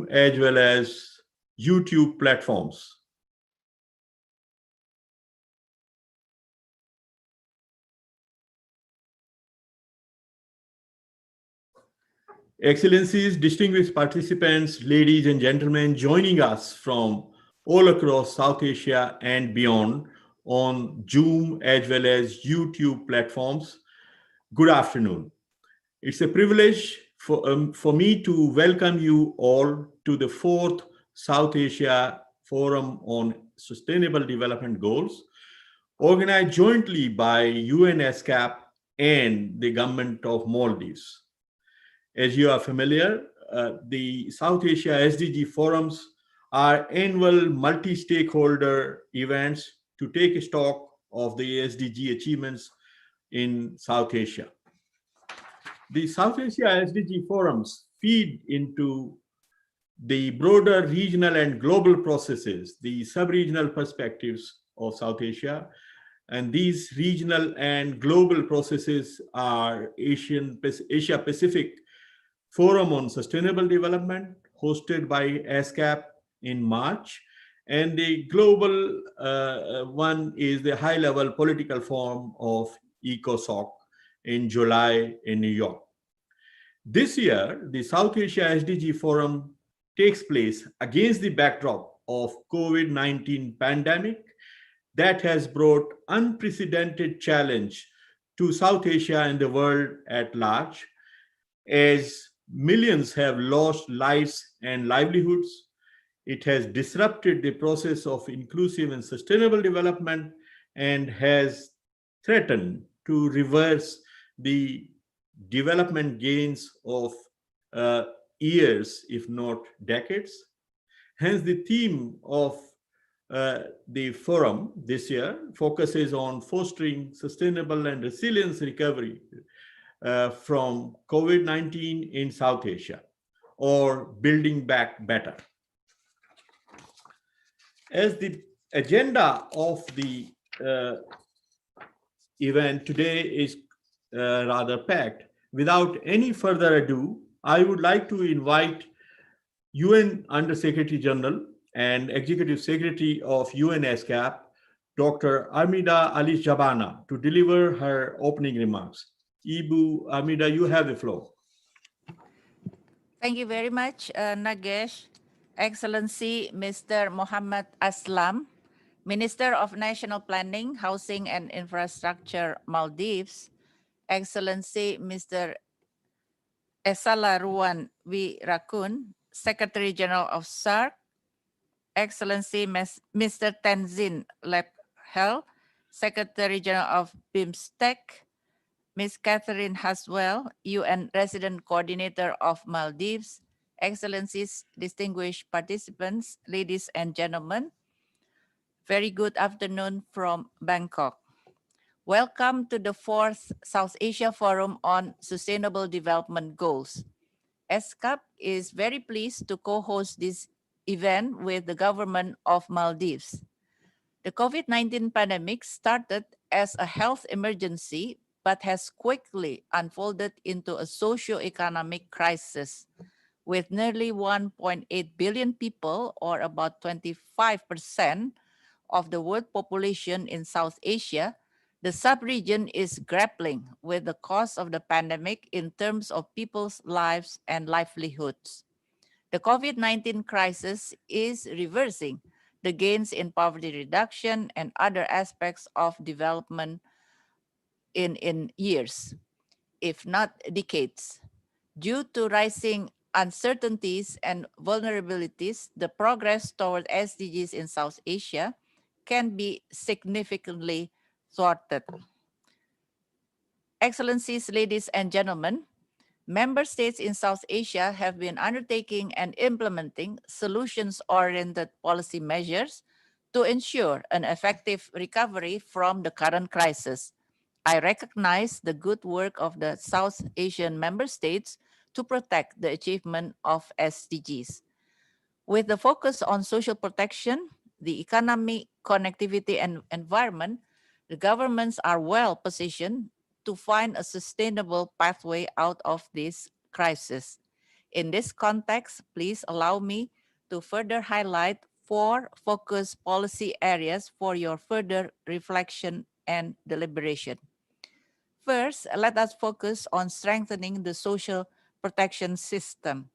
as well as YouTube platforms. Excellencies, distinguished participants, ladies and gentlemen, joining us from all across South Asia and beyond on Zoom as well as YouTube platforms, good afternoon. It's a privilege for me to welcome you all to the fourth South Asia Forum on Sustainable Development Goals, organized jointly by UN ESCAP and the government of Maldives. As you are familiar, the South Asia SDG Forums are annual multi-stakeholder events to take stock of the SDG achievements in South Asia. The South Asia SDG Forums feed into the broader regional and global processes, the sub-regional perspectives of South Asia. And these regional and global processes are Asia Pacific Forum on Sustainable Development, hosted by ESCAP in March. And the global one is the high-level political forum of ECOSOC in July in New York. This year, the South Asia SDG Forum takes place against the backdrop of COVID-19 pandemic that has brought unprecedented challenge to South Asia and the world at large, as millions have lost lives and livelihoods. It has disrupted the process of inclusive and sustainable development and has threatened to reverse the development gains of years, if not decades. Hence, the theme of the forum this year focuses on fostering sustainable and resilience recovery from COVID-19 in South Asia, or building back better. As the agenda of the event today is rather packed, without any further ado, I would like to invite UN Under-Secretary General and Executive Secretary of UN ESCAP, Dr. Armida Ali Jabana, to deliver her opening remarks. Ibu Armida, you have the floor. Thank you very much, Nagesh. Excellency, Mr. Muhammad Aslam, Minister of National Planning, Housing and Infrastructure, Maldives. Excellency, Mr. Esalaruan Wirakun, Secretary General of SARC. Excellency, Mr. Tenzin Lephel, Secretary General of BIMSTEC. Ms. Catherine Haswell, UN Resident Coordinator of Maldives. Excellencies, distinguished participants, ladies and gentlemen, very good afternoon from Bangkok. Welcome to the fourth South Asia Forum on Sustainable Development Goals. ESCAP is very pleased to co-host this event with the government of Maldives. The COVID-19 pandemic started as a health emergency, but has quickly unfolded into a socio-economic crisis, with nearly 1.8 billion people, or about 25% of the world population in South Asia. The sub-region is grappling with the cost of the pandemic in terms of people's lives and livelihoods. The COVID-19 crisis is reversing the gains in poverty reduction and other aspects of development in years, if not decades. Due to rising uncertainties and vulnerabilities, the progress toward SDGs in South Asia can be significantly thwarted. Excellencies, ladies and gentlemen, member states in South Asia have been undertaking and implementing solutions-oriented policy measures to ensure an effective recovery from the current crisis. I recognize the good work of the South Asian member states to protect the achievement of SDGs. With the focus on social protection, the economy, connectivity, and environment, the governments are well positioned to find a sustainable pathway out of this crisis. In this context, please allow me to further highlight 4 focus policy areas for your further reflection and deliberation. First, let us focus on strengthening the social protection system.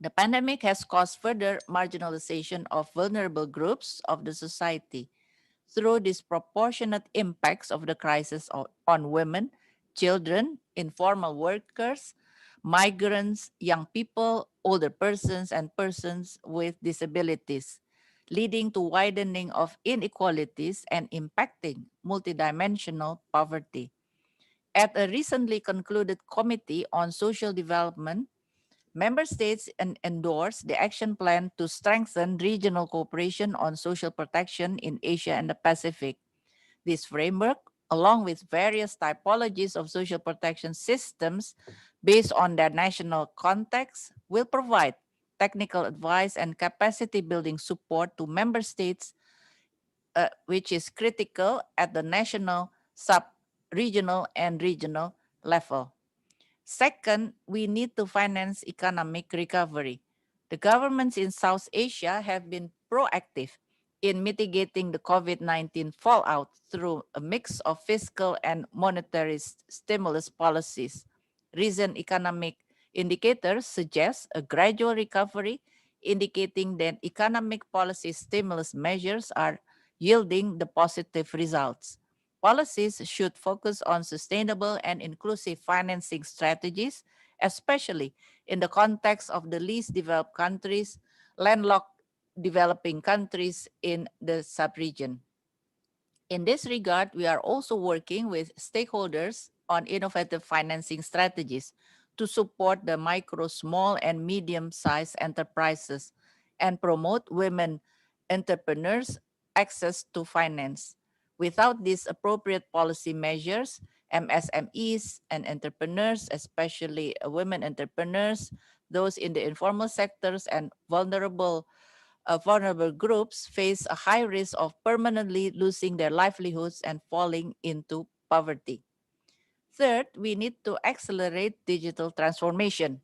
The pandemic has caused further marginalization of vulnerable groups of the society through disproportionate impacts of the crisis on women, children, informal workers, migrants, young people, older persons, and persons with disabilities, leading to widening of inequalities and impacting multidimensional poverty. At a recently concluded Committee on Social Development, member states endorsed the action plan to strengthen regional cooperation on social protection in Asia and the Pacific. This framework, along with various typologies of social protection systems based on their national context, will provide technical advice and capacity building support to member states, which is critical at the national, sub-regional, and regional level. Second, we need to finance economic recovery. The governments in South Asia have been proactive in mitigating the COVID-19 fallout through a mix of fiscal and monetary stimulus policies. Recent economic indicators suggest a gradual recovery, indicating that economic policy stimulus measures are yielding the positive results. Policies should focus on sustainable and inclusive financing strategies, especially in the context of the least developed countries, landlocked developing countries in the subregion. In this regard, we are also working with stakeholders on innovative financing strategies to support the micro, small, and medium-sized enterprises and promote women entrepreneurs' access to finance. Without these appropriate policy measures, MSMEs and entrepreneurs, especially women entrepreneurs, those in the informal sectors and vulnerable groups face a high risk of permanently losing their livelihoods and falling into poverty. Third, we need to accelerate digital transformation.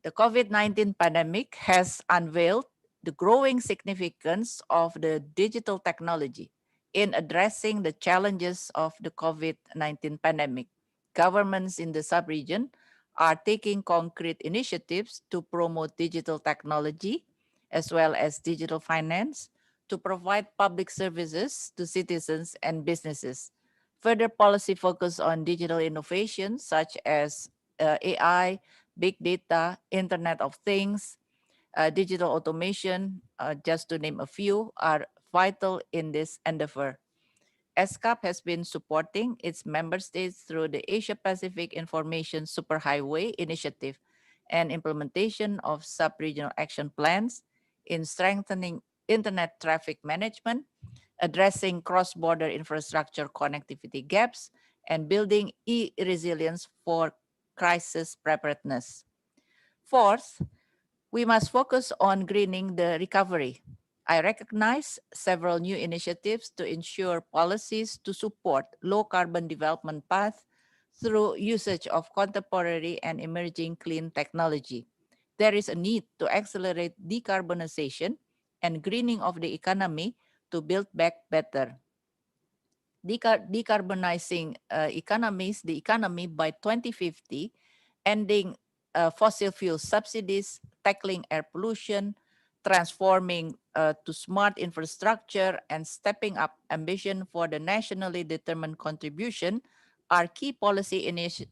The COVID-19 pandemic has unveiled the growing significance of the digital technology in addressing the challenges of the COVID-19 pandemic. Governments in the subregion are taking concrete initiatives to promote digital technology as well as digital finance to provide public services to citizens and businesses. Further policy focus on digital innovations such as AI, big data, Internet of Things, digital automation, just to name a few, are vital in this endeavor. ESCAP has been supporting its member states through the Asia Pacific Information Superhighway Initiative and implementation of sub-regional action plans in strengthening internet traffic management, addressing cross-border infrastructure connectivity gaps, and building e-resilience for crisis preparedness. Fourth, we must focus on greening the recovery. I recognize several new initiatives to ensure policies to support low carbon development path through usage of contemporary and emerging clean technology. There is a need to accelerate decarbonization and greening of the economy to build back better. Decarbonizing the economy by 2050, ending fossil fuel subsidies, tackling air pollution, transforming to smart infrastructure, and stepping up ambition for the nationally determined contribution are key policy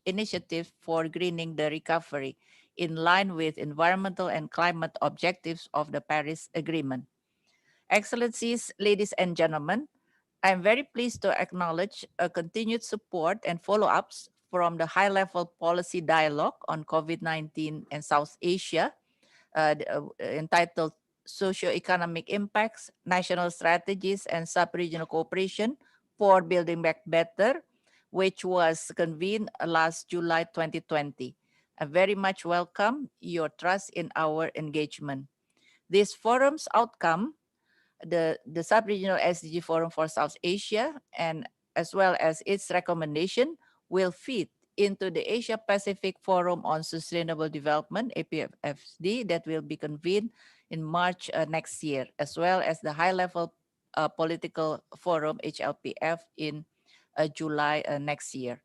initiatives for greening the recovery in line with environmental and climate objectives of the Paris Agreement. Excellencies, ladies and gentlemen, I'm very pleased to acknowledge a continued support and follow-ups from the high-level policy dialogue on COVID-19 and South Asia, entitled Socioeconomic Impacts, National Strategies, and Sub-Regional Cooperation for Building Back Better, which was convened last July 2020. I very much welcome your trust in our engagement. This forum's outcome, the Sub-Regional SDG Forum for South Asia, and as well as its recommendation, will feed into the Asia Pacific Forum on Sustainable Development, APFSD, that will be convened in March next year, as well as the High-Level Political Forum, HLPF, in July next year.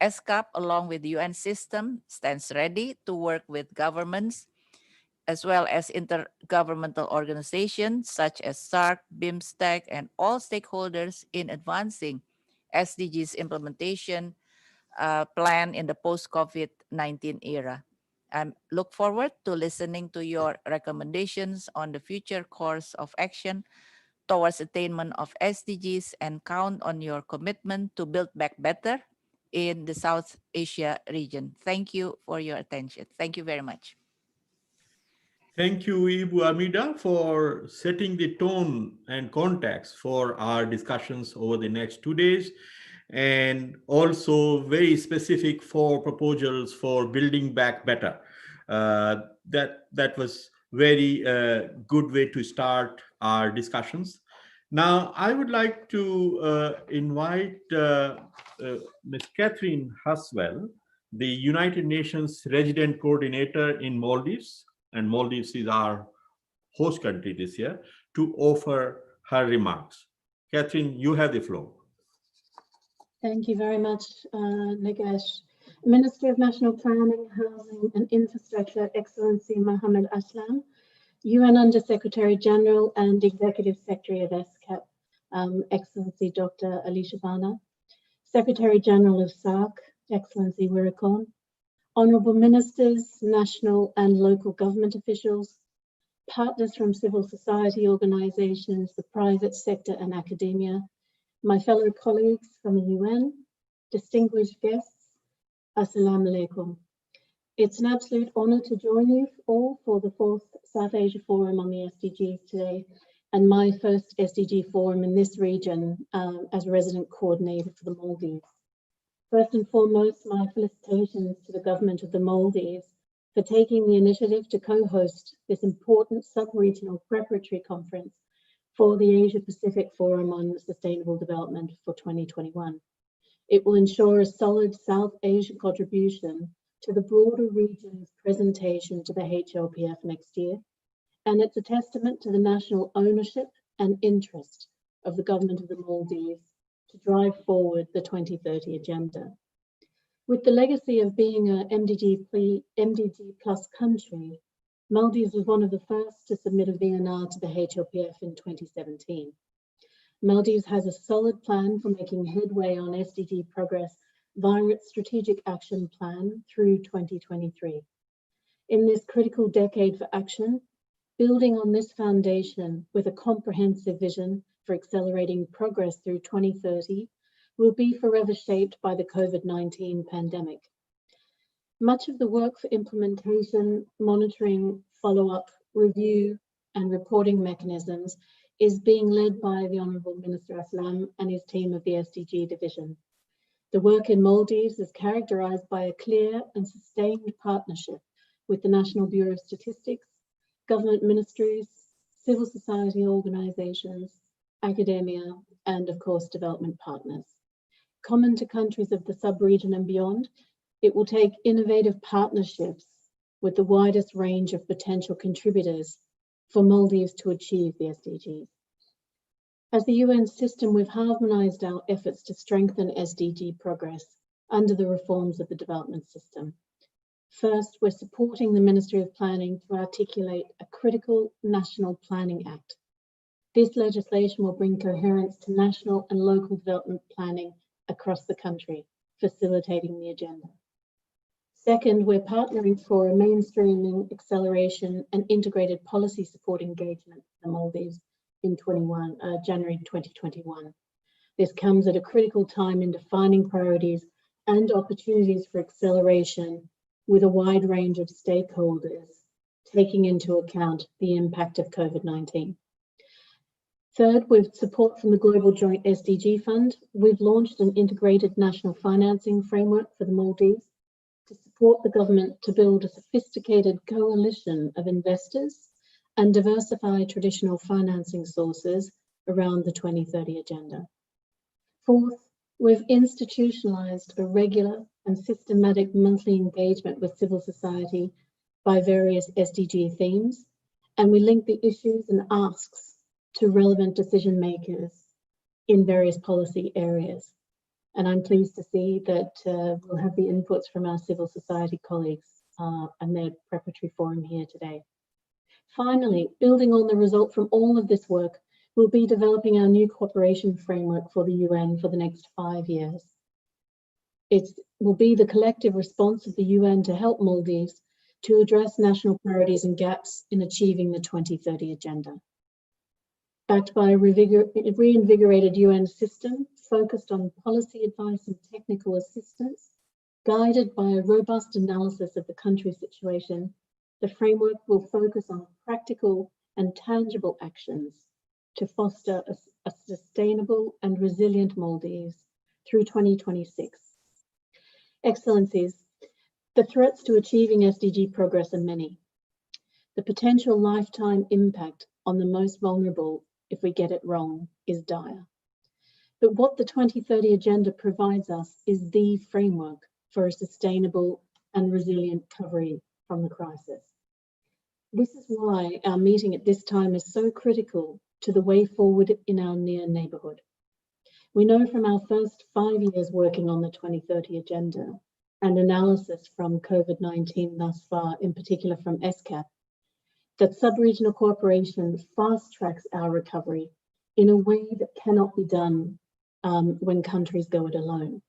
ESCAP, along with the UN system, stands ready to work with governments as well as intergovernmental organizations such as SARC, BIMSTEC, and all stakeholders in advancing SDGs implementation plan in the post-COVID-19 era. I look forward to listening to your recommendations on the future course of action towards attainment of SDGs and count on your commitment to build back better in the South Asia region. Thank you for your attention. Thank you very much. Thank you, Ibu Amida, for setting the tone and context for our discussions over the next 2 days, and also very specific for proposals for building back better. That was very good way to start our discussions. Now, I would like to invite Ms. Catherine Haswell, the United Nations Resident Coordinator in Maldives, and Maldives is our host country this year, to offer her remarks. Catherine, you have the floor. Thank you very much, Nagesh. Minister of National Planning, Housing and Infrastructure, Excellency Mohammed Aslam, UN Under-Secretary General and Executive Secretary of ESCAP, Excellency Dr. Alicia Bana, Secretary General of SARC, Excellency Wirikon, Honourable Ministers, national and local government officials, partners from civil society organisations, the private sector and academia, my fellow colleagues from the UN, distinguished guests, Assalamu alaikum. It's an absolute honour to join you all for the 4th South Asia Forum on the SDGs today, and my first SDG forum in this region as resident coordinator for the Maldives. First and foremost, my felicitations to the government of the Maldives for taking the initiative to co-host this important sub-regional preparatory conference for the Asia Pacific Forum on Sustainable Development for 2021. It will ensure a solid South Asia contribution to the broader region's presentation to the HLPF next year, and it's a testament to the national ownership and interest of the government of the Maldives to drive forward the 2030 agenda. With the legacy of being a MDG plus country, Maldives was one of the first to submit a VNR to the HLPF in 2017. Maldives has a solid plan for making headway on SDG progress via its Strategic Action Plan through 2023. In this critical decade for action, building on this foundation with a comprehensive vision for accelerating progress through 2030 will be forever shaped by the COVID-19 pandemic. Much of the work for implementation, monitoring, follow-up, review, and reporting mechanisms is being led by the Honourable Minister Aslam and his team of the SDG division. The work in Maldives is characterised by a clear and sustained partnership with the National Bureau of Statistics, government ministries, civil society organisations, academia, and of course, development partners. Common to countries of the sub-region and beyond, it will take innovative partnerships with the widest range of potential contributors for Maldives to achieve the SDGs. As the UN system, we've harmonised our efforts to strengthen SDG progress under the reforms of the development system. First, we're supporting the Ministry of Planning to articulate a critical National Planning Act. This legislation will bring coherence to national and local development planning across the country, facilitating the agenda. Second, we're partnering for a mainstreaming, acceleration, and integrated policy support engagement for the Maldives in January 2021. This comes at a critical time in defining priorities and opportunities for acceleration with a wide range of stakeholders, taking into account the impact of COVID-19. Third, with support from the Global Joint SDG Fund, we've launched an integrated national financing framework for the Maldives to support the government to build a sophisticated coalition of investors and diversify traditional financing sources around the 2030 agenda. Fourth, we've institutionalized a regular and systematic monthly engagement with civil society by various SDG themes, and we link the issues and asks to relevant decision makers in various policy areas. And I'm pleased to see that we'll have the inputs from our civil society colleagues and their preparatory forum here today. Finally, building on the result from all of this work, we'll be developing our new cooperation framework for the UN for the next 5 years. It will be the collective response of the UN to help Maldives to address national priorities and gaps in achieving the 2030 agenda. Backed by a reinvigorated UN system focused on policy advice and technical assistance, guided by a robust analysis of the country situation, the framework will focus on practical and tangible actions to foster a sustainable and resilient Maldives through 2026. Excellencies, the threats to achieving SDG progress are many. The potential lifetime impact on the most vulnerable if we get it wrong is dire. But what the 2030 agenda provides us is the framework for a sustainable and resilient recovery from the crisis. This is why our meeting at this time is so critical to the way forward in our near neighbourhood. We know from our first 5 years working on the 2030 agenda and analysis from COVID-19 thus far, in particular from ESCAP, that sub-regional cooperation fast-tracks our recovery in a way that cannot be done when countries go it alone.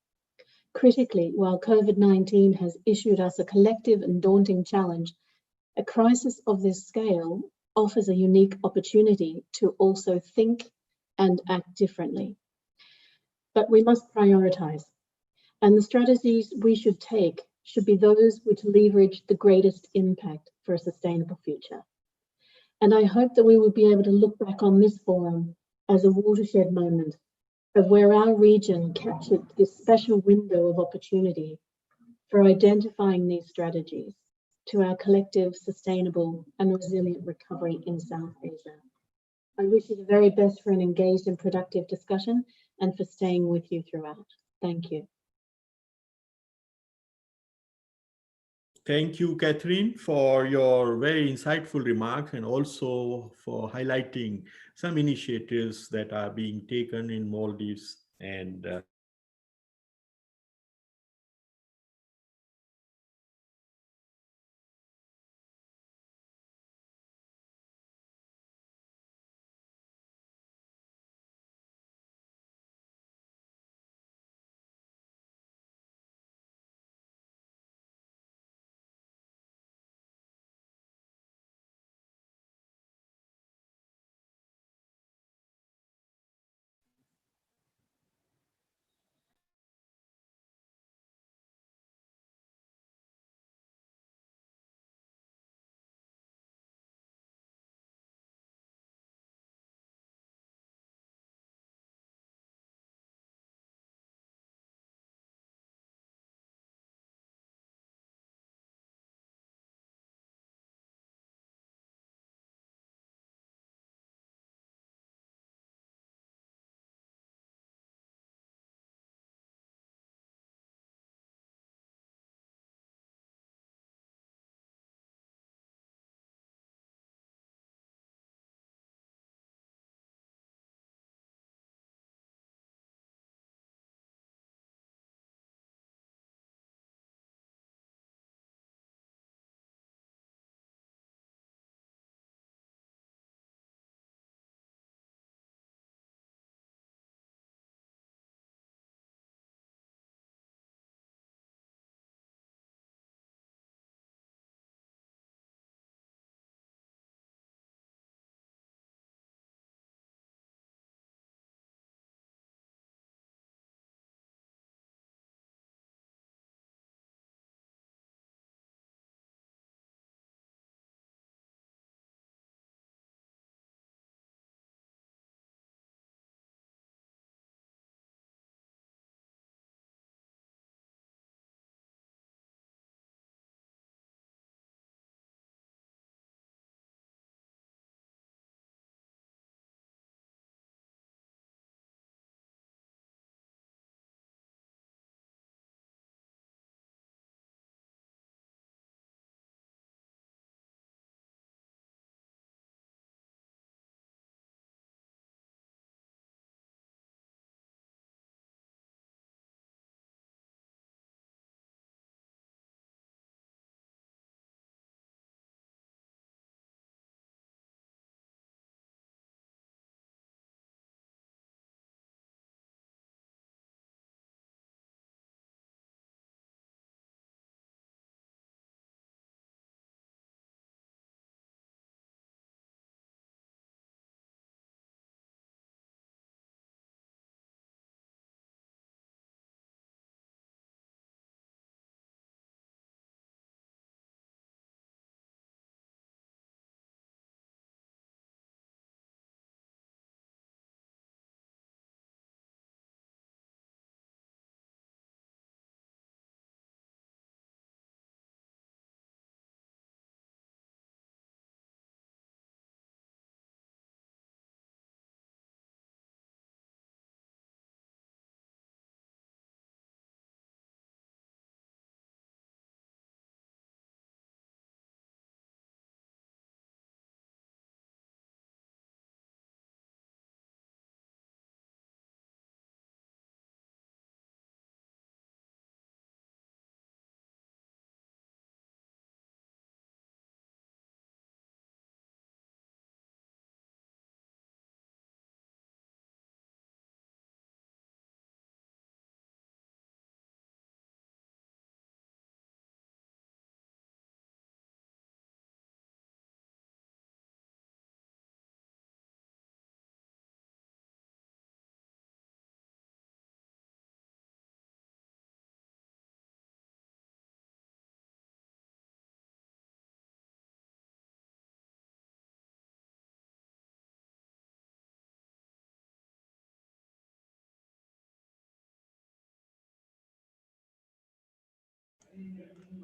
Critically, while COVID-19 has issued us a collective and daunting challenge, a crisis of this scale offers a unique opportunity to also think and act differently. But we must prioritise, and the strategies we should take should be those which leverage the greatest impact for a sustainable future. And I hope that we will be able to look back on this forum as a watershed moment of where our region captured this special window of opportunity for identifying these strategies to our collective, sustainable and resilient recovery in South Asia. I wish you the very best for an engaged and productive discussion and for staying with you throughout. Thank you. Thank you, Catherine, for your very insightful remarks and also for highlighting some initiatives that are being taken in Maldives and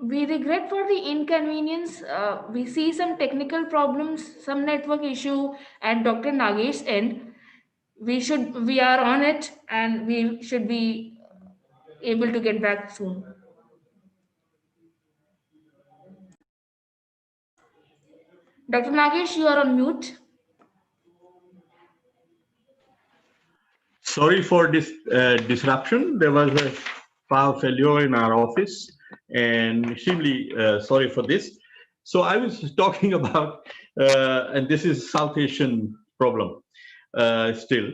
We regret for the inconvenience. We see some technical problems, some network issue at Dr. Nagesh's end. We are on it, and we should be able to get back soon. Dr. Nagesh, you are on mute. Sorry for this disruption. There was a power failure in our office, and extremely sorry for this. So I was talking about, and this is South Asian problem still.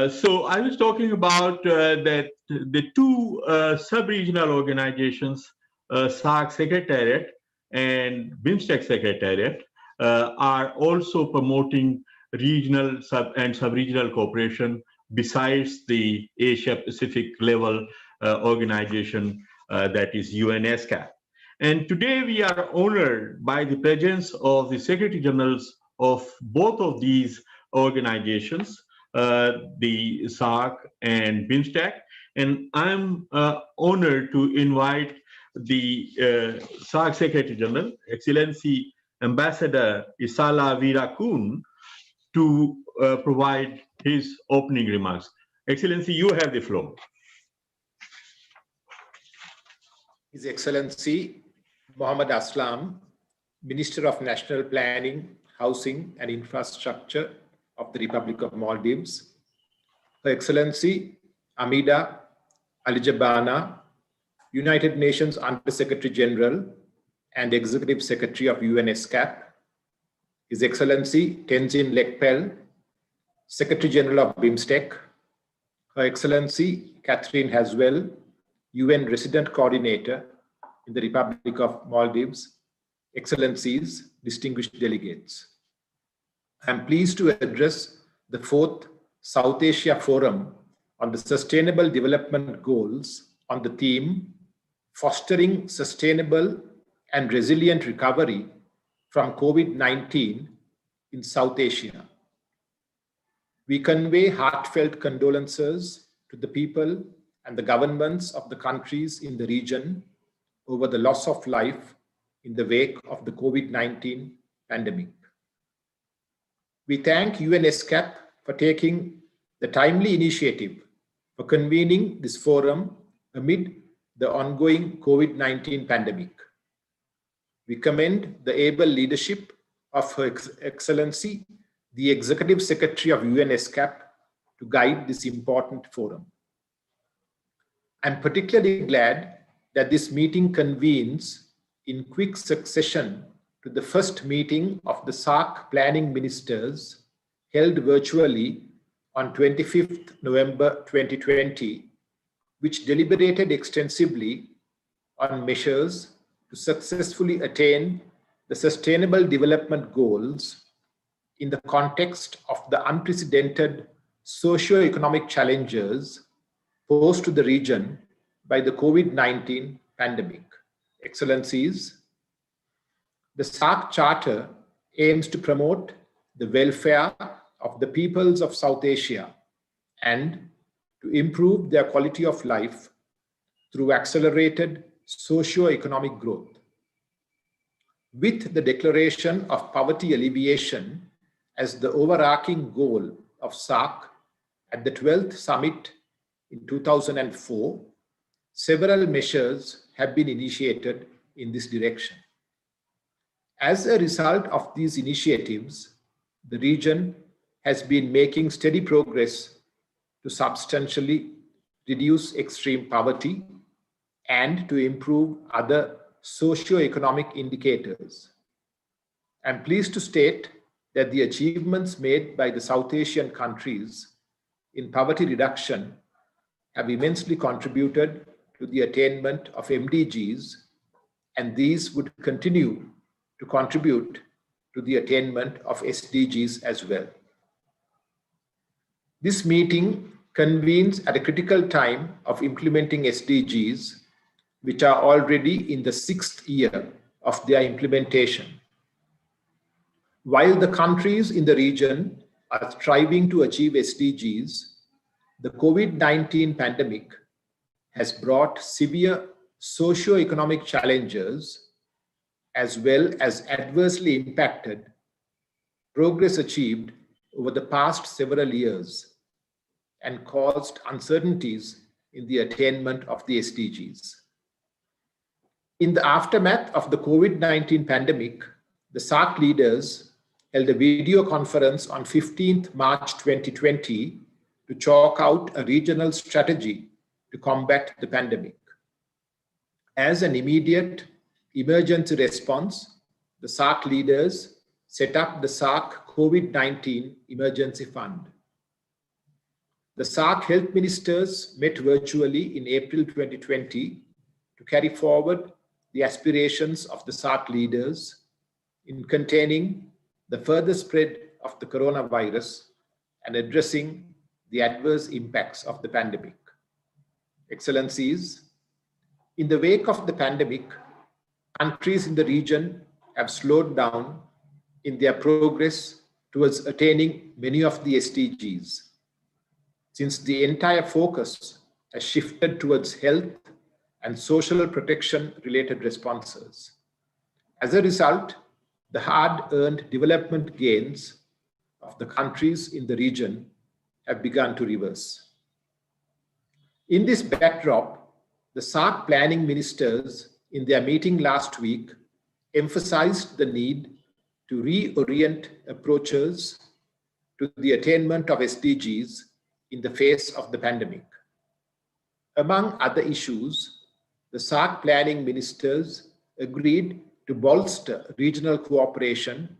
So I was talking about that the two sub-regional organizations, SAARC Secretariat and BIMSTEC Secretariat, are also promoting regional and sub-regional cooperation besides the Asia Pacific level organization that is ESCAP. And today we are honored by the presence of the Secretary Generals of both of these organizations, the SAARC and BIMSTEC. And I'm honored to invite the SAARC Secretary General, Excellency Ambassador Isala Virakun, to provide his opening remarks. Excellency, you have the floor. His Excellency Mohammed Aslam, Minister of National Planning, Housing and Infrastructure of the Republic of Maldives, Her Excellency Amida Alijabana, United Nations Under-Secretary General and Executive Secretary of ESCAP, His Excellency Tenzin Lekpel, Secretary General of BIMSTEC, Her Excellency Catherine Haswell, UN Resident Coordinator in the Republic of Maldives, Excellencies, distinguished delegates. I am pleased to address the 4th South Asia Forum on the Sustainable Development Goals on the theme, Fostering Sustainable and Resilient Recovery from COVID-19 in South Asia. We convey heartfelt condolences to the people and the governments of the countries in the region over the loss of life in the wake of the COVID-19 pandemic. We thank ESCAP for taking the timely initiative for convening this forum amid the ongoing COVID-19 pandemic. We commend the able leadership of Her Excellency, the Executive Secretary of ESCAP, to guide this important forum. I'm particularly glad that this meeting convenes in quick succession to the first meeting of the SAARC planning ministers held virtually on 25th November 2020, which deliberated extensively on measures to successfully attain the Sustainable Development Goals in the context of the unprecedented socio-economic challenges posed to the region by the COVID-19 pandemic. Excellencies, the SAARC Charter aims to promote the welfare of the peoples of South Asia and to improve their quality of life through accelerated socio-economic growth. With the declaration of poverty alleviation as the overarching goal of SAARC at the 12th summit in 2004, several measures have been initiated in this direction. As a result of these initiatives, the region has been making steady progress to substantially reduce extreme poverty and to improve other socio-economic indicators. I'm pleased to state that the achievements made by the South Asian countries in poverty reduction have immensely contributed to the attainment of MDGs, and these would continue to contribute to the attainment of SDGs as well. This meeting convenes at a critical time of implementing SDGs, which are already in the 6th year of their implementation. While the countries in the region are striving to achieve SDGs, the COVID-19 pandemic has brought severe socio-economic challenges, as well as adversely impacted progress achieved over the past several years and caused uncertainties in the attainment of the SDGs. In the aftermath of the COVID-19 pandemic, the SAARC leaders held a video conference on 15th March 2020 to chalk out a regional strategy to combat the pandemic. As an immediate emergency response, the SAARC leaders set up the SAARC COVID-19 Emergency Fund. The SAARC health ministers met virtually in April 2020 to carry forward the aspirations of the SAARC leaders in containing the further spread of the coronavirus and addressing the adverse impacts of the pandemic. Excellencies, in the wake of the pandemic, countries in the region have slowed down in their progress towards attaining many of the SDGs, since the entire focus has shifted towards health and social protection related responses. As a result, the hard-earned development gains of the countries in the region have begun to reverse. In this backdrop, the SAARC planning ministers in their meeting last week emphasized the need to reorient approaches to the attainment of SDGs in the face of the pandemic. Among other issues, the SAARC planning ministers agreed to bolster regional cooperation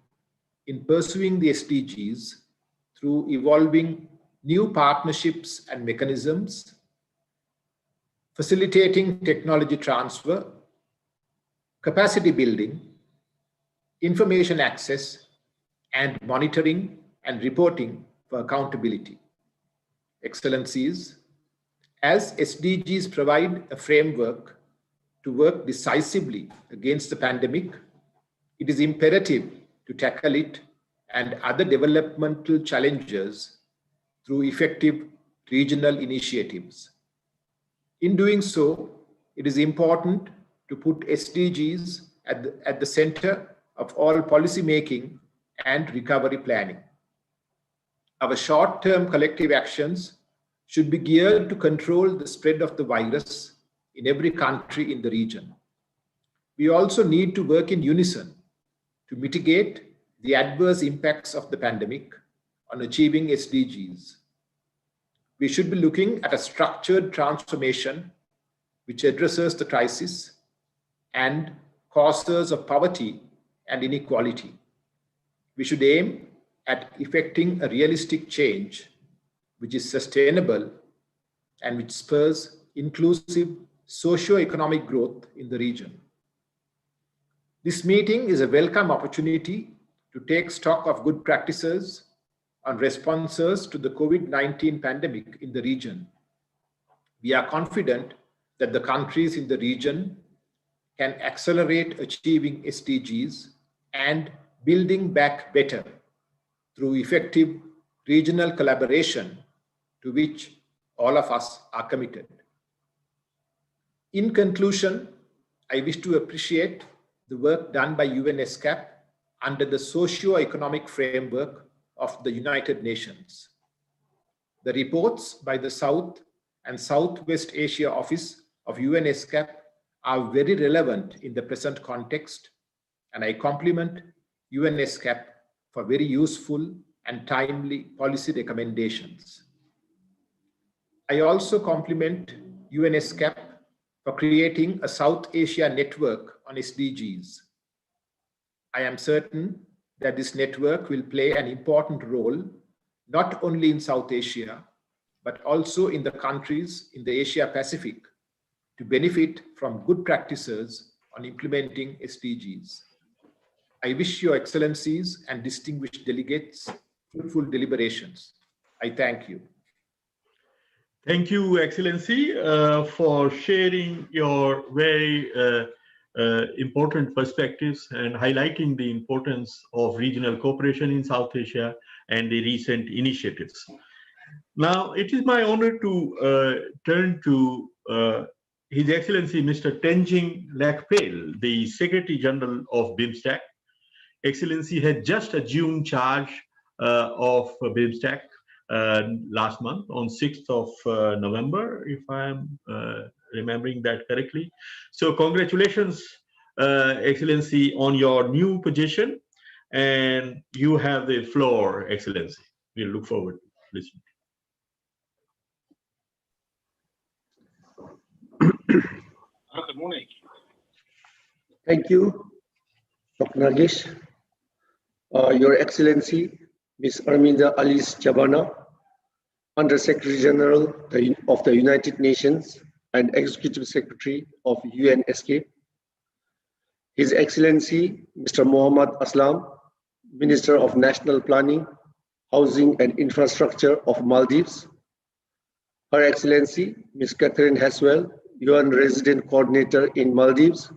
in pursuing the SDGs through evolving new partnerships and mechanisms, facilitating technology transfer, capacity building, information access, and monitoring and reporting for accountability. Excellencies, as SDGs provide a framework to work decisively against the pandemic, it is imperative to tackle it and other developmental challenges through effective regional initiatives. In doing so, it is important to put SDGs at the center of all policy making and recovery planning. Our short-term collective actions should be geared to control the spread of the virus in every country in the region. We also need to work in unison to mitigate the adverse impacts of the pandemic on achieving SDGs. We should be looking at a structured transformation which addresses the crisis and causes of poverty and inequality. We should aim at effecting a realistic change which is sustainable and which spurs inclusive socio-economic growth in the region. This meeting is a welcome opportunity to take stock of good practices on responses to the COVID-19 pandemic in the region. We are confident that the countries in the region can accelerate achieving SDGs and building back better through effective regional collaboration to which all of us are committed. In conclusion, I wish to appreciate the work done by ESCAP under the socio-economic framework of the United Nations. The reports by the South and Southwest Asia Office of ESCAP are very relevant in the present context, and I compliment ESCAP for very useful and timely policy recommendations. I also compliment ESCAP for creating a South Asia network on SDGs. I am certain that this network will play an important role not only in South Asia, but also in the countries in the Asia Pacific to benefit from good practices on implementing SDGs. I wish your excellencies and distinguished delegates fruitful deliberations. I thank you. Thank you, Excellency, for sharing your very important perspectives and highlighting the importance of regional cooperation in South Asia and the recent initiatives. Now, it is my honor to turn to His Excellency Mr. Tenzin Lakpel, the Secretary General of BIMSTEC. Excellency had just assumed charge of BIMSTEC last month on 6th of November, if I am remembering that correctly. So congratulations, Excellency, on your new position, and you have the floor, Excellency. We look forward to listening. Good morning. Thank you, Dr. Nagesh. Your Excellency, Ms. Arminda Alice Chabana, Under Secretary General of the United Nations and Executive Secretary of UN ESCAP. His Excellency, Mr. Mohammad Aslam, Minister of National Planning, Housing and Infrastructure of Maldives. Her Excellency, Ms. Catherine Haswell, UN Resident Coordinator in Maldives.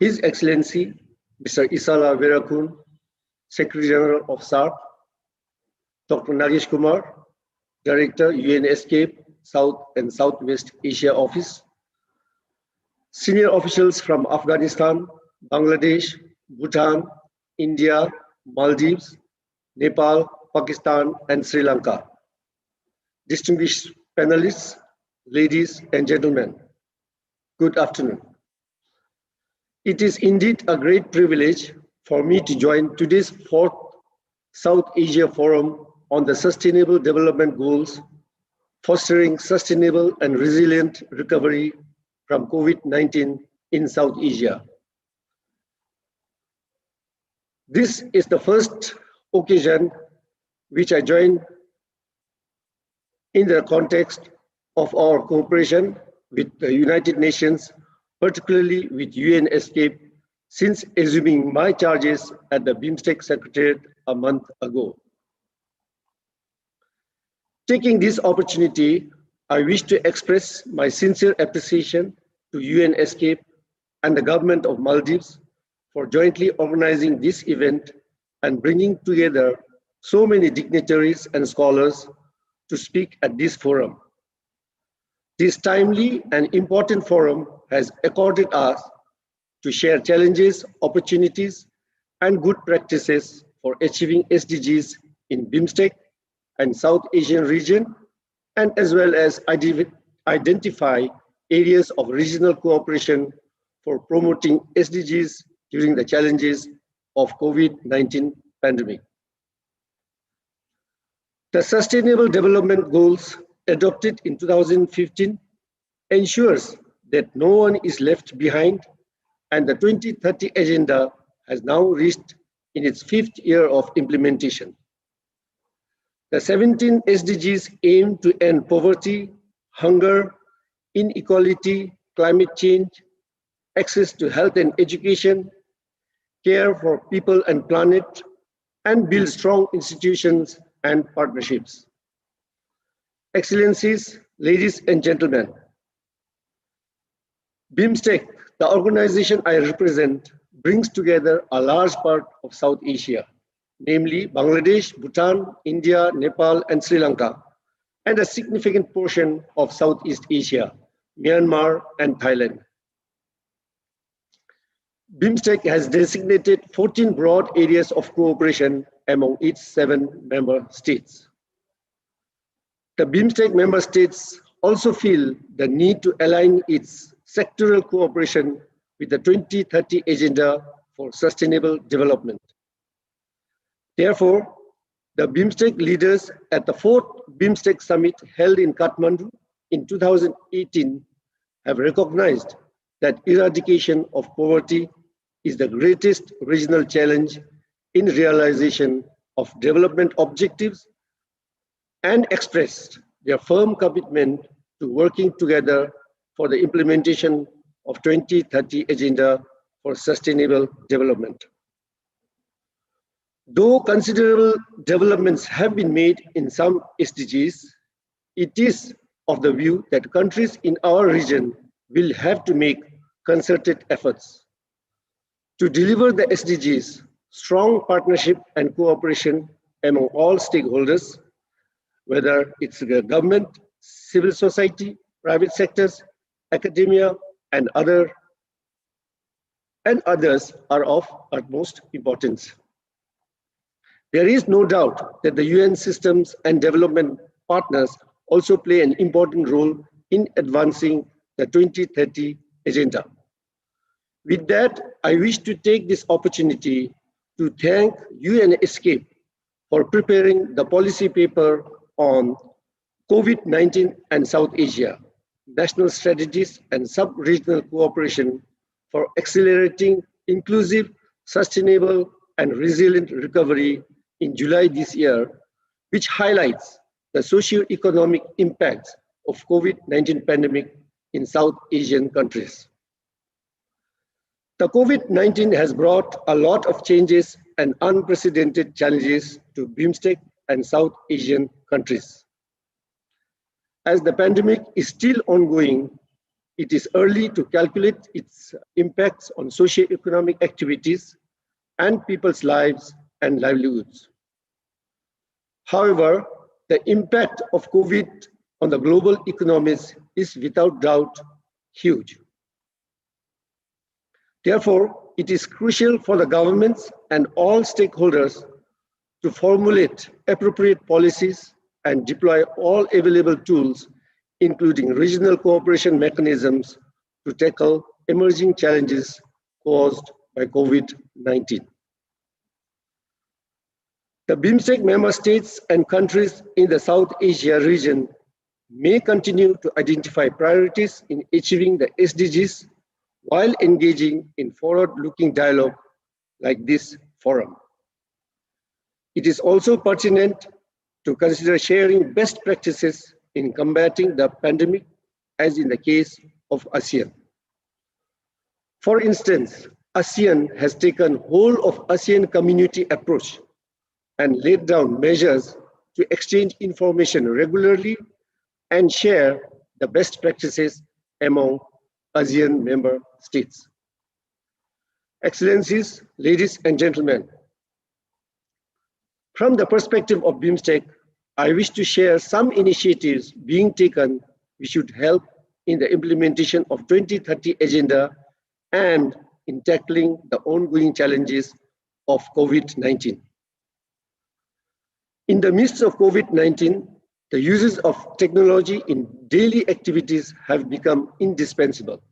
His Excellency, Mr. Isala Verakun, Secretary General of SARC. Dr. Nagesh Kumar, Director, UN ESCAP, South and Southwest Asia Office. Senior officials from Afghanistan, Bangladesh, Bhutan, India, Maldives, Nepal, Pakistan, and Sri Lanka. Distinguished panelists, ladies and gentlemen, good afternoon. It is indeed a great privilege for me to join today's 4th South Asia Forum on the Sustainable Development Goals, fostering sustainable and resilient recovery from COVID-19 in South Asia. This is the first occasion which I join in the context of our cooperation with the United Nations, particularly with UN ESCAP, since assuming my charges at the BIMSTEC Secretariat a month ago. Taking this opportunity, I wish to express my sincere appreciation to UN ESCAP and the government of Maldives for jointly organizing this event and bringing together so many dignitaries and scholars to speak at this forum. This timely and important forum has accorded us to share challenges, opportunities, and good practices for achieving SDGs in BIMSTEC and South Asian region, and as well as identify areas of regional cooperation for promoting SDGs during the challenges of COVID-19 pandemic. The Sustainable Development Goals adopted in 2015 ensures that no one is left behind, and the 2030 Agenda has now reached in its 5th year of implementation. The 17 SDGs aim to end poverty, hunger, inequality, climate change, access to health and education, care for people and planet, and build strong institutions and partnerships. Excellencies, ladies and gentlemen, BIMSTEC, the organization I represent, brings together a large part of South Asia, namely Bangladesh, Bhutan, India, Nepal, and Sri Lanka, and a significant portion of Southeast Asia, Myanmar, and Thailand. BIMSTEC has designated 14 broad areas of cooperation among its 7 member states. The BIMSTEC member states also feel the need to align its sectoral cooperation with the 2030 Agenda for Sustainable Development. Therefore, the BIMSTEC leaders at the 4th BIMSTEC Summit held in Kathmandu in 2018 have recognized that eradication of poverty is the greatest regional challenge in realization of development objectives and expressed their firm commitment to working together for the implementation of 2030 Agenda for Sustainable Development. Though considerable developments have been made in some SDGs, it is of the view that countries in our region will have to make concerted efforts. To deliver the SDGs, strong partnership and cooperation among all stakeholders, whether it's the government, civil society, private sectors, academia, and others are of utmost importance. There is no doubt that the UN systems and development partners also play an important role in advancing the 2030 agenda. With that, I wish to take this opportunity to thank UN ESCAP for preparing the policy paper on COVID-19 and South Asia, national strategies and sub-regional cooperation for accelerating inclusive, sustainable, and resilient recovery in July this year, which highlights the socio-economic impacts of COVID-19 pandemic in South Asian countries. The COVID-19 has brought a lot of changes and unprecedented challenges to BIMSTEC and South Asian countries. As the pandemic is still ongoing, it is early to calculate its impacts on socio-economic activities and people's lives and livelihoods. However, the impact of COVID on the global economies is without doubt huge. Therefore, it is crucial for the governments and all stakeholders to formulate appropriate policies and deploy all available tools, including regional cooperation mechanisms, to tackle emerging challenges caused by COVID-19. The BIMSTEC member states and countries in the South Asia region may continue to identify priorities in achieving the SDGs while engaging in forward-looking dialogue like this forum. It is also pertinent to consider sharing best practices in combating the pandemic, as in the case of ASEAN. For instance, ASEAN has taken whole of ASEAN community approach and laid down measures to exchange information regularly and share the best practices among ASEAN member states. Excellencies, ladies and gentlemen, from the perspective of BIMSTEC, I wish to share some initiatives being taken which should help in the implementation of 2030 agenda and in tackling the ongoing challenges of COVID-19. In the midst of COVID-19, the uses of technology in daily activities have become indispensable,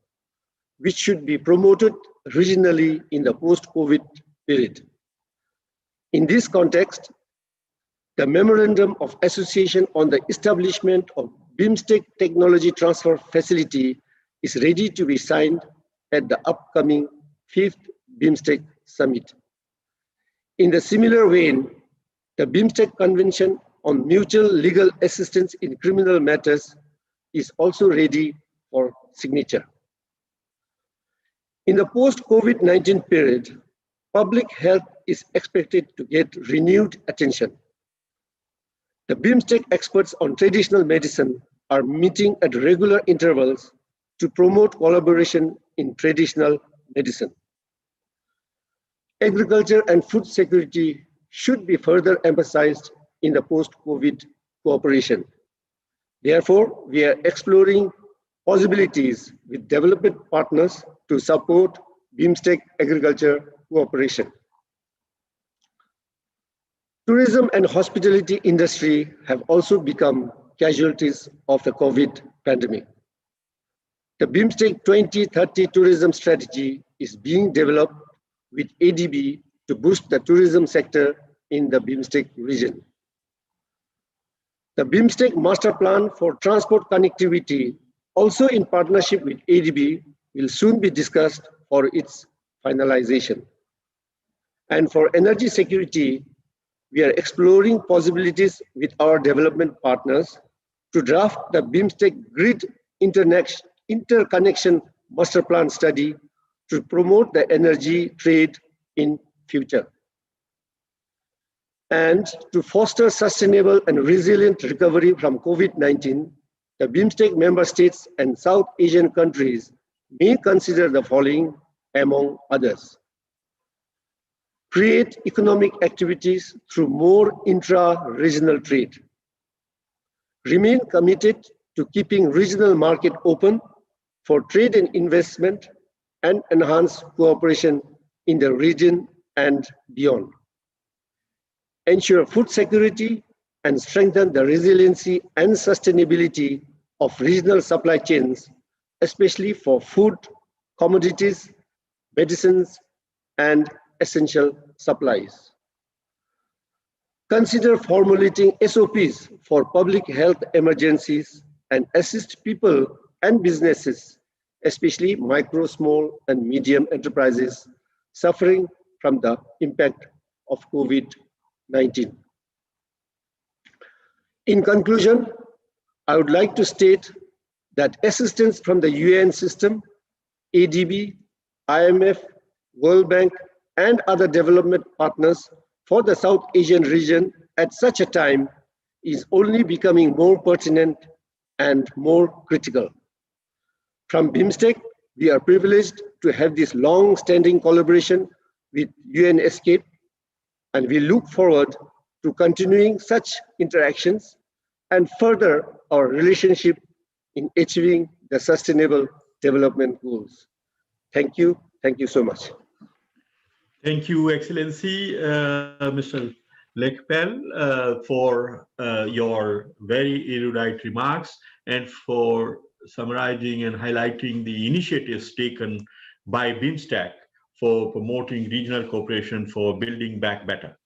which should be promoted regionally in the post-COVID period. In this context, the Memorandum of Association on the establishment of BIMSTEC Technology Transfer Facility is ready to be signed at the upcoming 5th BIMSTEC Summit. In the similar vein, the BIMSTEC Convention on Mutual Legal Assistance in Criminal Matters is also ready for signature. In the post-COVID-19 period, public health is expected to get renewed attention. The BIMSTEC experts on traditional medicine are meeting at regular intervals to promote collaboration in traditional medicine. Agriculture and food security should be further emphasized in the post-COVID cooperation. Therefore, we are exploring possibilities with development partners to support BIMSTEC agriculture cooperation. Tourism and hospitality industry have also become casualties of the COVID pandemic. The BIMSTEC 2030 tourism strategy is being developed with ADB to boost the tourism sector in the BIMSTEC region. The BIMSTEC Master Plan for Transport Connectivity, also in partnership with ADB, will soon be discussed for its finalization. And for energy security, we are exploring possibilities with our development partners to draft the BIMSTEC Grid Interconnection Master Plan study to promote the energy trade in future. And to foster sustainable and resilient recovery from COVID-19, the BIMSTEC member states and South Asian countries may consider the following, among others. Create economic activities through more intra-regional trade. Remain committed to keeping regional market open for trade and investment and enhance cooperation in the region and beyond. Ensure food security and strengthen the resiliency and sustainability of regional supply chains, especially for food, commodities, medicines, and essential supplies. Consider formulating SOPs for public health emergencies and assist people and businesses, especially micro, small, and medium enterprises suffering from the impact of COVID-19. In conclusion, I would like to state that assistance from the UN system, ADB, IMF, World Bank, and other development partners for the South Asian region at such a time is only becoming more pertinent and more critical. From BIMSTEC, we are privileged to have this long-standing collaboration with UN ESCAP, and we look forward to continuing such interactions and further our relationship in achieving the Sustainable Development Goals. Thank you so much. Thank you, Excellency, Mr. Lekpel, for your very erudite remarks and for summarizing and highlighting the initiatives taken by BIMSTEC for promoting regional cooperation for building back better.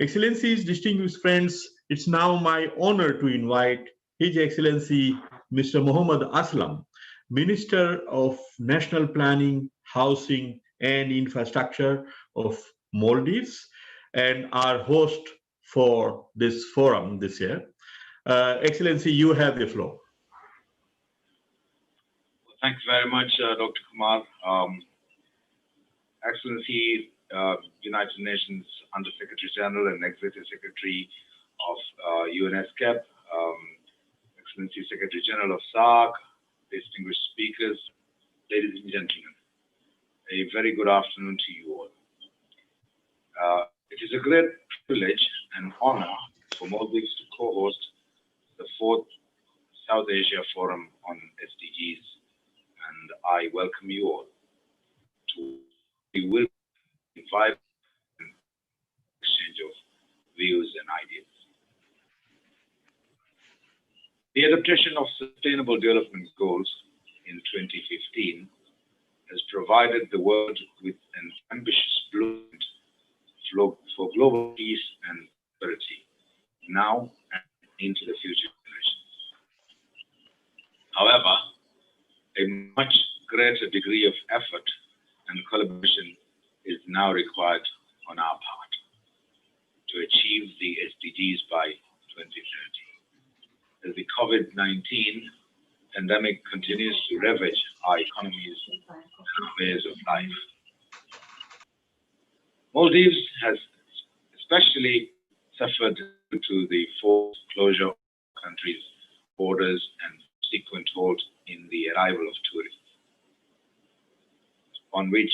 Excellencies, distinguished friends, it's now my honor to invite His Excellency Mr. Mohammad Aslam, Minister of National Planning, Housing and Infrastructure of Maldives, and our host for this forum this year. Excellency, you have the floor. Well, thanks very much, Dr. Kumar. Excellency, United Nations Under-Secretary General and Executive Secretary of ESCAP, Excellency Secretary General of SAARC, distinguished speakers, ladies and gentlemen, a very good afternoon to you all. It is a great privilege and honor for Maldives to co-host the 4th South Asia Forum on SDGs, and I welcome you all to the will invite exchange of views and ideas. The adaptation of Sustainable Development Goals in 2015 has provided the world with an ambitious blueprint for global peace and prosperity now and into the future generations. However, a much greater degree of effort and collaboration is now required on our part to achieve the SDGs by 2030. As the COVID-19 pandemic continues to ravage our economies and ways of life. Maldives has especially suffered due to the forced closure of the country's borders and subsequent halt in the arrival of tourists, on which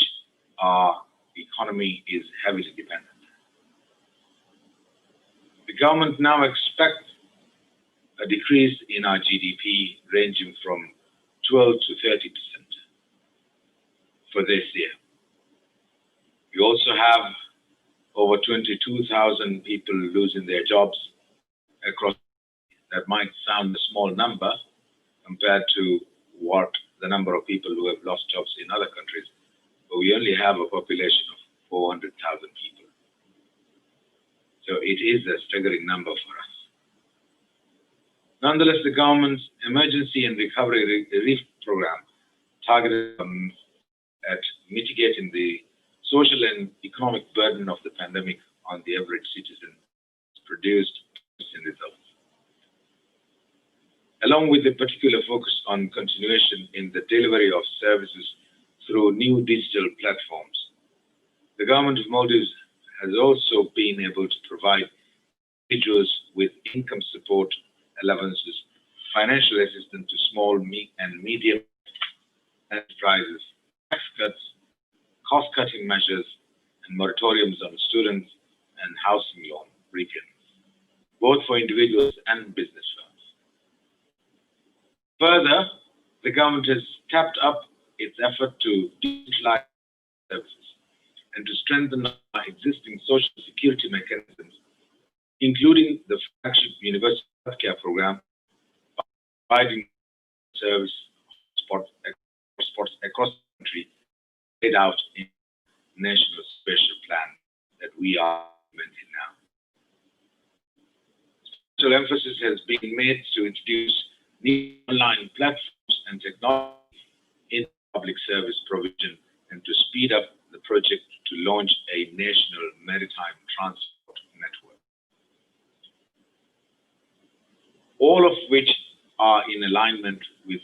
our economy is heavily dependent. The government now expects a decrease in our GDP ranging from 12 to 30% for this year. We also have over 22,000 people losing their jobs across. That might sound a small number compared to what the number of people who have lost jobs in other countries, but we only have a population of 400,000 people. So it is a staggering number for us. Nonetheless, the government's emergency and recovery relief program targeted at mitigating the social and economic burden of the pandemic on the average citizen has produced promising results. Along with the particular focus on continuation in the delivery of services through new digital platforms, the government of Maldives has also been able to provide individuals with income support allowances, financial assistance to small and medium enterprises, tax cuts, cost-cutting measures, and moratoriums on students and housing loan repayments, both for individuals and business firms. Further, The government has stepped up its effort to digitalize services and to strengthen our existing social security mechanisms, including the flagship Universal Healthcare Program, providing service spots across the country, laid out in the National Special Plan that we are implementing now. Special emphasis has been made to introduce new online platforms and technology in public service provision and to speed up the project to launch a national maritime transport network. All of which are in alignment with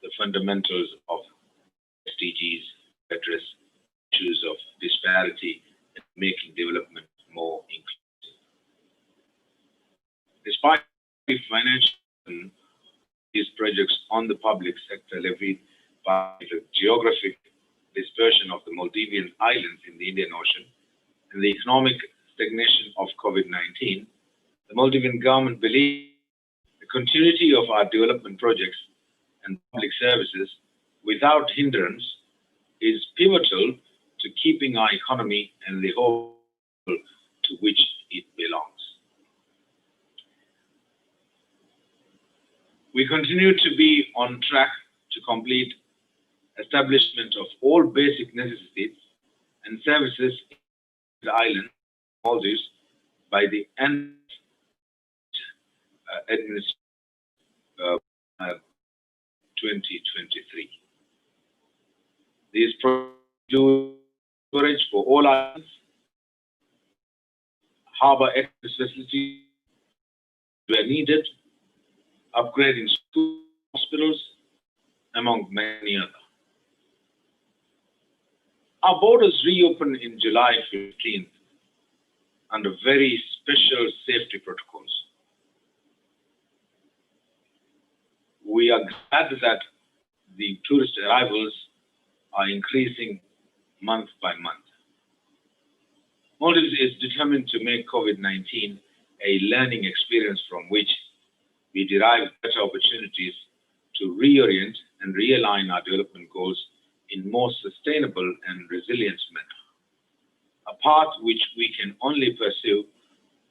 the fundamentals of SDGs to address issues of disparity and making development more inclusive. Despite the financial burden these projects on the public sector levied by the geographic dispersion of the Maldivian islands in the Indian Ocean and the economic stagnation of COVID-19, the Maldivian government believes the continuity of our development projects and public services without hindrance is pivotal to keeping our economy and the whole to which it belongs. We continue to be on track to complete establishment of all basic necessities and services in the island, Maldives, by the end of 2023. These do storage for all islands, harbor access facilities where needed, upgrading schools, hospitals, among many others. Our borders reopened in July 15th under very special safety protocols. We are glad that the tourist arrivals are increasing month by month. Maldives is determined to make COVID-19 a learning experience from which we derive better opportunities to reorient and realign our development goals in more sustainable and resilient manner, a path which we can only pursue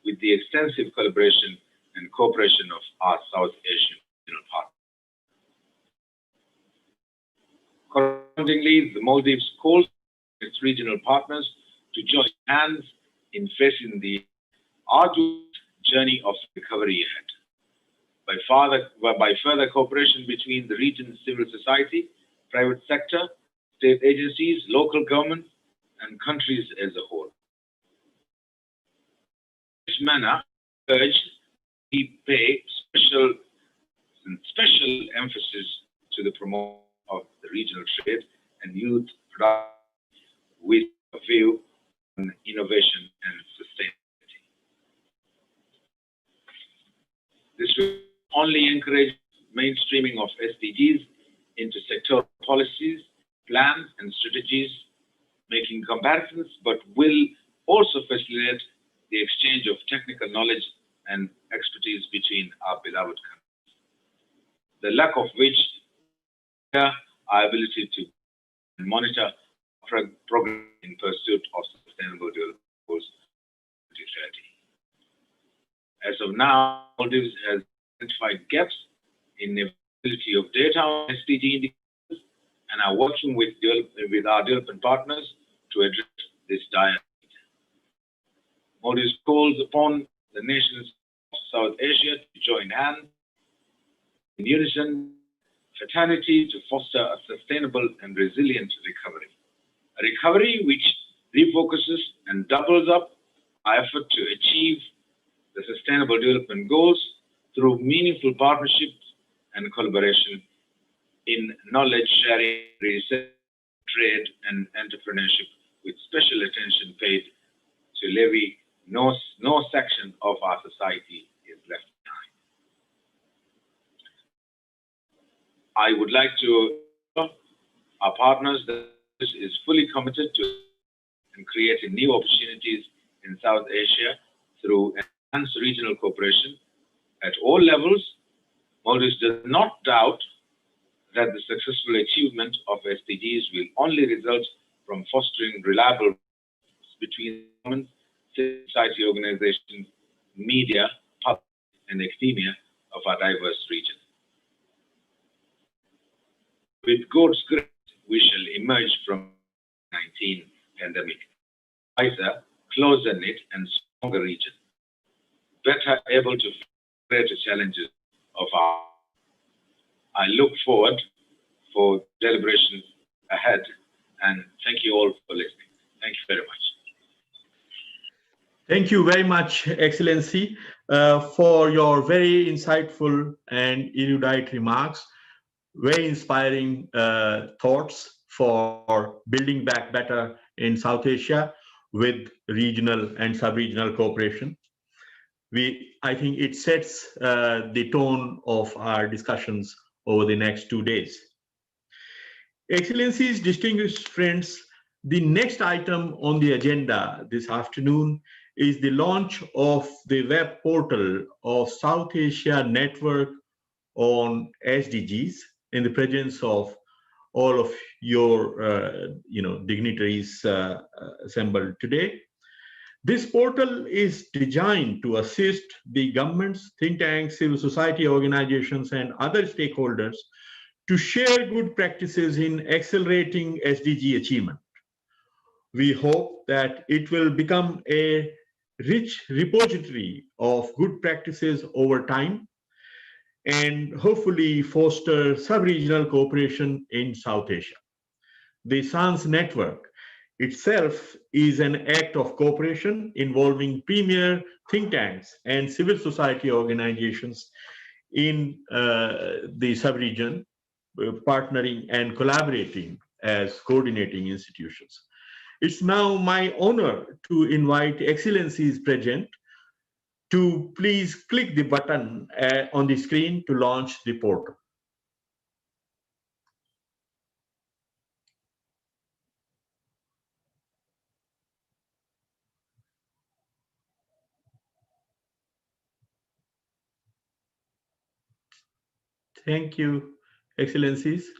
with the extensive collaboration and cooperation of our South Asian regional partners. Correspondingly, the Maldives calls its regional partners to join hands in facing the arduous journey of recovery ahead. By further cooperation between the region's civil society, private sector, state agencies, local government, and countries as a whole. In this manner, we pay special emphasis to the promotion of the regional trade and youth production with a view on innovation and sustainability. This will only encourage mainstreaming of SDGs into sectoral policies, plans, and strategies, making comparisons, but will also facilitate the exchange of technical knowledge and expertise between our beloved countries, the lack of which our ability to monitor progress in pursuit of sustainable development goals 2030. As of now, Maldives has identified gaps in the availability of data on SDG indicators and are working with our development partners to address this dire need. Maldives calls upon the nations of South Asia to join hands in unison, fraternity to foster a sustainable and resilient recovery. A recovery which refocuses and doubles up our effort to achieve the sustainable development goals through meaningful partnerships and collaboration in knowledge sharing, research, trade, and entrepreneurship, with special attention paid to levy no section of our society is left behind. I would like to assure our partners that this is fully committed to and creating new opportunities in South Asia through enhanced regional cooperation at all levels. Maldives does not doubt that the successful achievement of SDGs will only result from fostering reliable between government, civil society organizations, media, public, and academia of our diverse region. With God's grace, we shall emerge from the COVID-19 pandemic, wiser, closer-knit, and stronger region, better able to face greater challenges of our. I look forward for deliberations ahead, and thank you all for listening. Thank you very much. Thank you very much, Excellency, for your very insightful and erudite remarks, very inspiring thoughts for building back better in South Asia with regional and sub-regional cooperation. I think it sets the tone of our discussions over the next 2 days. Excellencies, distinguished friends, the next item on the agenda this afternoon is the launch of the web portal of South Asia Network on SDGs in the presence of all of your dignitaries assembled today. This portal is designed to assist the governments, think tanks, civil society organizations, and other stakeholders to share good practices in accelerating SDG achievement. We hope that it will become a rich repository of good practices over time and hopefully foster sub-regional cooperation in South Asia. The SANS network itself is an act of cooperation involving premier think tanks and civil society organizations in the sub-region, partnering and collaborating as coordinating institutions. It's now my honor to invite Excellencies present to please click the button on the screen to launch the portal. Thank you, Excellencies.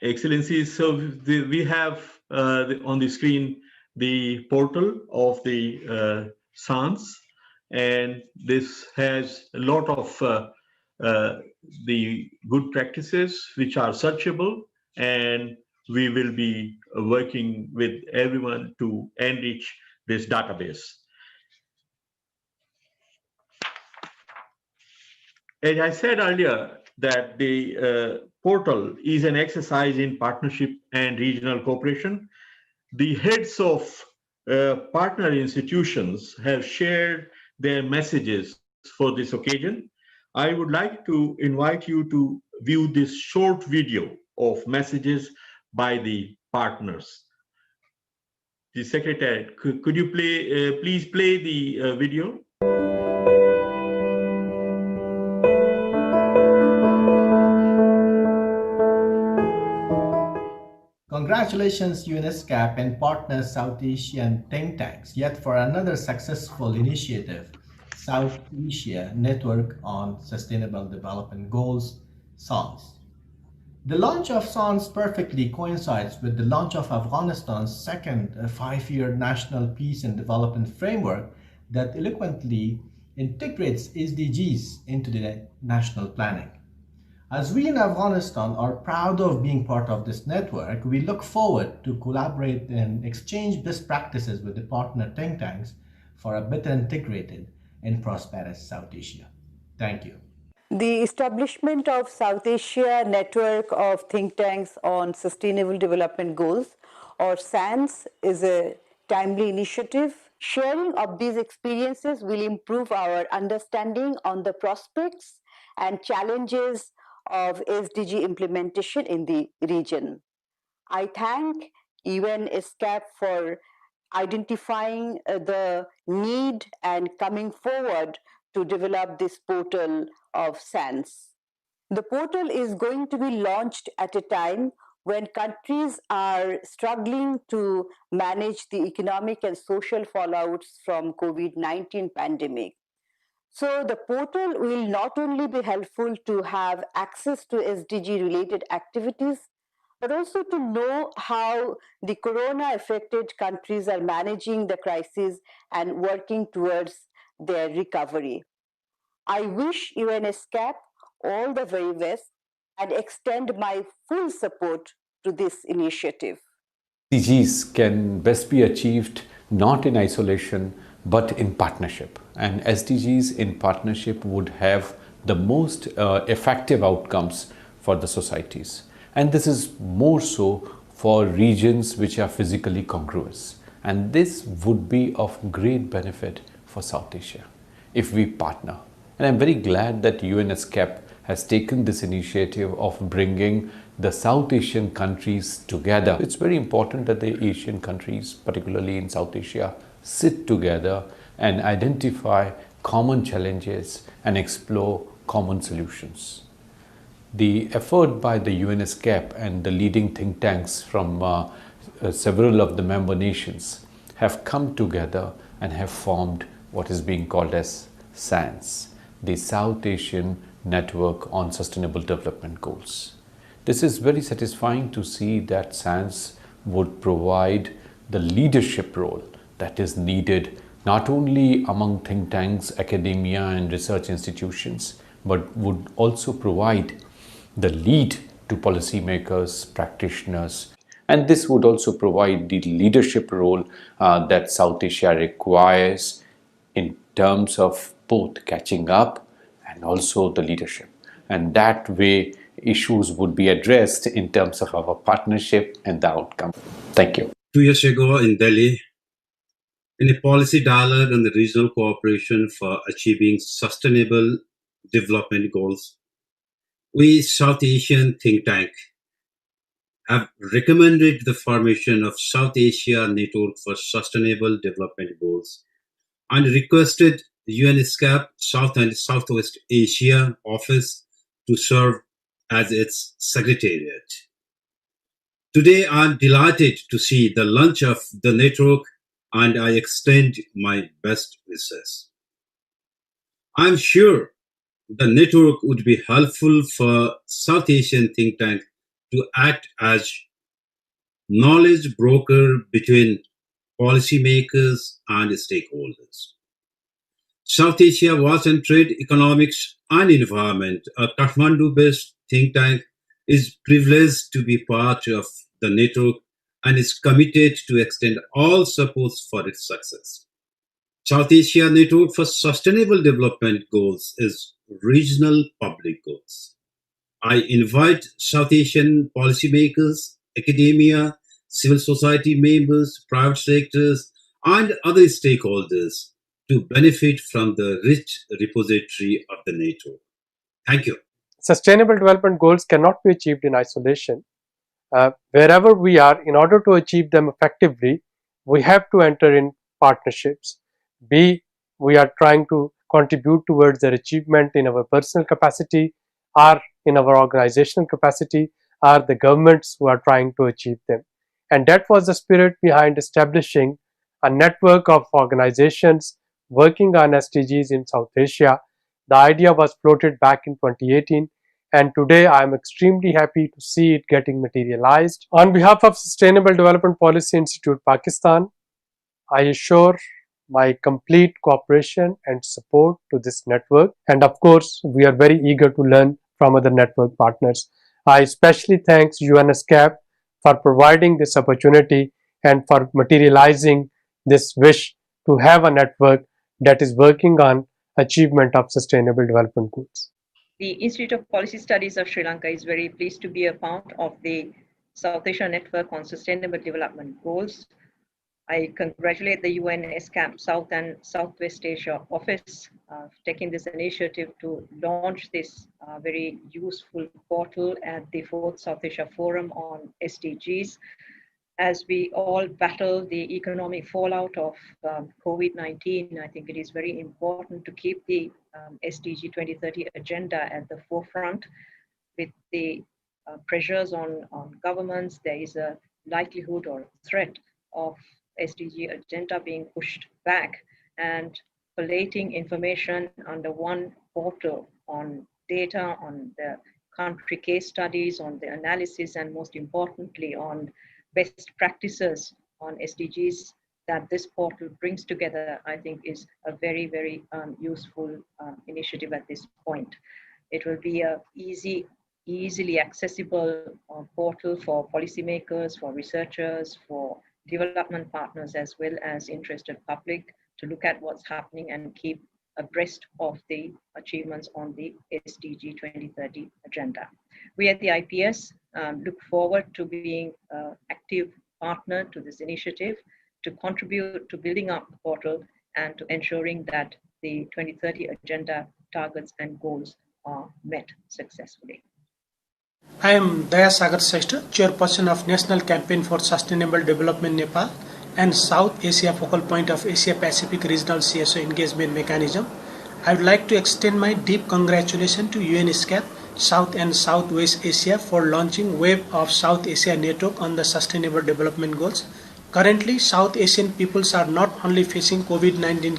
Excellencies, so we have on the screen the portal of the SANS, and this has a lot of the good practices which are searchable, and we will be working with everyone to enrich this database. As I said earlier, that the portal is an exercise in partnership and regional cooperation. The heads of partner institutions have shared their messages for this occasion. I would like to invite you to view this short video of messages by the partners. The Secretary, could you please play the video? Congratulations, ESCAP and partner South Asian think tanks, yet for another successful initiative, South Asia Network on Sustainable Development Goals, SANS. The launch of SANS perfectly coincides with the launch of Afghanistan's second 5-year National Peace and Development Framework that eloquently integrates SDGs into the national planning. As we in Afghanistan are proud of being part of this network, we look forward to collaborate and exchange best practices with the partner think tanks for a better integrated and prosperous South Asia. Thank you. The establishment of South Asia Network of Think Tanks on Sustainable Development Goals, or SANS, is a timely initiative. Sharing of these experiences will improve our understanding on the prospects and challenges of SDG implementation in the region. I thank UN ESCAP for identifying the need and coming forward to develop this portal of SANS. The portal is going to be launched at a time when countries are struggling to manage the economic and social fallouts from COVID-19 pandemic. So the portal will not only be helpful to have access to SDG related activities, but also to know how the corona affected countries are managing the crisis and working towards their recovery. I wish UNESCAP all the very best and extend my full support to this initiative. SDGs can best be achieved not in isolation but in partnership, and SDGs in partnership would have the most effective outcomes for the societies, and this is more so for regions which are physically congruous, and this would be of great benefit for South Asia if we partner. And I'm very glad that UNESCAP has taken this initiative of bringing the South Asian countries together. It's very important that the Asian countries, particularly in South Asia, sit together and identify common challenges and explore common solutions. The effort by the UNESCAP and the leading think tanks from several of the member nations have come together and have formed what is being called as SANS, the South Asian Network on Sustainable Development Goals. This is very satisfying to see that SANS would provide the leadership role that is needed not only among think tanks, academia and research institutions, but would also provide the lead to policymakers, practitioners, and this would also provide the leadership role that South Asia requires in terms of both catching up and also the leadership. And that way issues would be addressed in terms of our partnership and the outcome. Thank you. 2 years ago in Delhi, in a policy dialogue on the regional cooperation for achieving sustainable development goals, we South Asian think tank have recommended the formation of South Asia Network for Sustainable Development Goals and requested UNESCAP South and Southwest Asia office to serve as its secretariat. Today, I'm delighted to see the launch of the network, and I extend my best wishes. I'm sure the network would be helpful for South Asian think tank to act as knowledge broker between policymakers and stakeholders. South Asia Wars and Trade, Economics and Environment, a Kathmandu-based think tank, is privileged to be part of the network and is committed to extend all supports for its success. South Asia Network for Sustainable Development Goals is regional public goals. I invite South Asian policymakers, academia, civil society members, private sectors, and other stakeholders to benefit from the rich repository of the network. Thank you. Sustainable development goals cannot be achieved in isolation. Wherever we are, in order to achieve them effectively, we have to enter in partnerships. We are trying to contribute towards their achievement in our personal capacity or in our organizational capacity, or the governments who are trying to achieve them. And that was the spirit behind establishing a network of organizations working on SDGs in South Asia. The idea was floated back in 2018, and today I am extremely happy to see it getting materialized. On behalf of Sustainable Development Policy Institute Pakistan, I assure my complete cooperation and support to this network. And of course, we are very eager to learn from other network partners. I especially thank UNESCAP for providing this opportunity and for materializing this wish to have a network that is working on achievement of sustainable development goals. The Institute of Policy Studies of Sri Lanka is very pleased to be a part of the South Asia Network on Sustainable Development Goals. I congratulate the UN ESCAP South and Southwest Asia office taking this initiative to launch this very useful portal at the 4th South Asia Forum on SDGs. As we all battle the economic fallout of COVID-19, I think it is very important to keep the SDG 2030 agenda at the forefront. With the pressures on governments, there is a likelihood or threat of SDG agenda being pushed back, and collating information under one portal on data, on the country case studies, on the analysis, and most importantly on best practices on SDGs that this portal brings together, I think is a very, very useful initiative at this point. It will be a easily accessible portal for policymakers, for researchers, for development partners, as well as interested public to look at what's happening and keep abreast of the achievements on the SDG 2030 agenda. We at the IPS look forward to being an active partner to this initiative, to contribute to building up the portal and to ensuring that the 2030 agenda targets and goals are met successfully. I am Daya Sagar Sreshta, Chairperson of National Campaign for Sustainable Development Nepal and South Asia Focal Point of Asia Pacific Regional CSO Engagement Mechanism. I would like to extend my deep congratulations to UNESCAP, South and Southwest Asia for launching Web of South Asia Network on the Sustainable Development Goals. Currently, South Asian peoples are not only facing COVID-19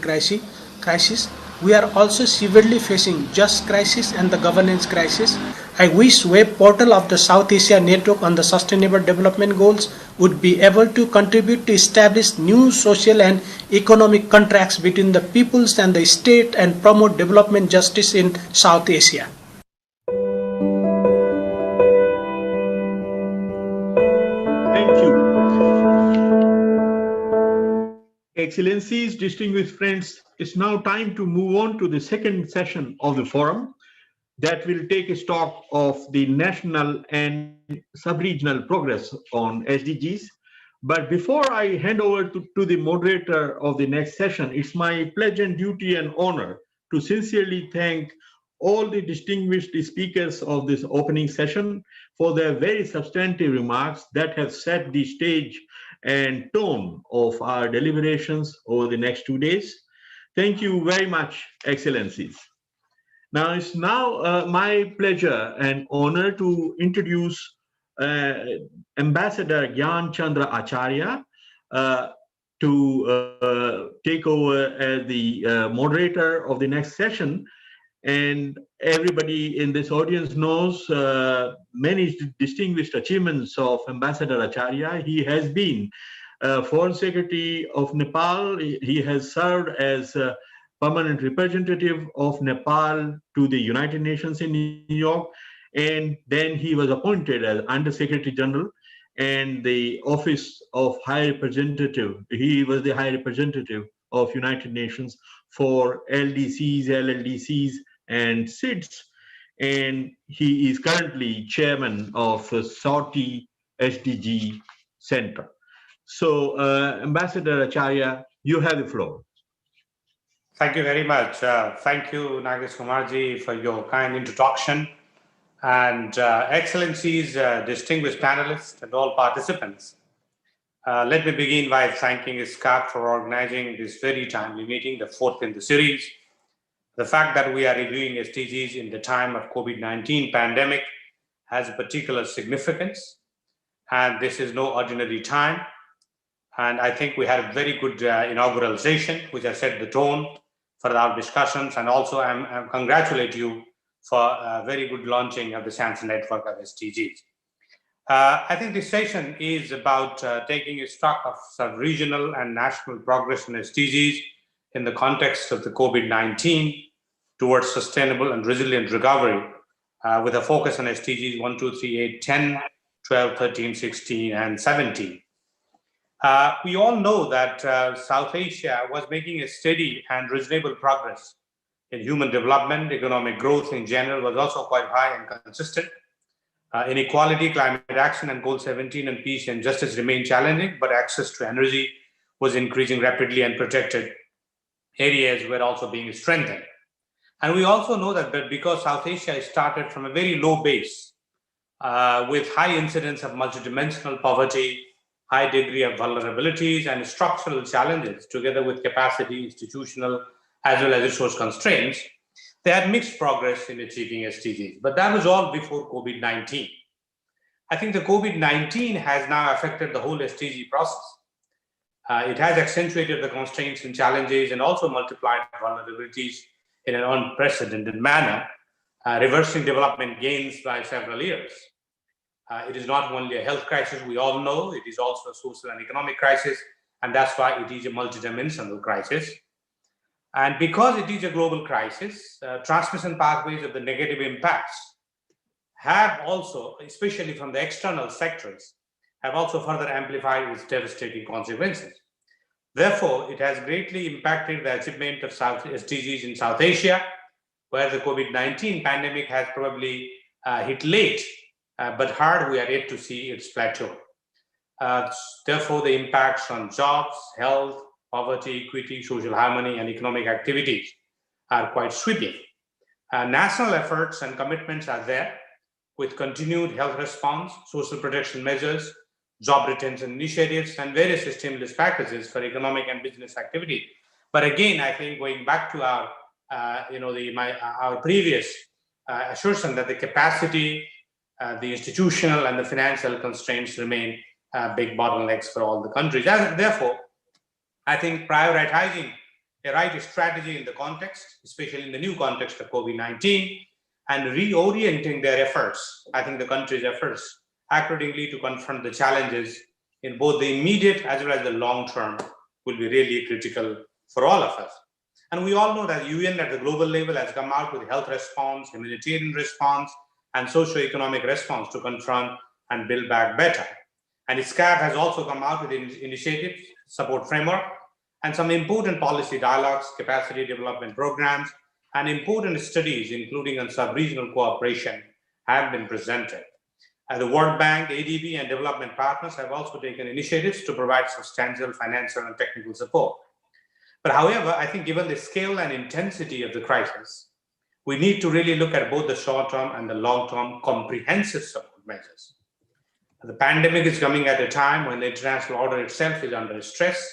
crisis, we are also severely facing just crisis and the governance crisis. I wish web portal of the South Asia Network on the Sustainable Development Goals would be able to contribute to establish new social and economic contracts between the peoples and the state and promote development justice in South Asia. Thank you. Excellencies, distinguished friends, it's now time to move on to the second session of the forum that will take stock of the national and sub-regional progress on SDGs. But before I hand over to the moderator of the next session, it's my pledge and duty and honor to sincerely thank all the distinguished speakers of this opening session for their very substantive remarks that have set the stage and tone of our deliberations over the next 2 days. Thank you very much, Excellencies. Now, it's now my pleasure and honor to introduce Ambassador Gyan Chandra Acharya to take over as the moderator of the next session. And everybody in this audience knows many distinguished achievements of Ambassador Acharya. He has been Foreign Secretary of Nepal. He has served as permanent representative of Nepal to the United Nations in New York. And then he was appointed as Under Secretary General and the Office of High Representative. He was the High Representative of United Nations for LDCs, LLDCs, and SIDS. And he is currently chairman of Saudi SDG Center. So, Ambassador Acharya, you have the floor. Thank you very much. Thank you, Nagesh Kumarji, for your kind introduction. And Excellencies, distinguished panelists, and all participants. Let me begin by thanking ESCAP for organizing this very timely meeting, the fourth in the series. The fact that we are reviewing SDGs in the time of COVID-19 pandemic has particular significance. And this is no ordinary time. And I think we had a very good inaugural session, which has set the tone for our discussions. And also I congratulate you for a very good launching of the SANS network of SDGs. I think this session is about taking stock of some regional and national progress in SDGs in the context of the COVID-19 towards sustainable and resilient recovery with a focus on SDGs 1, 2, 3, 8, 10, 12, 13, 16, and 17. We all know that South Asia was making a steady and reasonable progress in human development. Economic growth in general was also quite high and consistent. Inequality, climate action, and Goal 17 and peace and justice remain challenging, but access to energy was increasing rapidly and protected areas were also being strengthened. And we also know that because South Asia started from a very low base with high incidence of multidimensional poverty, high degree of vulnerabilities and structural challenges, together with capacity, institutional, as well as resource constraints, they had mixed progress in achieving SDGs. But that was all before COVID-19. I think the COVID-19 has now affected the whole SDG process. It has accentuated the constraints and challenges and also multiplied vulnerabilities in an unprecedented manner, reversing development gains by several years. It is not only a health crisis, we all know, it is also a social and economic crisis, and that's why it is a multidimensional crisis. And because it is a global crisis, transmission pathways of the negative impacts have also, especially from the external sectors, have also further amplified its devastating consequences. Therefore, it has greatly impacted the achievement of SDGs in South Asia, where the COVID-19 pandemic has probably hit late, but hard. We are yet to see its plateau. Therefore, the impacts on jobs, health, poverty, equity, social harmony, and economic activities are quite sweeping. National efforts and commitments are there with continued health response, social protection measures, job retention initiatives, and various stimulus packages for economic and business activity. But again, I think going back to our, our previous assertion that the capacity, the institutional and the financial constraints remain big bottlenecks for all the countries. Therefore, I think prioritizing a right strategy in the context, especially in the new context of COVID-19, and reorienting their efforts, I think the country's efforts accordingly to confront the challenges in both the immediate as well as the long term will be really critical for all of us. And we all know that UN at the global level has come out with health response, humanitarian response, and socio-economic response to confront and build back better. And ESCAP has also come out with initiatives, support framework, and some important policy dialogues, capacity development programs, and important studies, including on sub-regional cooperation, have been presented. The World Bank, ADB, and development partners have also taken initiatives to provide substantial financial and technical support. But however, I think given the scale and intensity of the crisis, we need to really look at both the short-term and the long-term comprehensive support measures. The pandemic is coming at a time when the international order itself is under stress.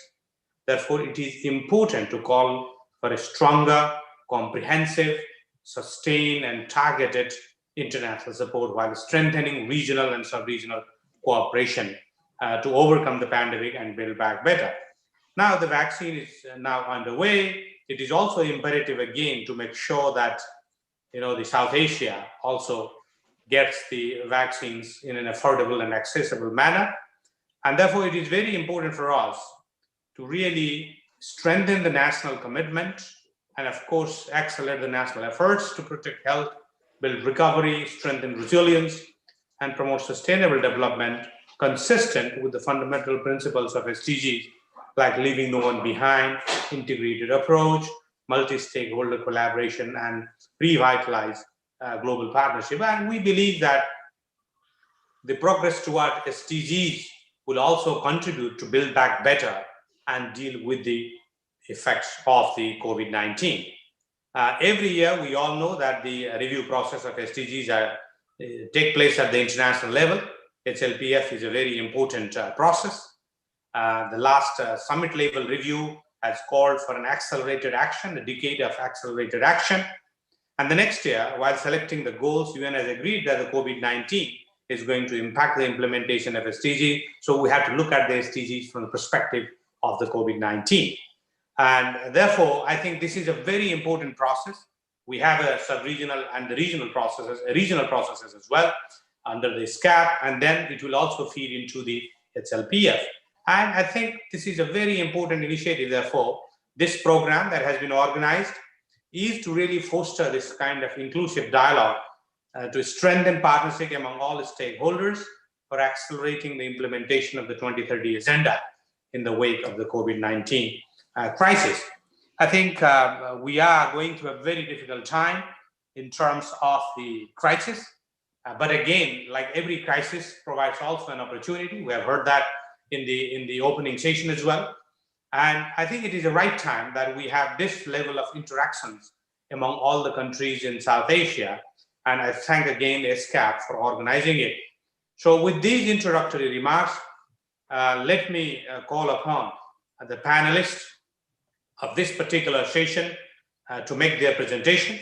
Therefore, it is important to call for a stronger, comprehensive, sustained, and targeted international support while strengthening regional and sub-regional cooperation to overcome the pandemic and build back better. Now the vaccine is now underway. It is also imperative again to make sure that the South Asia also gets the vaccines in an affordable and accessible manner. And therefore, it is very important for us to really strengthen the national commitment and, of course, accelerate the national efforts to protect health, build recovery, strengthen resilience, and promote sustainable development consistent with the fundamental principles of SDGs, like leaving no one behind, integrated approach, multi-stakeholder collaboration, and revitalize global partnership. And we believe that the progress toward SDGs will also contribute to build back better and deal with the effects of the COVID-19. Every year, we all know that the review process of SDGs take place at the international level. HLPF is a very important process. The last summit level review has called for an accelerated action, a decade of accelerated action. And the next year, while selecting the goals, UN has agreed that the COVID-19 is going to impact the implementation of SDG. So we have to look at the SDGs from the perspective of the COVID-19. And therefore, I think this is a very important process. We have a sub-regional and the regional processes as well under the ESCAP, and then it will also feed into the HLPF. And I think this is a very important initiative, therefore, this program that has been organized is to really foster this kind of inclusive dialogue to strengthen partnership among all stakeholders for accelerating the implementation of the 2030 agenda in the wake of the COVID-19 crisis. I think we are going through a very difficult time in terms of the crisis. But again, like every crisis provides also an opportunity. We have heard that in the opening session as well. And I think it is the right time that we have this level of interactions among all the countries in South Asia. And I thank again ESCAP for organizing it. So with these introductory remarks, let me call upon the panelists of this particular session to make their presentation.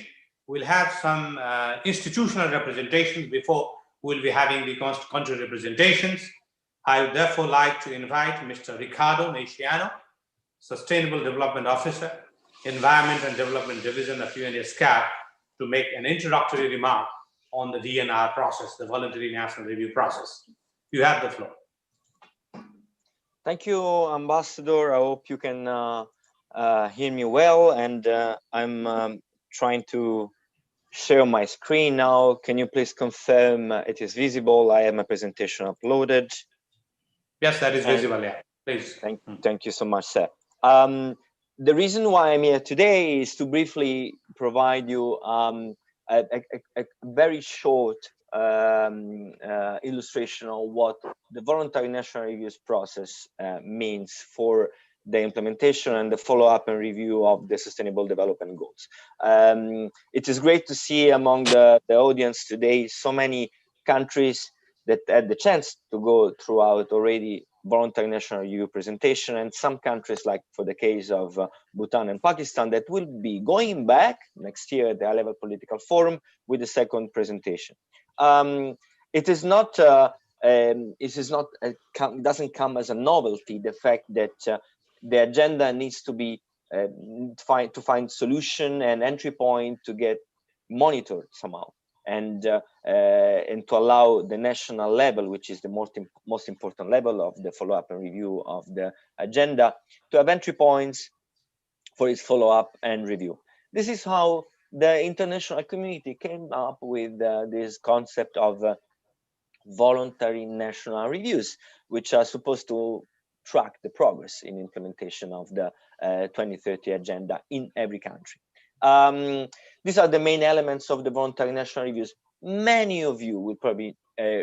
We'll have some institutional representations before we'll be having the country representations. I would therefore like to invite Mr. Ricardo Meciano, Sustainable Development Officer, Environment and Development Division of ESCAP, to make an introductory remark on the VNR process, the Voluntary National Review process. You have the floor. Thank you, Ambassador. I hope you can hear me well, and I'm trying to share my screen now. Can you please confirm it is visible? I have my presentation uploaded. Yes, that is visible, yeah. Please. Thank you so much, sir. The reason why I'm here today is to briefly provide you a very short illustration of what the voluntary national reviews process means for the implementation and the follow-up and review of the Sustainable Development Goals. It is great to see among the audience today so many countries that had the chance to go throughout already voluntary national review presentation, and some countries, like for the case of Bhutan and Pakistan, that will be going back next year at the high-level political forum with the second presentation. It is not doesn't come as a novelty, the fact that the agenda needs to be to find solution and entry point to get monitored somehow, and to allow the national level, which is the most important level of the follow-up and review of the agenda, to have entry points for its follow-up and review. This is how the international community came up with this concept of voluntary national reviews, which are supposed to track the progress in implementation of the 2030 agenda in every country. These are the main elements of the voluntary national reviews. Many of you will probably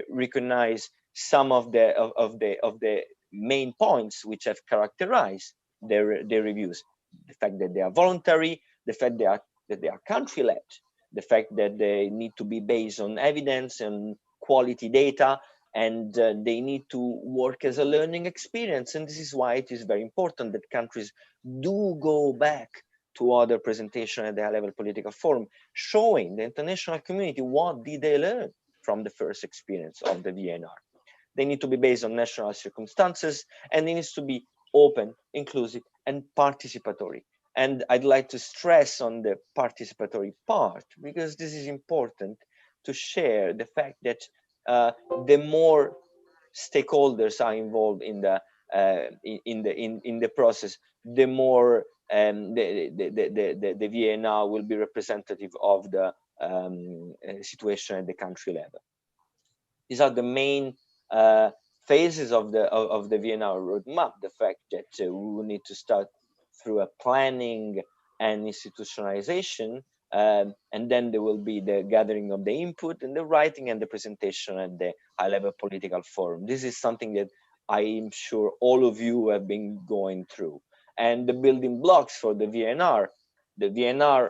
recognize some of the main points which have characterized their reviews. The fact that they are voluntary, the fact that they are country-led, the fact that they need to be based on evidence and quality data, and they need to work as a learning experience. And this is why it is very important that countries do go back to other presentation at the high-level political forum, showing the international community what did they learn from the first experience of the VNR. They need to be based on national circumstances, and it needs to be open, inclusive, and participatory. And I'd like to stress on the participatory part, because this is important to share the fact that the more stakeholders are involved in the process, the more the VNR will be representative of the situation at the country level. These are the main phases of the VNR roadmap. The fact that we will need to start through a planning and institutionalization, and then there will be the gathering of the input and the writing and the presentation at the high-level political forum. This is something that I am sure all of you have been going through. And the building blocks for the VNR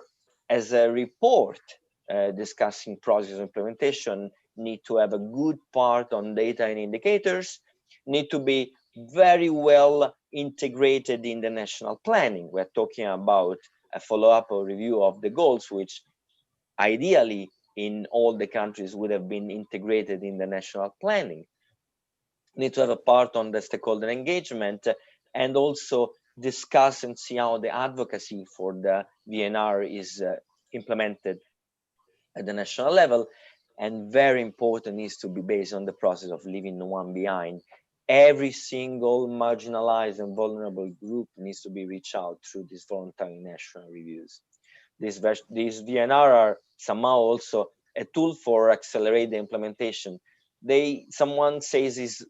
as a report discussing process implementation need to have a good part on data and indicators, need to be very well integrated in the national planning. We're talking about a follow-up or review of the goals, which ideally in all the countries would have been integrated in the national planning. Need to have a part on the stakeholder engagement, and also discuss and see how the advocacy for the VNR is implemented at the national level. And very important is to be based on the process of leaving no one behind every single marginalized and vulnerable group needs to be reached out through these voluntary national reviews. These VNR are somehow also a tool for accelerate the implementation. Someone says is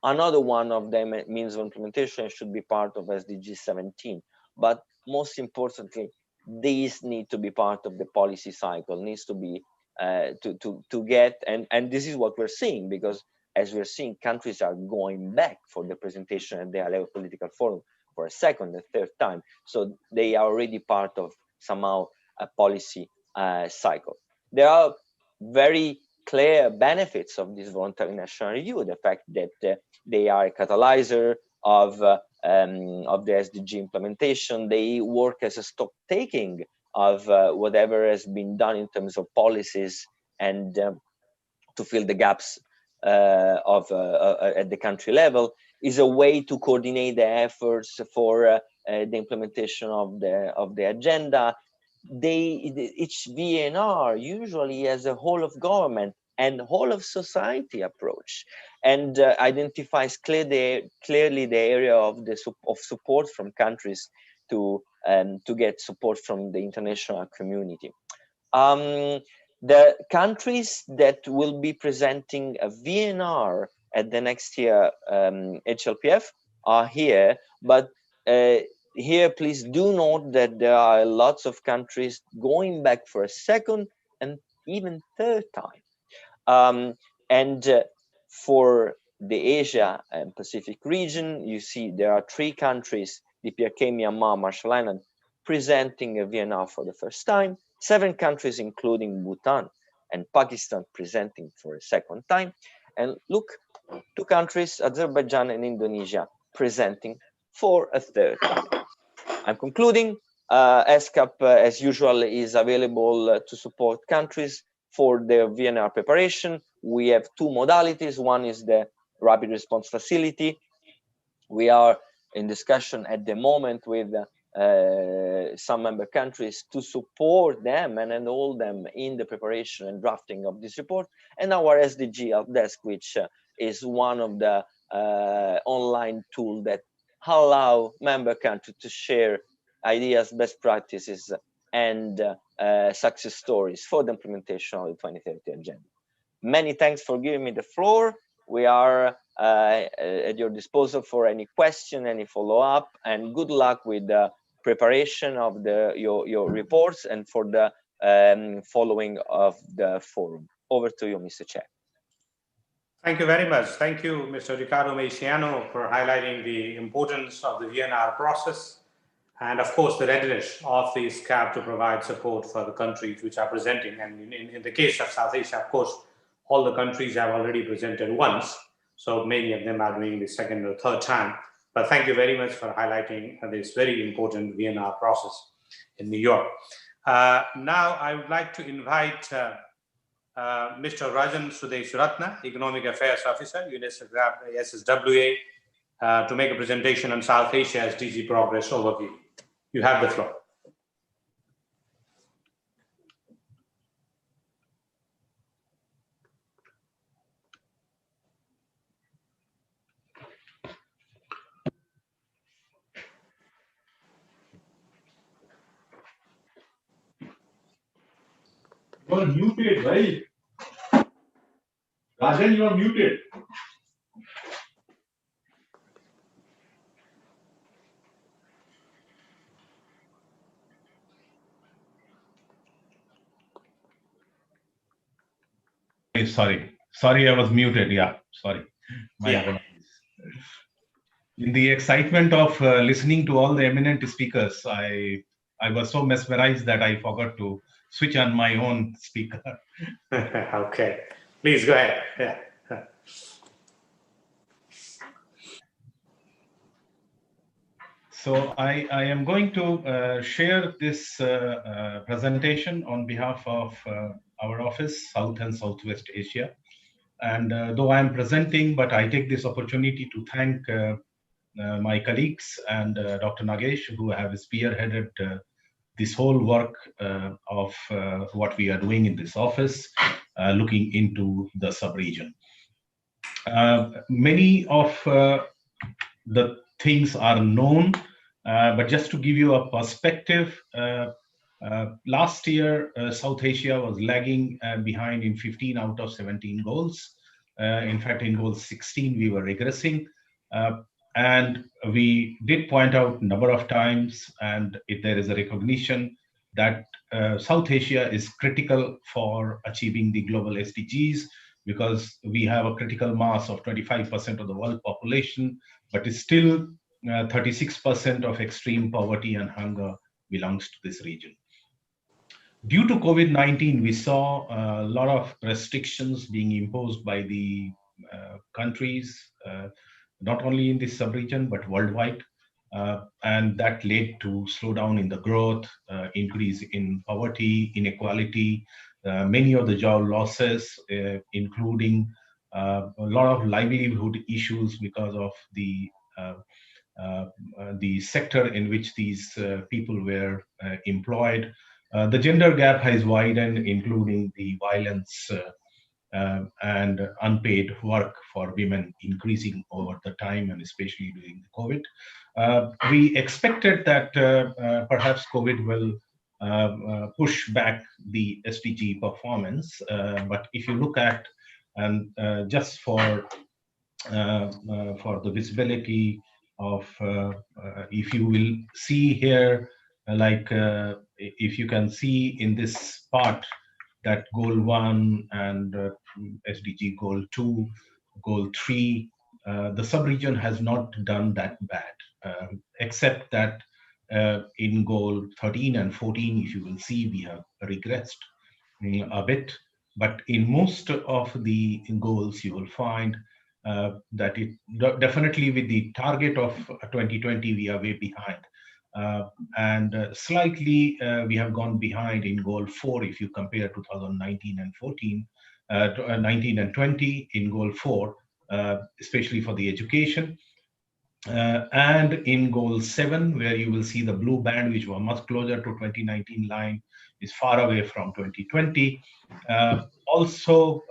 another one of them means of implementation should be part of SDG 17. But most importantly, these need to be part of the policy cycle, needs to be to get, and this is what we're seeing, because as we're seeing, countries are going back for the presentation at the high-level political forum for a second and third time. So they are already part of somehow a policy cycle. There are very clear benefits of this voluntary national review, the fact that they are a catalyzer of the SDG implementation. They work as a stock taking of whatever has been done in terms of policies and to fill the gaps at the country level, is a way to coordinate the efforts for the implementation of the agenda. Each VNR usually has a whole of government and whole of society approach, and identifies clearly the area of support from countries to get support from the international community. The countries that will be presenting a VNR at the next year HLPF are here, but here please do note that there are lots of countries going back for a second and even third time. For the Asia and Pacific region, you see there are 3 countries, DPRK, Myanmar, Marshall Islands, presenting a VNR for the first time, 7 countries, including Bhutan and Pakistan, presenting for a second time. And look, 2 countries, Azerbaijan and Indonesia, presenting for a third time. I'm concluding. ESCAP, as usual, is available to support countries for their VNR preparation. We have 2 modalities. One is the Rapid Response Facility. We are in discussion at the moment with some member countries to support them and enroll them in the preparation and drafting of this report, and our SDG help desk, which is one of the online tools that allow member countries to share ideas, best practices, and success stories for the implementation of the 2030 agenda. Many thanks for giving me the floor. We are at your disposal for any question, any follow-up, and good luck with the preparation of your reports and for the following of the forum. Over to you, Mr. Chair. Thank you very much. Thank you, Mr. Ricardo Mesiano, for highlighting the importance of the VNR process and, of course, the readiness of the ESCAP to provide support for the countries which are presenting. And in the case of South Asia, of course, all the countries have already presented once, so many of them are doing the second or third time. But thank you very much for highlighting this very important VNR process in New York. Now, I would like to invite Mr. Rajan Sudeshuratna, Economic Affairs Officer, SSWA, to make a presentation on South Asia SDG progress overview. You have the floor. You are muted, right? Rajan, you are muted. Sorry, I was muted. Yeah, sorry. My apologies. In the excitement of listening to all the eminent speakers, I was so mesmerized that I forgot to switch on my own speaker. Okay, please go ahead. Yeah. So I am going to share this presentation on behalf of our office, South and Southwest Asia. And though I am presenting, but I take this opportunity to thank my colleagues and Dr. Nagesh, who have spearheaded this whole work of what we are doing in this office, looking into the sub-region. Many of the things are known, but just to give you a perspective, last year South Asia was lagging behind in 15 out of 17 goals. In fact, in goal 16 we were regressing, and we did point out a number of times, and if there is a recognition that South Asia is critical for achieving the global SDGs, because we have a critical mass of 25% of the world population, but it's still 36% of extreme poverty and hunger belongs to this region. Due to COVID-19, we saw a lot of restrictions being imposed by the countries, not only in this sub-region, but worldwide. And that led to slowdown in the growth, increase in poverty, inequality, many of the job losses, including a lot of livelihood issues because of the sector in which these people were employed. The gender gap has widened, including the violence and unpaid work for women increasing over the time, and especially during the COVID. We expected that perhaps COVID will push back the SDG performance, but if you look at, and just for the visibility of, if you will see here, if you can see in this part that goal 1 and SDG goal 2, goal 3, the sub-region has not done that bad, except that in goal 13 and 14, if you will see, we have regressed a bit. But in most of the goals, you will find that it definitely, with the target of 2020, we are way behind. And slightly we have gone behind in goal 4 if you compare 2019 and 14, 19 and 20 in goal 4, especially for the education. And in goal 7, where you will see the blue band, which was much closer to 2019 line, is far away from 2020. Also,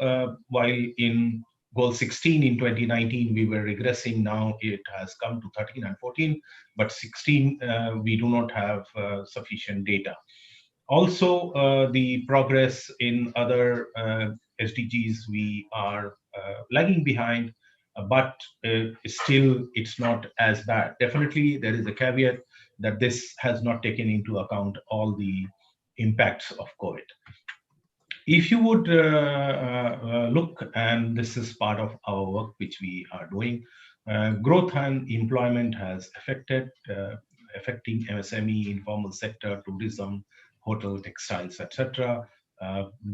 while in goal 16 in 2019, we were regressing. Now it has come to 13 and 14, but 16, we do not have sufficient data. Also, the progress in other SDGs, we are lagging behind, but still it's not as bad. Definitely, there is a caveat that this has not taken into account all the impacts of COVID. If you would look, and this is part of our work which we are doing, growth and employment has affecting MSME, informal sector, tourism, hotel, textiles, etc.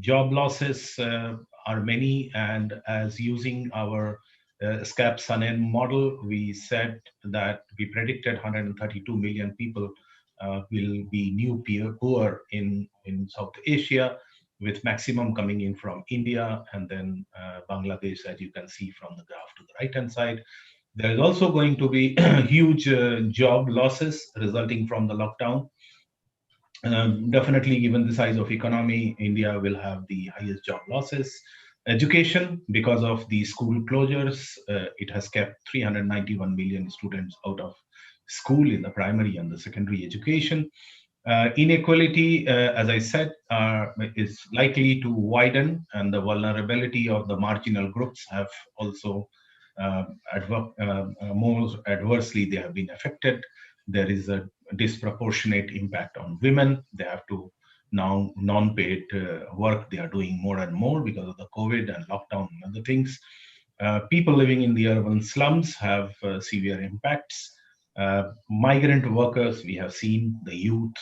Job losses are many, and as using our ESCAP SUNN model, we said that we predicted 132 million people will be new poor in South Asia, with maximum coming in from India and then Bangladesh, as you can see from the graph to the right-hand side. There is also going to be huge job losses resulting from the lockdown. Definitely, given the size of economy, India will have the highest job losses. Education, because of the school closures, it has kept 391 million students out of school in the primary and the secondary education. Inequality, as I said, is likely to widen, and the vulnerability of the marginal groups have also more adversely, they have been affected. There is a disproportionate impact on women. They have to now non-paid work. They are doing more and more because of the COVID and lockdown and other things. People living in the urban slums have severe impacts. Migrant workers, we have seen the youth,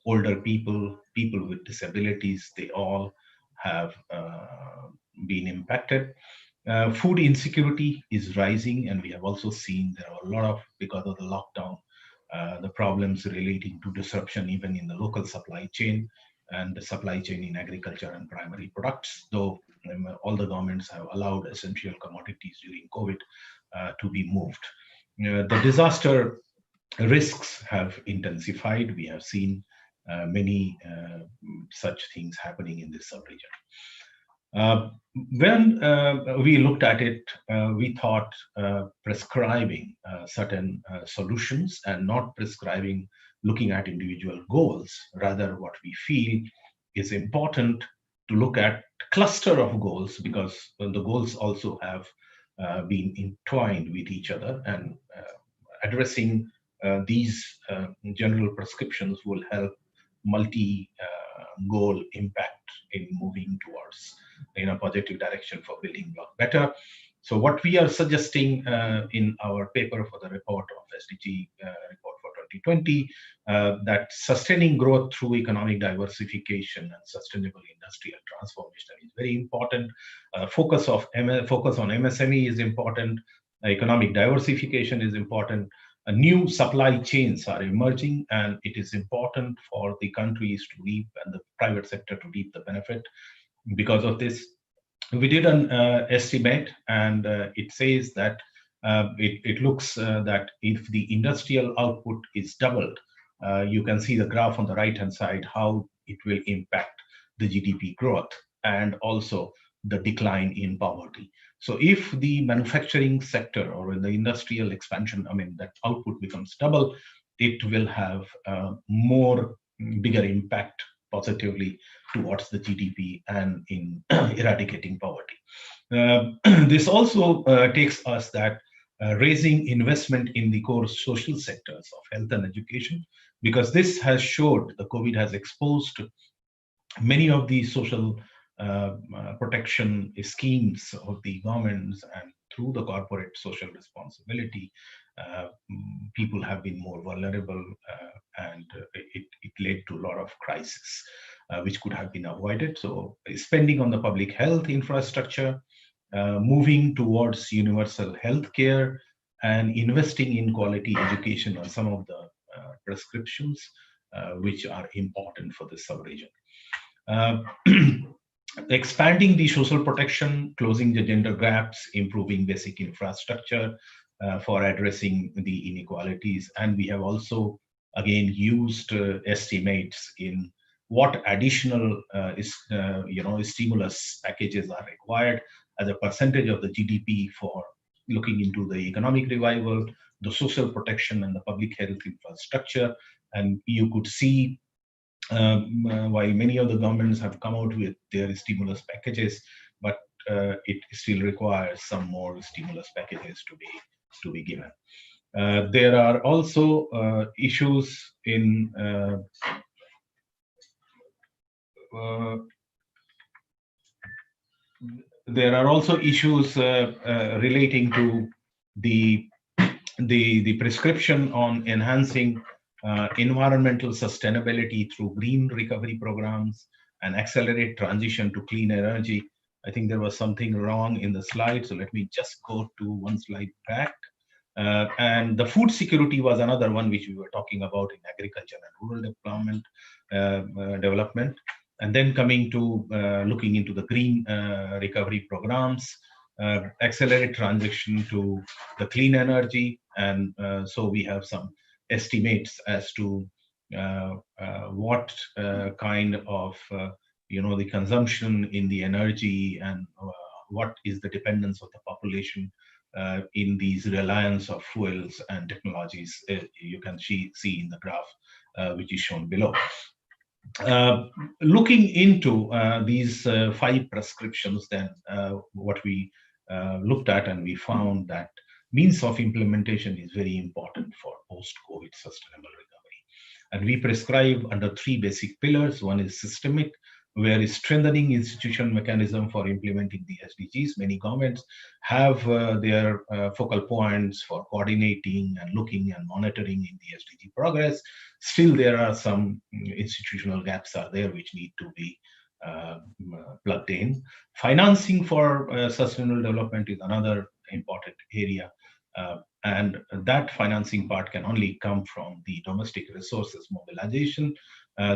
older people, people with disabilities, they all have been impacted. Food insecurity is rising, and we have also seen there are a lot of, because of the lockdown, the problems relating to disruption even in the local supply chain and the supply chain in agriculture and primary products, though all the governments have allowed essential commodities during COVID to be moved. The disaster risks have intensified. We have seen many such things happening in this sub-region. When we looked at it, we thought prescribing certain solutions and not prescribing looking at individual goals. Rather, what we feel is important to look at cluster of goals, because the goals also have been entwined with each other, and addressing these general prescriptions will help multi goal impact in moving towards in a positive direction for building block better. So what we are suggesting in our paper for the report of SDG report for 2020, that sustaining growth through economic diversification and sustainable industrial transformation is very important. Focus on MSME is important. Economic diversification is important. New supply chains are emerging, and it is important for the countries to reap and the private sector to reap the benefit. Because of this, we did an estimate, and it says that it looks that if the industrial output is doubled, you can see the graph on the right hand side how it will impact the GDP growth and also the decline in poverty. So if the manufacturing sector or in the industrial expansion, I mean, that output becomes double, it will have more bigger impact positively towards the GDP and in eradicating poverty. This also takes us that raising investment in the core social sectors of health and education, because this has showed, the COVID has exposed many of the social protection schemes of the governments, and through the corporate social responsibility, people have been more vulnerable, and it led to a lot of crisis, which could have been avoided. So spending on the public health infrastructure, moving towards universal health care, and investing in quality education are some of the prescriptions which are important for this sub-region. Expanding the social protection, closing the gender gaps, improving basic infrastructure for addressing the inequalities. And we have also, again, used estimates in what additional stimulus packages are required as a percentage of the GDP for looking into the economic revival, the social protection, and the public health infrastructure. And you could see while many of the governments have come out with their stimulus packages, but it still requires some more stimulus packages to be given. There are also issues in relating to the prescription on enhancing environmental sustainability through green recovery programs and accelerate transition to clean energy. I think there was something wrong in the slide, so let me just go to one slide back. And the food security was another one which we were talking about in agriculture and rural development. And then coming to looking into the green recovery programs, accelerate transition to the clean energy. And so we have some estimates as to what kind of the consumption in the energy, and what is the dependence of the population in these reliance of fuels and technologies. You can see in the graph which is shown below. Looking into these 5 prescriptions, then what we looked at, and we found that means of implementation is very important for post-COVID sustainable recovery. And we prescribe under 3 basic pillars. One is systemic, where is strengthening institutional mechanism for implementing the SDGs. Many governments have their focal points for coordinating and looking and monitoring in the SDG progress. Still, there are some institutional gaps are there which need to be plugged in. Financing for sustainable development is another important area. And that financing part can only come from the domestic resources mobilization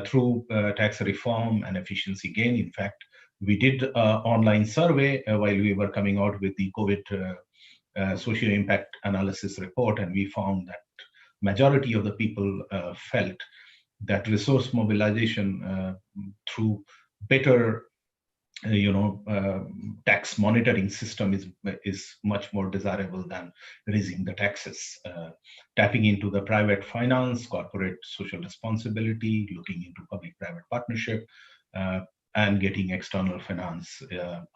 through tax reform and efficiency gain. In fact, we did an online survey while we were coming out with the COVID socio impact analysis report, and we found that majority of the people felt that resource mobilization through better tax monitoring system is much more desirable than raising the taxes. Tapping into the private finance, corporate social responsibility, looking into public-private partnership, and getting external finance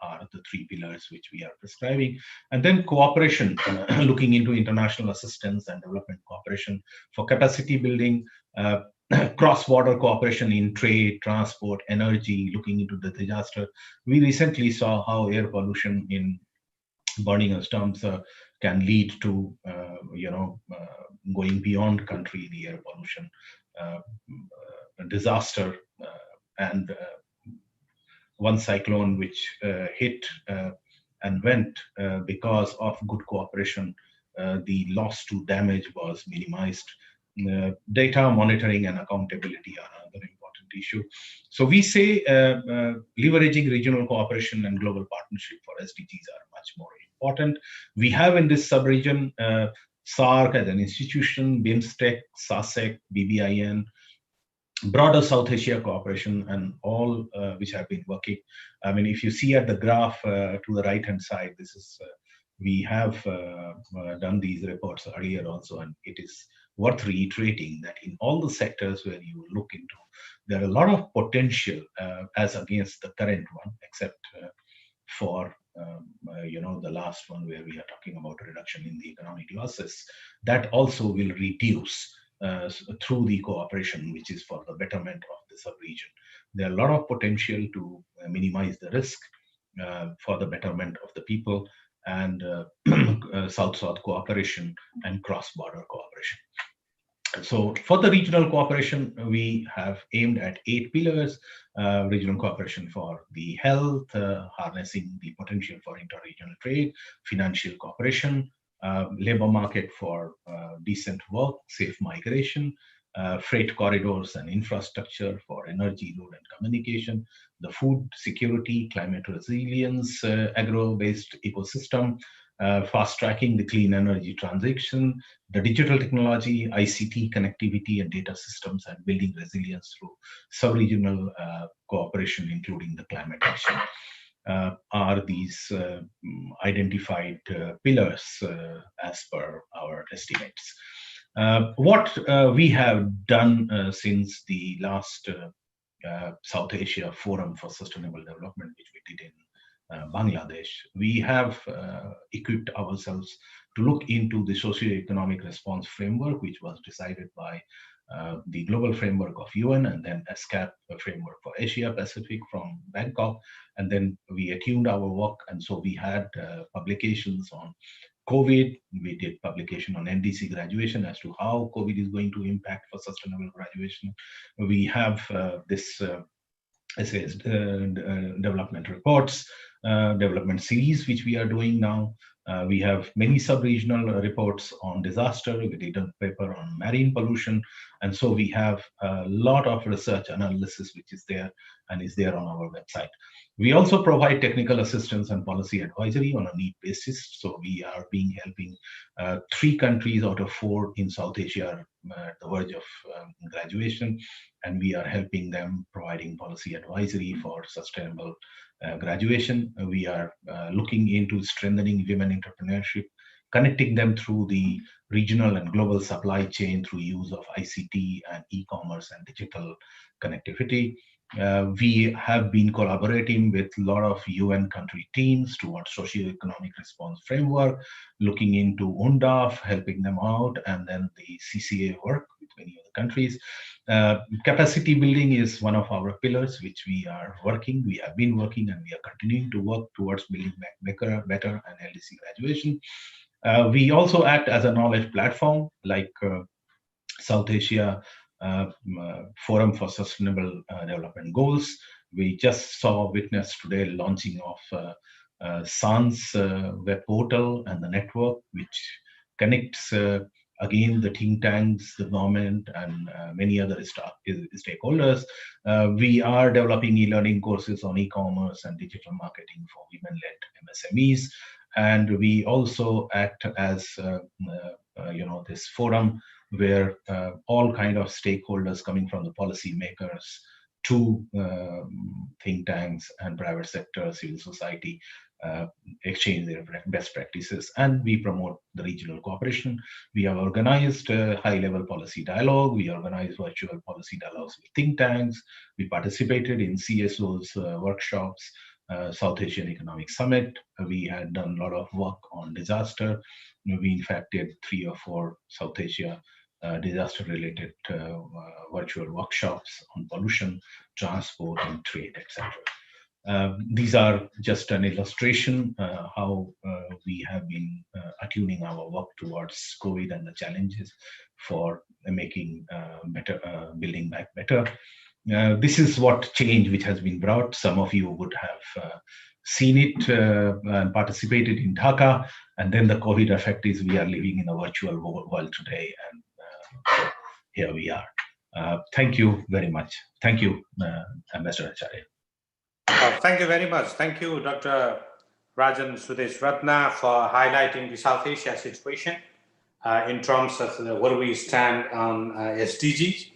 are the three pillars which we are prescribing. And then cooperation, looking into international assistance and development cooperation for capacity building, cross-border cooperation in trade, transport, energy, looking into the disaster. We recently saw how air pollution in burning dumps can lead to, going beyond country, the air pollution disaster, and one cyclone which hit and went because of good cooperation, the loss to damage was minimized. Data monitoring and accountability are another important issue. So we say leveraging regional cooperation and global partnership for SDGs are much more important. We have in this sub-region SARC as an institution, BIMSTEC, SASEC, BBIN, broader South Asia cooperation, and all which have been working. I mean, if you see at the graph to the right-hand side, this is we have done these reports earlier also, and it is worth reiterating that in all the sectors where you look into, there are a lot of potential as against the current one, except for the last one where we are talking about reduction in the economic losses. That also will reduce through the cooperation, which is for the betterment of the sub-region. There are a lot of potential to minimize the risk for the betterment of the people, and South-South cooperation and cross-border cooperation. So for the regional cooperation, we have aimed at 8 pillars: regional cooperation for the health, harnessing the potential for inter-regional trade, financial cooperation, labor market for decent work, safe migration, freight corridors and infrastructure for energy, road and communication, the food security, climate resilience, agro-based ecosystem, fast-tracking the clean energy transition, the digital technology, ICT connectivity and data systems, and building resilience through sub-regional cooperation, including the climate action. Are these identified pillars as per our estimates. What we have done since the last South Asia Forum for Sustainable Development, which we did in Bangladesh, we have equipped ourselves to look into the socio-economic response framework, which was decided by the global framework of UN, and then ESCAP framework for Asia Pacific from Bangkok. And then we attuned our work, and so we had publications on COVID. We did publication on NDC graduation as to how COVID is going to impact for sustainable graduation. We have this essays, development reports, development series, which we are doing now. We have many sub-regional reports on disaster. We did a paper on marine pollution. And so we have a lot of research analysis, which is there and is there on our website. We also provide technical assistance and policy advisory on a need basis. So we are helping 3 countries out of 4 in South Asia at the verge of graduation. And we are helping them, providing policy advisory for sustainable graduation. We are looking into strengthening women entrepreneurship, connecting them through the regional and global supply chain through use of ICT and e-commerce and digital connectivity. We have been collaborating with a lot of UN country teams towards socio-economic response framework, looking into UNDAF, helping them out, and then the CCA work with many other countries. Capacity building is one of our pillars, which we are working. We have been working, and we are continuing to work towards building better and LDC graduation. We also act as a knowledge platform, like South Asia Forum for Sustainable Development Goals. We just witnessed today launching of SAN's web portal and the network, which connects again the think tanks, the government, and many other stakeholders. We are developing e-learning courses on e-commerce and digital marketing for women-led MSMEs. And we also act as this forum where all kind of stakeholders coming from the policy makers two think tanks and private sector, civil society exchange their best practices, and we promote the regional cooperation. We have organized high-level policy dialogue. We organized virtual policy dialogues with think tanks. We participated in CSO's workshops, South Asian Economic Summit. We had done a lot of work on disaster. We in fact did 3 or 4 South Asia disaster-related virtual workshops on pollution, transport, and trade, etc. These are just an illustration how we have been attuning our work towards COVID and the challenges for making better, building back better. This is what change which has been brought. Some of you would have seen it and participated in Dhaka, and then the COVID effect is we are living in a virtual world today, and so here we are. Thank you very much. Thank you, Ambassador Acharya. Thank you very much. Thank you, Dr. Rajan Sudesh Ratna, for highlighting the South Asia situation in terms of where we stand on SDGs,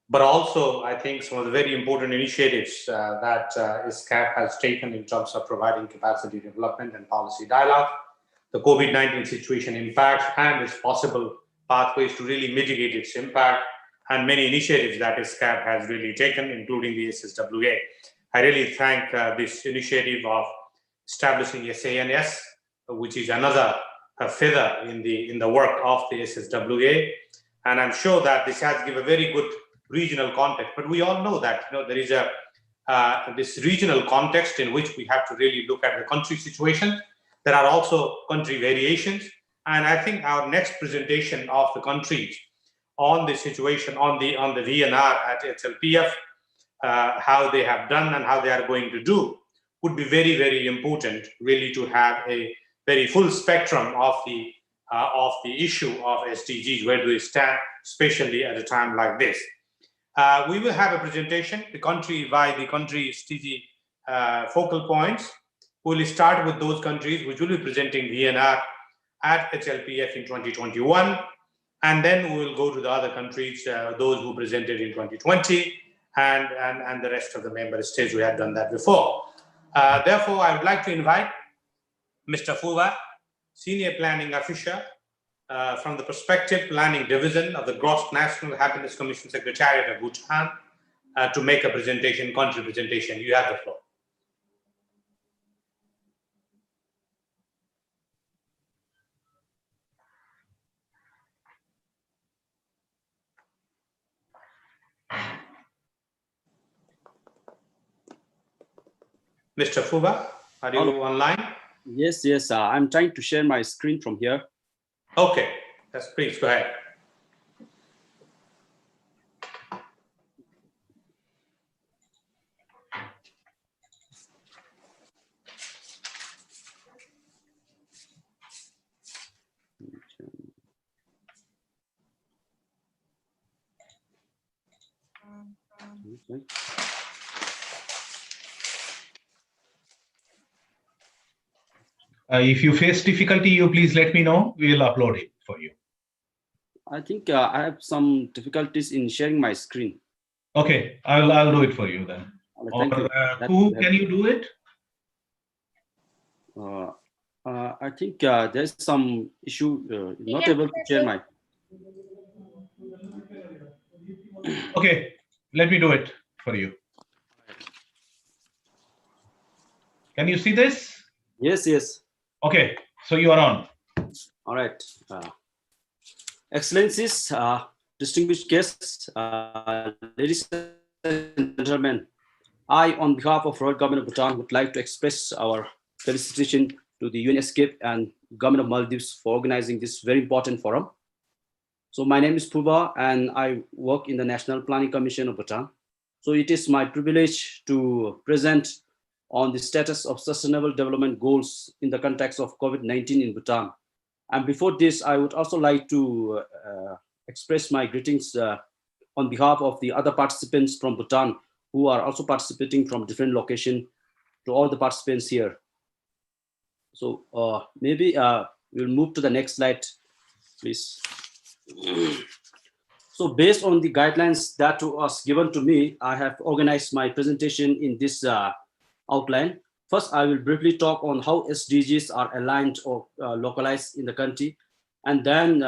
but also I think some of the very important initiatives that ESCAP has taken in terms of providing capacity development and policy dialogue, the COVID-19 situation impact and its possible pathways to really mitigate its impact, and many initiatives that ESCAP has really taken, including the SSWA. I really thank this initiative of establishing SANS, which is another feather in the work of the SSWA, and I'm sure that this has given a very good regional context. But we all know that there is a this regional context in which we have to really look at the country situation. There are also country variations, and I think our next presentation of the countries on the situation on the VNR at HLPF, how they have done and how they are going to do, would be very, very important, really, to have a very full spectrum of the issue of SDGs, where do we stand, especially at a time like this. We will have a presentation, the country by the country SDG focal points. We will start with those countries which will be presenting VNR at HLPF in 2021, and then we will go to the other countries, those who presented in 2020, and the rest of the member states who had done that before. Therefore, I would like to invite Mr. Fuwa, Senior Planning Officer from the Perspective Planning Division of the Gross National Happiness Commission Secretariat of Bhutan, to make a presentation, country presentation. You have the floor. Mr. Fuwa, are you online? Yes, I'm trying to share my screen from here. Okay, please go ahead. Okay. If you face difficulty, you please let me know. We will upload it for you. I think I have some difficulties in sharing my screen. Okay, I'll do it for you then. Thank you. Who can you do it? I think there's some issue. Not able to share my. Okay, let me do it for you. Can you see this? Yes. Okay, so you are on. All right. Excellencies, distinguished guests, ladies and gentlemen, I, on behalf of Royal Government of Bhutan, would like to express our felicitation to the ESCAP and Government of Maldives for organizing this very important forum. So my name is Puba, and I work in the National Planning Commission of Bhutan. So it is my privilege to present on the status of Sustainable Development Goals in the context of COVID-19 in Bhutan. And before this, I would also like to express my greetings on behalf of the other participants from Bhutan who are also participating from different locations, to all the participants here. So maybe we'll move to the next slide, please. So based on the guidelines that was given to me, I have organized my presentation in this outline. First, I will briefly talk on how SDGs are aligned or localized in the country, and then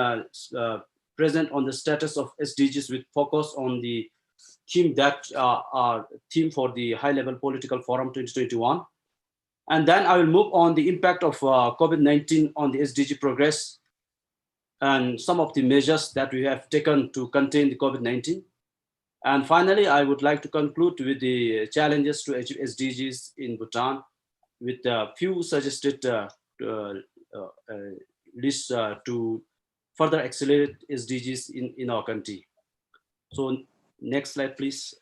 present on the status of SDGs with focus on the theme that are theme for the high-level political forum 2021. And then I will move on the impact of COVID-19 on the SDG progress and some of the measures that we have taken to contain the COVID-19. And finally, I would like to conclude with the challenges to achieve SDGs in Bhutan with a few suggested lists to further accelerate SDGs in our country. So next slide, please.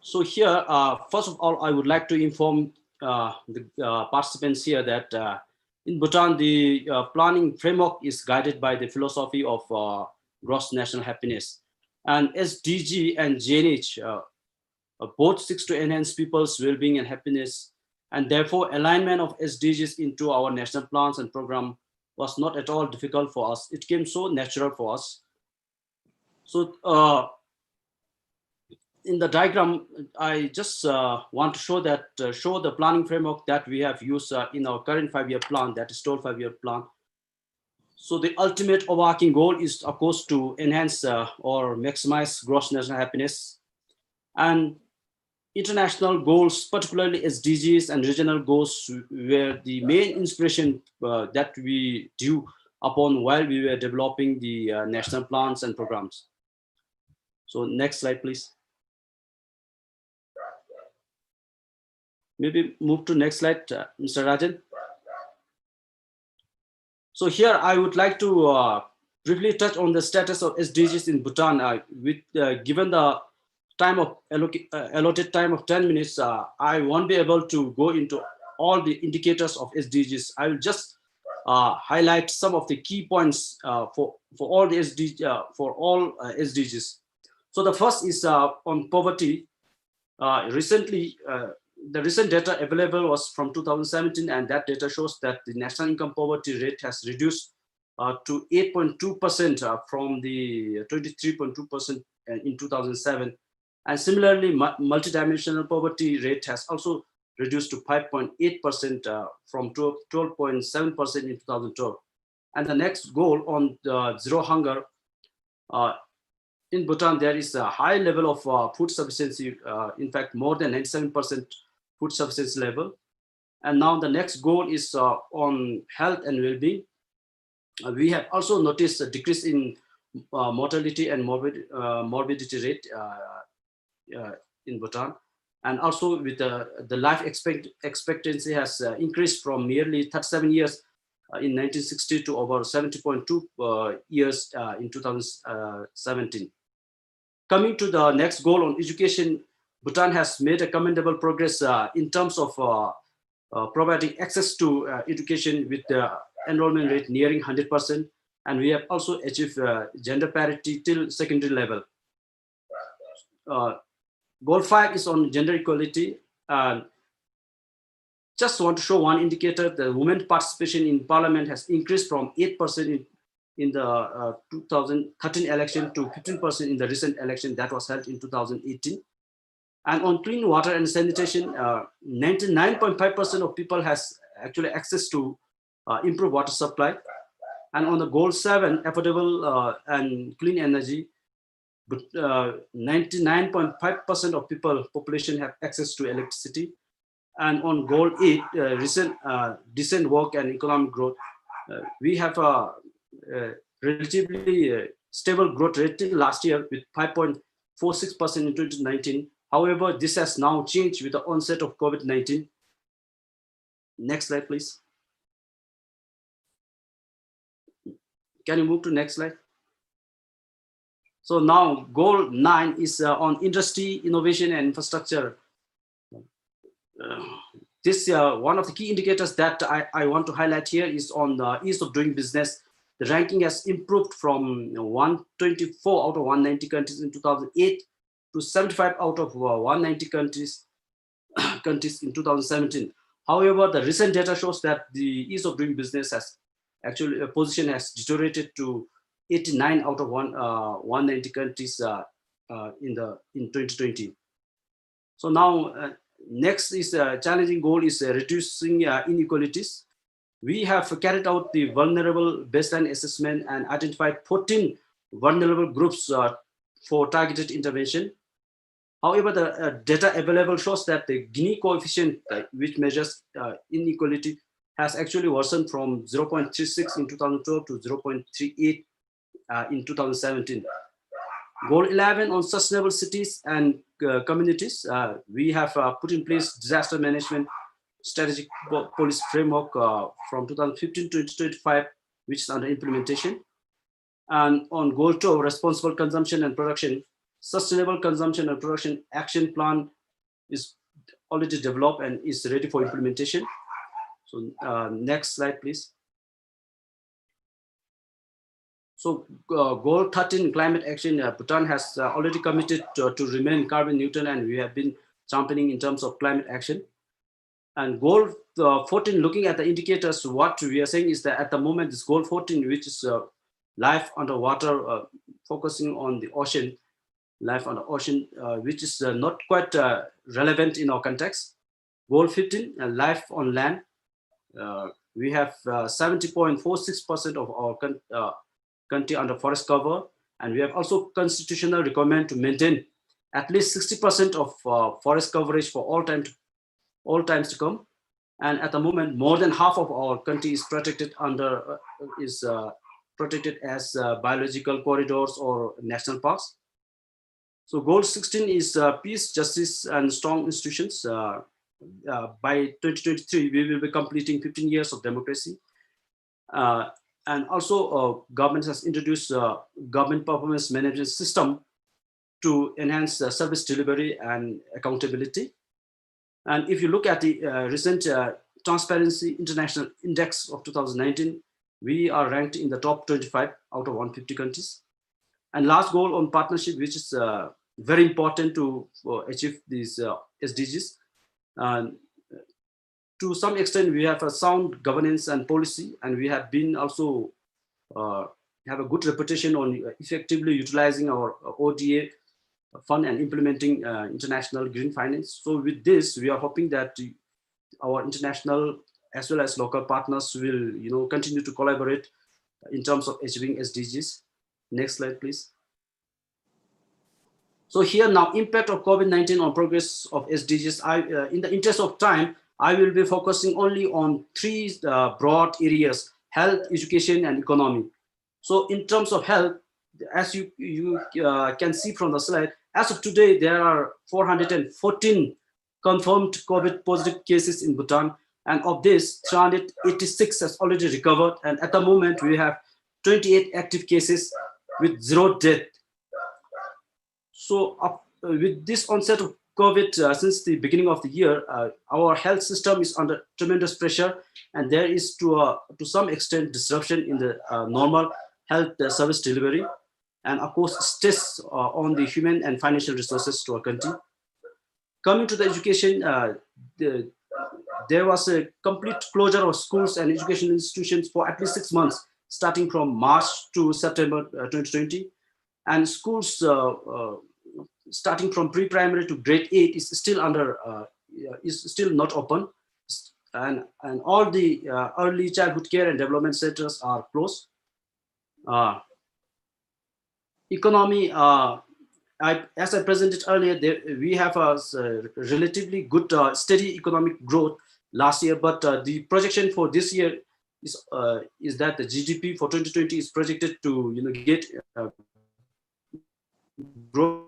So here, first of all, I would like to inform the participants here that in Bhutan, the planning framework is guided by the philosophy of gross national happiness. And SDG and GNH both seeks to enhance people's well-being and happiness. And therefore, alignment of SDGs into our national plans and program was not at all difficult for us. It came so natural for us. So in the diagram, I just want to show that show the planning framework that we have used in our current 5-year plan, that is total 5-year plan. So the ultimate overarching goal is, of course, to enhance or maximize gross national happiness. And international goals, particularly SDGs and regional goals, were the main inspiration that we drew upon while we were developing the national plans and programs. So next slide, please. Maybe move to next slide, Mr. Rajan. So here I would like to briefly touch on the status of SDGs in Bhutan. Given the time of allotted time of 10 minutes, I won't be able to go into all the indicators of SDGs. I will just highlight some of the key points for all the SDGs. So the first is on poverty. Recently, the recent data available was from 2017, and that data shows that the national income poverty rate has reduced to 8.2% from the 23.2% in 2007. And similarly, multidimensional poverty rate has also reduced to 5.8% from 12.7% in 2012. And the next goal on zero hunger, in Bhutan, there is a high level of food sufficiency, in fact, more than 97% food sufficiency level. And now the next goal is on health and well-being. We have also noticed a decrease in mortality and morbidity rate in Bhutan. And also with the life expectancy has increased from nearly 37 years in 1960 to over 70.2 years in 2017. Coming to the next goal on education, Bhutan has made a commendable progress in terms of providing access to education with the enrollment rate nearing 100%. And we have also achieved gender parity till secondary level. Goal 5 is on gender equality. Just want to show one indicator: the women participation in parliament has increased from 8% in the 2013 election to 15% in the recent election that was held in 2018. And on clean water and sanitation, 99.5% of people has actually access to improved water supply. And on the goal 7, affordable and clean energy, 99.5% of population have access to electricity. And on goal 8, decent work and economic growth, we have a relatively stable growth rate till last year with 5.46% in 2019. However, this has now changed with the onset of COVID-19. Next slide, please. Can you move to next slide? So now goal 9 is on industry, innovation, and infrastructure. This one of the key indicators that I want to highlight here is on the ease of doing business. The ranking has improved from 124 out of 190 countries in 2008 to 75 out of 190 countries in 2017. However, the recent data shows that the ease of doing business has actually position has deteriorated to 89 out of 190 countries in 2020. So now next is challenging goal is reducing inequalities. We have carried out the vulnerable baseline assessment and identified 14 vulnerable groups for targeted intervention. However, the data available shows that the Gini coefficient, which measures inequality, has actually worsened from 0.36 in 2012 to 0.38 in 2017. Goal 11 on sustainable cities and communities, we have put in place disaster management strategic policy framework from 2015 to 2025, which is under implementation. And on goal 2, responsible consumption and production, sustainable consumption and production action plan is already developed and is ready for implementation. So next slide, please. So goal 13, climate action, Bhutan has already committed to remain carbon neutral, and we have been championing in terms of climate action. And goal 14, looking at the indicators, what we are saying is that at the moment, this goal 14, which is life underwater, focusing on the ocean, life on the ocean, which is not quite relevant in our context. Goal 15, life on land. We have 70.46% of our country under forest cover, and we have also constitutional requirement to maintain at least 60% of forest coverage for all times to come. And at the moment, more than half of our country is protected under protected as biological corridors or national parks. So goal 16 is peace, justice, and strong institutions. By 2023, we will be completing 15 years of democracy. And also, government has introduced government performance management system to enhance service delivery and accountability. And if you look at the recent Transparency International Index of 2019, we are ranked in the top 25 out of 150 countries. And last goal on partnership, which is very important to achieve these SDGs. To some extent, we have a sound governance and policy, and we have been also have a good reputation on effectively utilizing our ODA fund and implementing international green finance. So with this, we are hoping that our international as well as local partners will continue to collaborate in terms of achieving SDGs. Next slide, please. So here now, impact of COVID-19 on progress of SDGs. In the interest of time, I will be focusing only on three broad areas: health, education, and economy. So in terms of health, as you can see from the slide, as of today, there are 414 confirmed COVID positive cases in Bhutan. And of this, 386 has already recovered. And at the moment, we have 28 active cases with 0 death. So with this onset of COVID, since the beginning of the year, our health system is under tremendous pressure, and there is to some extent disruption in the normal health service delivery, and of course stress on the human and financial resources to our country. Coming to the education, there was a complete closure of schools and education institutions for at least 6 months, starting from March to September 2020, and schools starting from pre-primary to grade 8 is still not open, and all the early childhood care and development centers are closed. Economy, as I presented earlier, we have a relatively good steady economic growth last year, but the projection for this year is that the GDP for 2020 is projected to get growth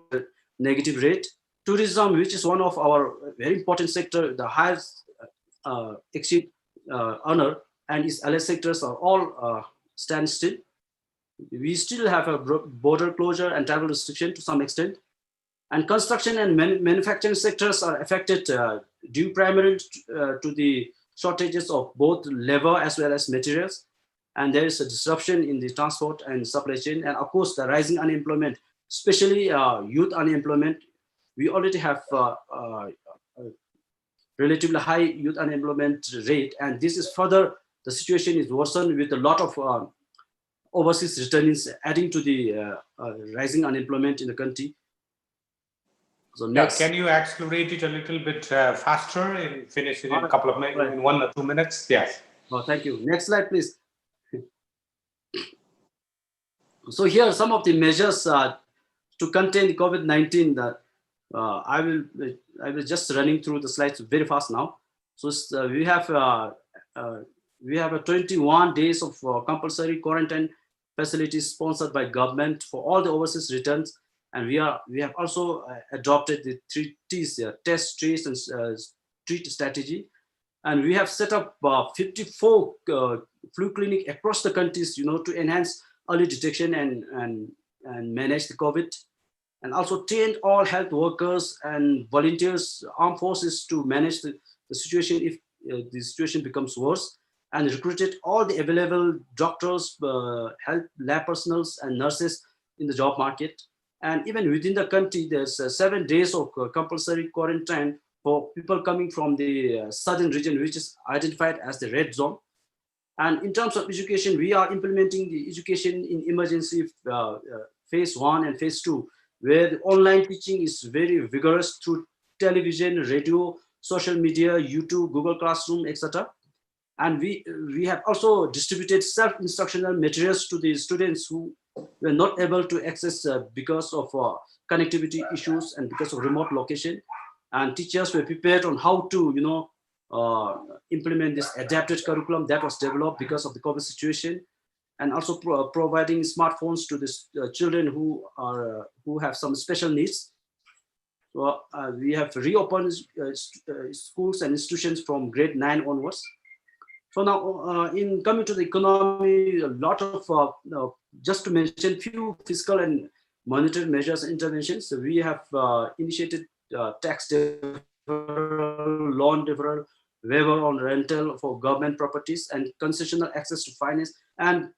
negative rate. Tourism, which is one of our very important sector, the highest exceed earner, and its allied sectors are all stand still. We still have a border closure and travel restriction to some extent. And construction and manufacturing sectors are affected due primarily to the shortages of both labor as well as materials. And there is a disruption in the transport and supply chain. And of course, the rising unemployment, especially youth unemployment. We already have relatively high youth unemployment rate, and this is further the situation is worsened with a lot of overseas returnees adding to the rising unemployment in the country. So next, can you accelerate it a little bit faster and finish it in a couple of minutes, in 1 or 2 minutes? Yes. Oh, thank you. Next slide, please. So here are some of the measures to contain the COVID-19. That I will just running through the slides very fast now. So we have a 21 days of compulsory quarantine facilities sponsored by government for all the overseas returns, and we have also adopted the 3 T's: test, trace, and treat strategy. And we have set up 54 flu clinic across the countries, to enhance early detection and manage the COVID, and also trained all health workers and volunteers, armed forces to manage the situation if the situation becomes worse, and recruited all the available doctors, health lab personals, and nurses in the job market. And even within the country, there's 7 days of compulsory quarantine for people coming from the southern region, which is identified as the red zone. And in terms of education, we are implementing the education in emergency phase 1 and phase 2, where the online teaching is very vigorous through television, radio, social media, YouTube, Google Classroom, etc. And we have also distributed self-instructional materials to the students who were not able to access because of connectivity issues and because of remote location. And teachers were prepared on how to, implement this adapted curriculum that was developed because of the COVID situation, and also providing smartphones to the children who have some special needs. So we have reopened schools and institutions from grade 9 onwards. So now, in coming to the economy, a lot of just to mention few fiscal and monetary measures and interventions. So we have initiated tax deferral, loan deferral, waiver on rental for government properties, and concessional access to finance. And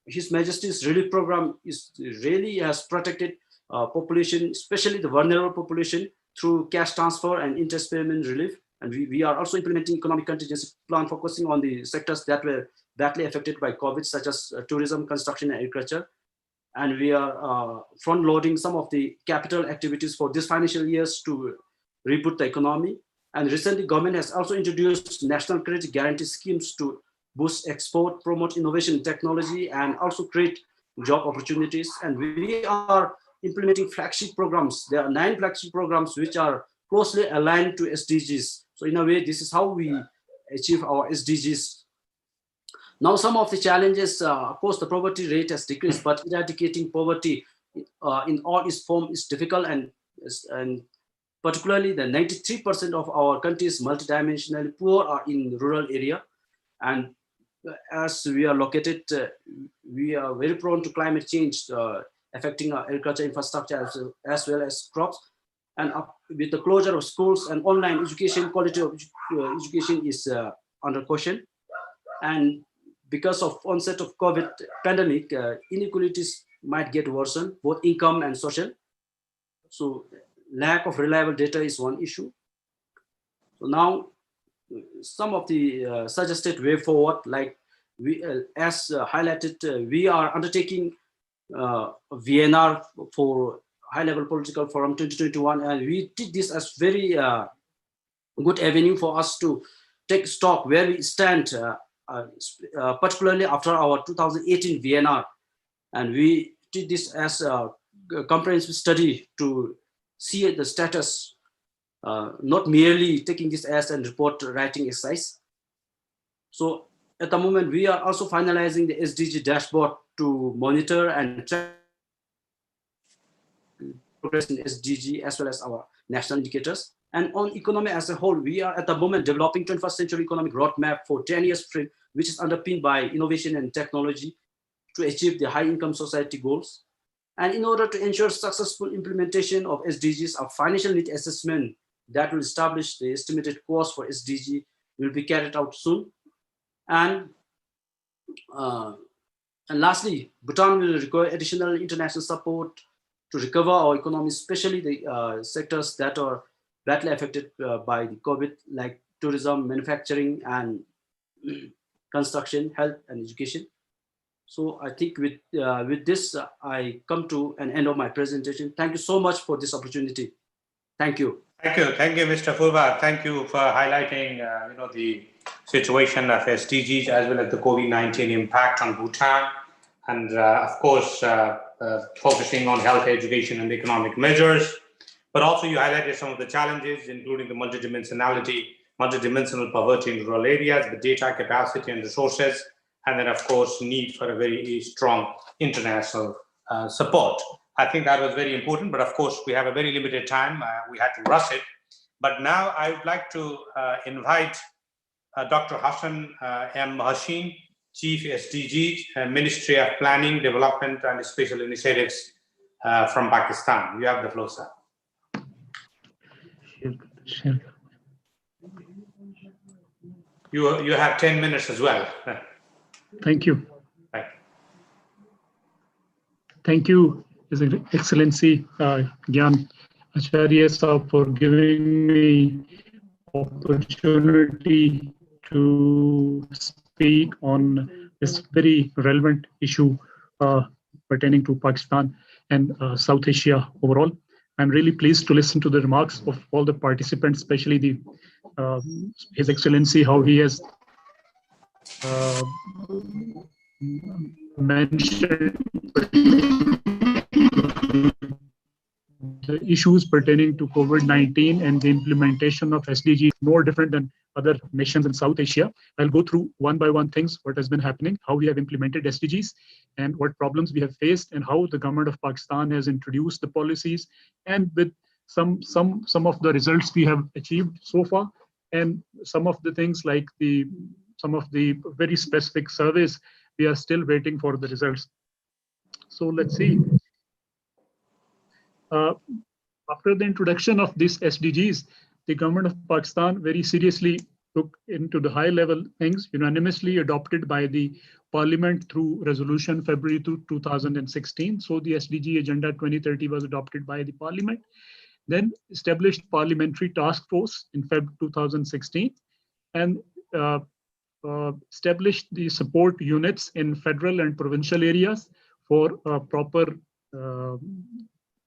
His Majesty's relief program really has protected population, especially the vulnerable population, through cash transfer and interest payment relief. And we are also implementing economic contingency plan focusing on the sectors that were badly affected by COVID, such as tourism, construction, and agriculture. And we are front-loading some of the capital activities for this financial years to reboot the economy. And recently, government has also introduced national credit guarantee schemes to boost export, promote innovation in technology, and also create job opportunities. And we are implementing flagship programs. There are 9 flagship programs which are closely aligned to SDGs. So in a way, this is how we achieve our SDGs. Now, some of the challenges, of course, the poverty rate has decreased, but eradicating poverty in all its forms is difficult, and particularly the 93% of our country is multidimensionally poor are in rural area. And as we are located, we are very prone to climate change, affecting our agriculture infrastructure as well as crops. And with the closure of schools and online education, quality of education is under question. And because of onset of COVID pandemic, inequalities might get worsened, both income and social. So lack of reliable data is one issue. So now, some of the suggested way forward, like we, as highlighted, we are undertaking Vienna for high-level political forum 2021, and we did this as very good avenue for us to take stock where we stand, particularly after our 2018 Vienna, and we did this as a comprehensive study to see the status, not merely taking this as a report writing exercise. So at the moment, we are also finalizing the SDG dashboard to monitor and track progress in SDG as well as our national indicators. And on economy as a whole, we are at the moment developing 21st century economic roadmap for 10 years frame, which is underpinned by innovation and technology to achieve the high income society goals. And in order to ensure successful implementation of SDGs, a financial need assessment that will establish the estimated cost for SDG will be carried out soon. And lastly, Bhutan will require additional international support to recover our economy, especially the sectors that are badly affected by the COVID, like tourism, manufacturing, and construction, health, and education. So I think with this, I come to an end of my presentation. Thank you so much for this opportunity. Thank you. Thank you, Mr. Furba. Thank you for highlighting, the situation of SDGs as well as the COVID-19 impact on Bhutan, and of course, focusing on health, education, and economic measures. But also, you highlighted some of the challenges, including the multidimensional poverty in rural areas, the data capacity and resources, and then, of course, need for a very strong international support. I think that was very important, but of course, we have a very limited time. We had to rush it. But now I would like to invite Dr. Hassan M. Hashim, Chief SDG, Ministry of Planning, Development, and Special Initiatives from Pakistan. You have the floor, sir. Sure. You have 10 minutes as well. Thank you. Thank you, His Excellency Gyan Acharya for giving me opportunity to speak on this very relevant issue pertaining to Pakistan and South Asia overall. I'm really pleased to listen to the remarks of all the participants, especially His Excellency, how he has mentioned the issues pertaining to COVID-19 and the implementation of SDGs more different than other nations in South Asia. I'll go through one by one things, what has been happening, how we have implemented SDGs, and what problems we have faced, and how the government of Pakistan has introduced the policies, and with some of the results we have achieved so far, and some of the things like some of the very specific surveys, we are still waiting for the results. So let's see. After the introduction of these SDGs, the government of Pakistan very seriously took into the high level things unanimously adopted by the parliament through resolution February 2016. So the SDG Agenda 2030 was adopted by the parliament, then established parliamentary task force in Feb 2016, and established the support units in federal and provincial areas for proper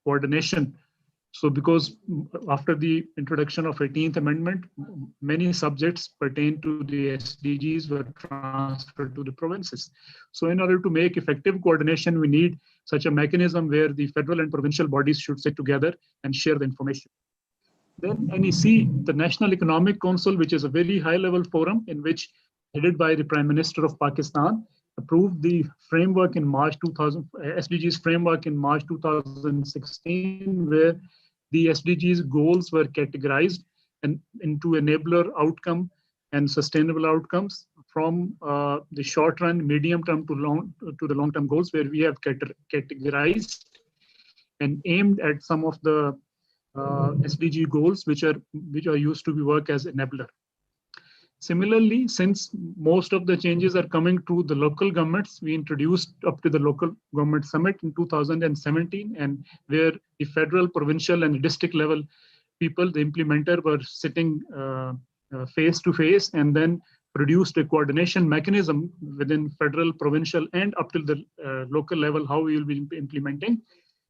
coordination. So because after the introduction of 18th Amendment, many subjects pertain to the SDGs were transferred to the provinces. So in order to make effective coordination, we need such a mechanism where the federal and provincial bodies should sit together and share the information. Then NEC, the National Economic Council, which is a very high level forum in which headed by the Prime Minister of Pakistan, approved the framework in March 2000, SDGs framework in March 2016, where the SDGs goals were categorized and into enabler outcome and sustainable outcomes from the short run, medium term to the long term goals, where we have categorized and aimed at some of the SDG goals which are used to be work as enabler. Similarly, since most of the changes are coming to the local governments, we introduced up to the local government summit in 2017, and where the federal, provincial, and district level people, the implementer, were sitting face to face, and then produced a coordination mechanism within federal, provincial, and up to the local level, how we will be implementing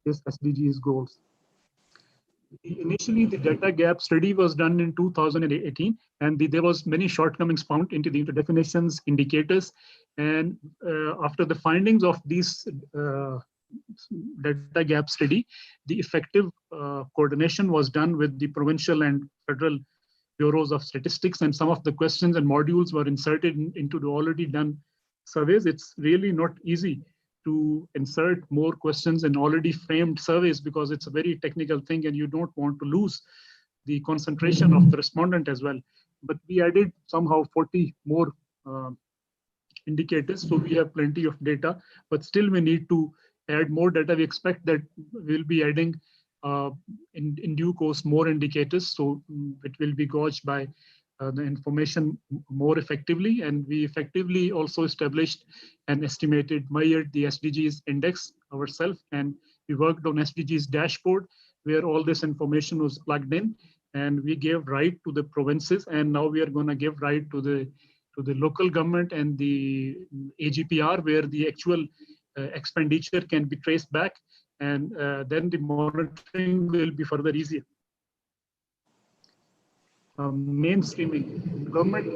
this SDGs goals. Initially, the data gap study was done in 2018, and there was many shortcomings found into the definitions, indicators, and after the findings of these data gap study, the effective coordination was done with the provincial and federal bureaus of statistics, and some of the questions and modules were inserted into the already done surveys. It's really not easy to insert more questions in already framed surveys because it's a very technical thing and you don't want to lose the concentration of the respondent as well. But we added somehow 40 more indicators, so we have plenty of data, but still we need to add more data. We expect that we'll be adding in due course more indicators, so it will be gauged by the information more effectively, and we effectively also established and estimated, measured the SDGs index ourselves, and we worked on SDGs dashboard where all this information was plugged in, and we gave right to the provinces, and now we are going to give right to the local government and the AGPR, where the actual expenditure can be traced back, and then the monitoring will be further easier. Mainstreaming.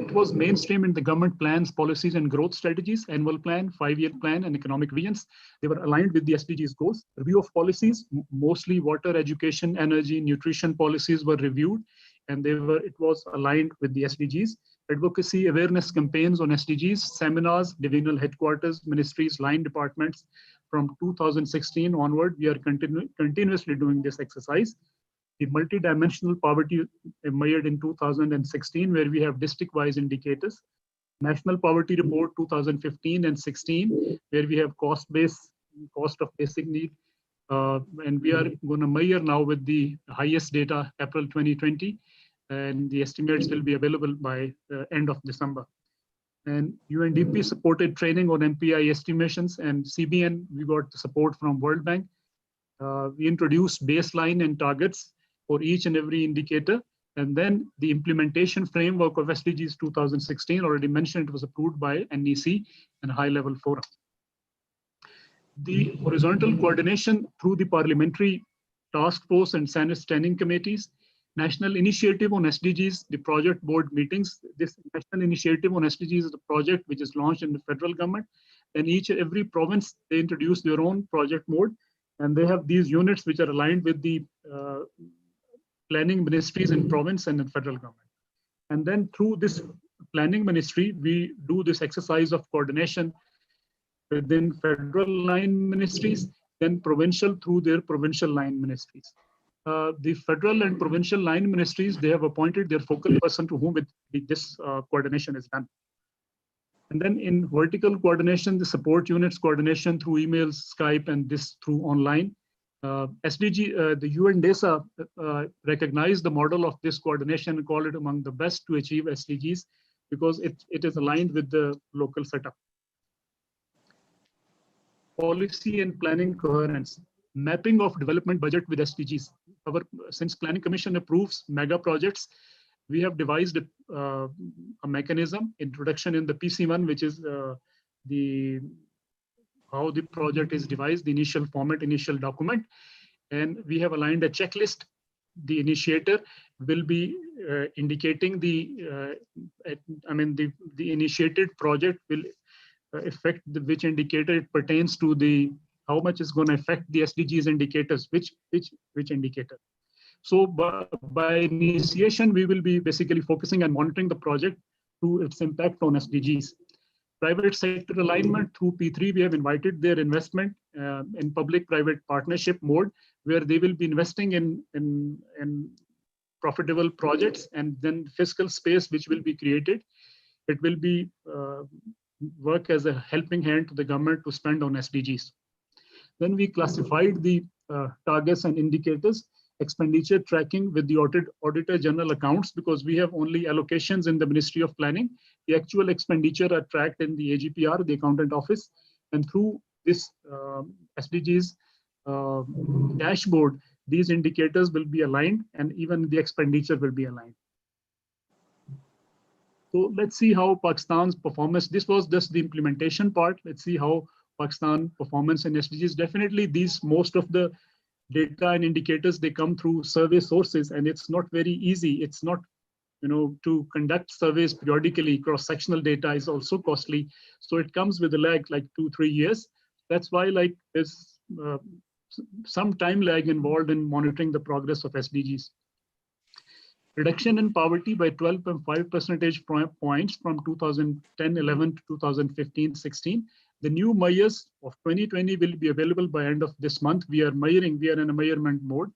It was mainstream in the government plans, policies, and growth strategies, annual plan, 5-year plan, and economic visions. They were aligned with the SDGs goals. Review of policies, mostly water, education, energy, nutrition policies were reviewed, and it was aligned with the SDGs. Advocacy, awareness campaigns on SDGs, seminars, divisional headquarters, ministries, line departments. From 2016 onward, we are continuously doing this exercise. The multidimensional poverty measured in 2016, where we have district-wise indicators. National Poverty Report 2015 and 16, where we have cost of basic need. And we are going to measure now with the highest data, April 2020, and the estimates will be available by end of December. And UNDP supported training on MPI estimations, and CBN, we got support from World Bank. We introduced baseline and targets for each and every indicator. And then the implementation framework of SDGs 2016, already mentioned, it was approved by NEC and high-level forum. The horizontal coordination through the parliamentary task force and Senate standing committees, national initiative on SDGs, the project board meetings. This national initiative on SDGs is a project which is launched in the federal government, and each and every province, they introduce their own project mode, and they have these units which are aligned with the planning ministries in province and in federal government. And then through this planning ministry, we do this exercise of coordination within federal line ministries, then provincial through their provincial line ministries. The federal and provincial line ministries, they have appointed their focal person to whom this coordination is done. And then in vertical coordination, the support units coordination through emails, Skype, and this through online. The UNDESA recognized the model of this coordination and called it among the best to achieve SDGs because it is aligned with the local setup. Policy and planning coherence. Mapping of development budget with SDGs. Since Planning Commission approves mega projects, we have devised a mechanism, introduction in the PC1, which is how the project is devised, the initial format, initial document. And we have aligned a checklist. The initiator will be indicating the initiated project will affect which indicator it pertains to, the how much is going to affect the SDGs indicators, which indicator. So by initiation, we will be basically focusing on monitoring the project through its impact on SDGs. Private sector alignment through P3, we have invited their investment in public-private partnership mode, where they will be investing in profitable projects, and then fiscal space which will be created. It will be work as a helping hand to the government to spend on SDGs. Then we classified the targets and indicators, expenditure tracking with the Auditor General accounts, because we have only allocations in the Ministry of Planning. The actual expenditure are tracked in the AGPR, the Accountant Office, and through this SDGs dashboard, these indicators will be aligned, and even the expenditure will be aligned. So let's see how Pakistan's performance, this was just the implementation part. Let's see how Pakistan performance in SDGs. Definitely most of the data and indicators, they come through survey sources, and it's not very easy. It's not, to conduct surveys periodically, cross-sectional data is also costly. So it comes with a lag, like 2-3 years. That's why there's some time lag involved in monitoring the progress of SDGs. Reduction in poverty by 12.5 percentage points from 2010-11 to 2015-16. The new measures of 2020 will be available by end of this month. We are in a measurement mode.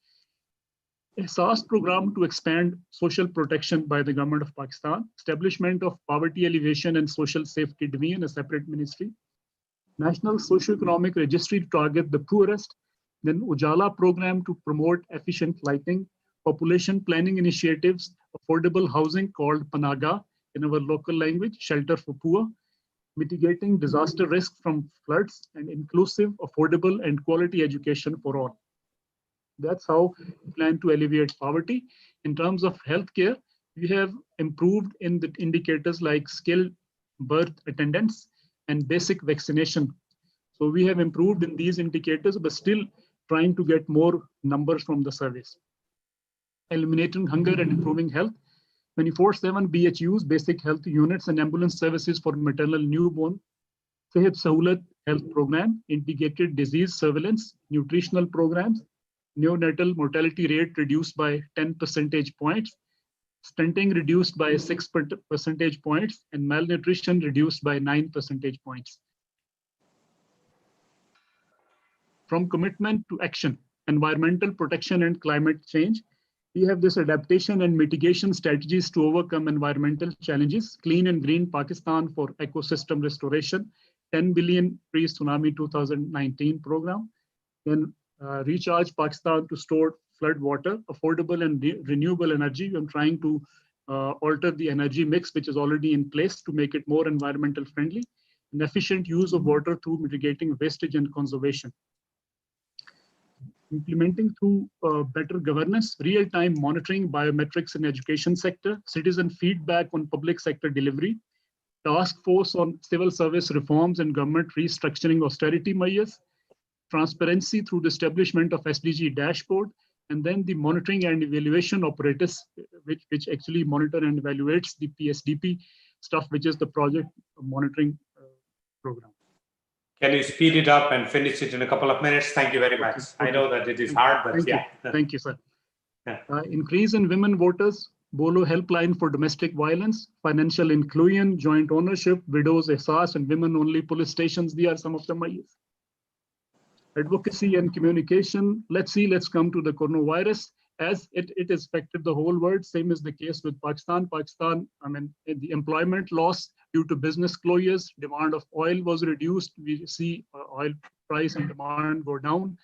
A SAS program to expand social protection by the government of Pakistan. Establishment of poverty alleviation and social safety division, a separate ministry. National Socio-Economic Registry to target the poorest. Then Ujala program to promote efficient lighting. Population planning initiatives, affordable housing called Panaga in our local language, shelter for poor. Mitigating disaster risk from floods, and inclusive, affordable, and quality education for all. That's how we plan to alleviate poverty. In terms of healthcare, we have improved in the indicators like skill birth attendance, and basic vaccination. So we have improved in these indicators, but still trying to get more numbers from the surveys. Eliminating hunger and improving health. 24/7 BHUs, basic health units, and ambulance services for maternal newborn. Sehat Sahulat health program, integrated disease surveillance, nutritional programs, neonatal mortality rate reduced by 10 percentage points, stunting reduced by 6 percentage points, and malnutrition reduced by 9 percentage points. From commitment to action, environmental protection and climate change, we have this adaptation and mitigation strategies to overcome environmental challenges. Clean and Green Pakistan for ecosystem restoration, 10 billion pre-tsunami 2019 program. Then Recharge Pakistan to store flood water, affordable and renewable energy. I'm trying to alter the energy mix, which is already in place, to make it more environmental friendly, and efficient use of water through mitigating wastage and conservation. Implementing through better governance, real-time monitoring, biometrics in education sector, citizen feedback on public sector delivery, task force on civil service reforms and government restructuring austerity measures, transparency through the establishment of SDG dashboard, and then the monitoring and evaluation operators, which actually monitor and evaluates the PSDP stuff, which is the project monitoring program. Can you speed it up and finish it in a couple of minutes? Thank you very much. Okay. I know that it is hard, but yeah. Thank you, sir. Increase in women voters, BOLO helpline for domestic violence, financial inclusion, joint ownership, widows, ehsas, and women-only police stations. These are some of the measures. Advocacy and communication. Let's come to the coronavirus. As it has affected the whole world, same is the case with Pakistan. I mean, the employment loss due to business closures, demand of oil was reduced. We see oil price and demand go down.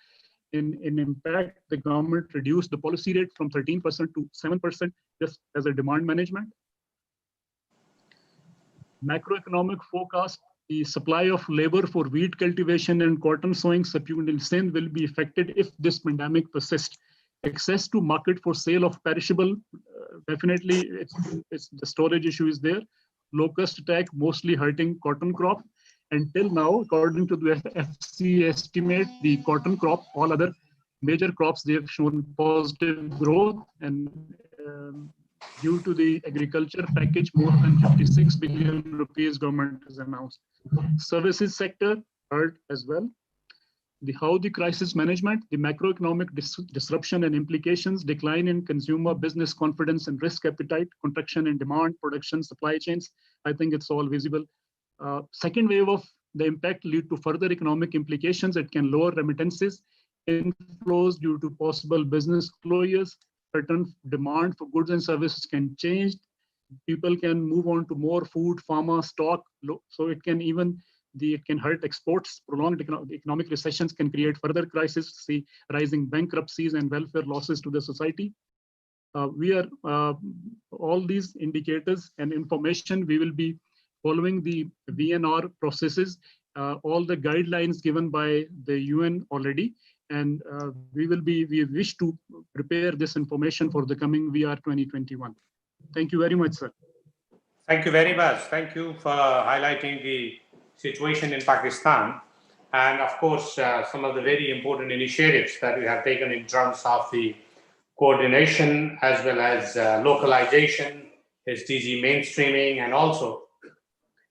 In impact, the government reduced the policy rate from 13% to 7% just as a demand management. Macroeconomic forecast. The supply of labor for wheat cultivation and cotton sowing in Sindh will be affected if this pandemic persists. Access to market for sale of perishable, definitely it's the storage issue is there. Locust attack mostly hurting cotton crop. Until now, according to the FC estimate, the cotton crop, all other major crops, they have shown positive growth, and due to the agriculture package, more than 56 billion rupees government has announced. Services sector hurt as well. How the crisis management, the macroeconomic disruption and implications, decline in consumer business confidence and risk appetite, contraction in demand, production, supply chains. I think it's all visible. Second wave of the impact lead to further economic implications. It can lower remittances, inflows due to possible business closures, certain demand for goods and services can change. People can move on to more food, pharma, stock. So it can it can hurt exports. Prolonged economic recessions can create further crisis, see rising bankruptcies and welfare losses to the society. We are all these indicators and information, we will be following the VNR processes, all the guidelines given by the UN already, and we wish to prepare this information for the coming VR 2021. Thank you very much, sir. Thank you very much. Thank you for highlighting the situation in Pakistan, and of course some of the very important initiatives that we have taken in terms of the coordination as well as localization, SDG mainstreaming, and also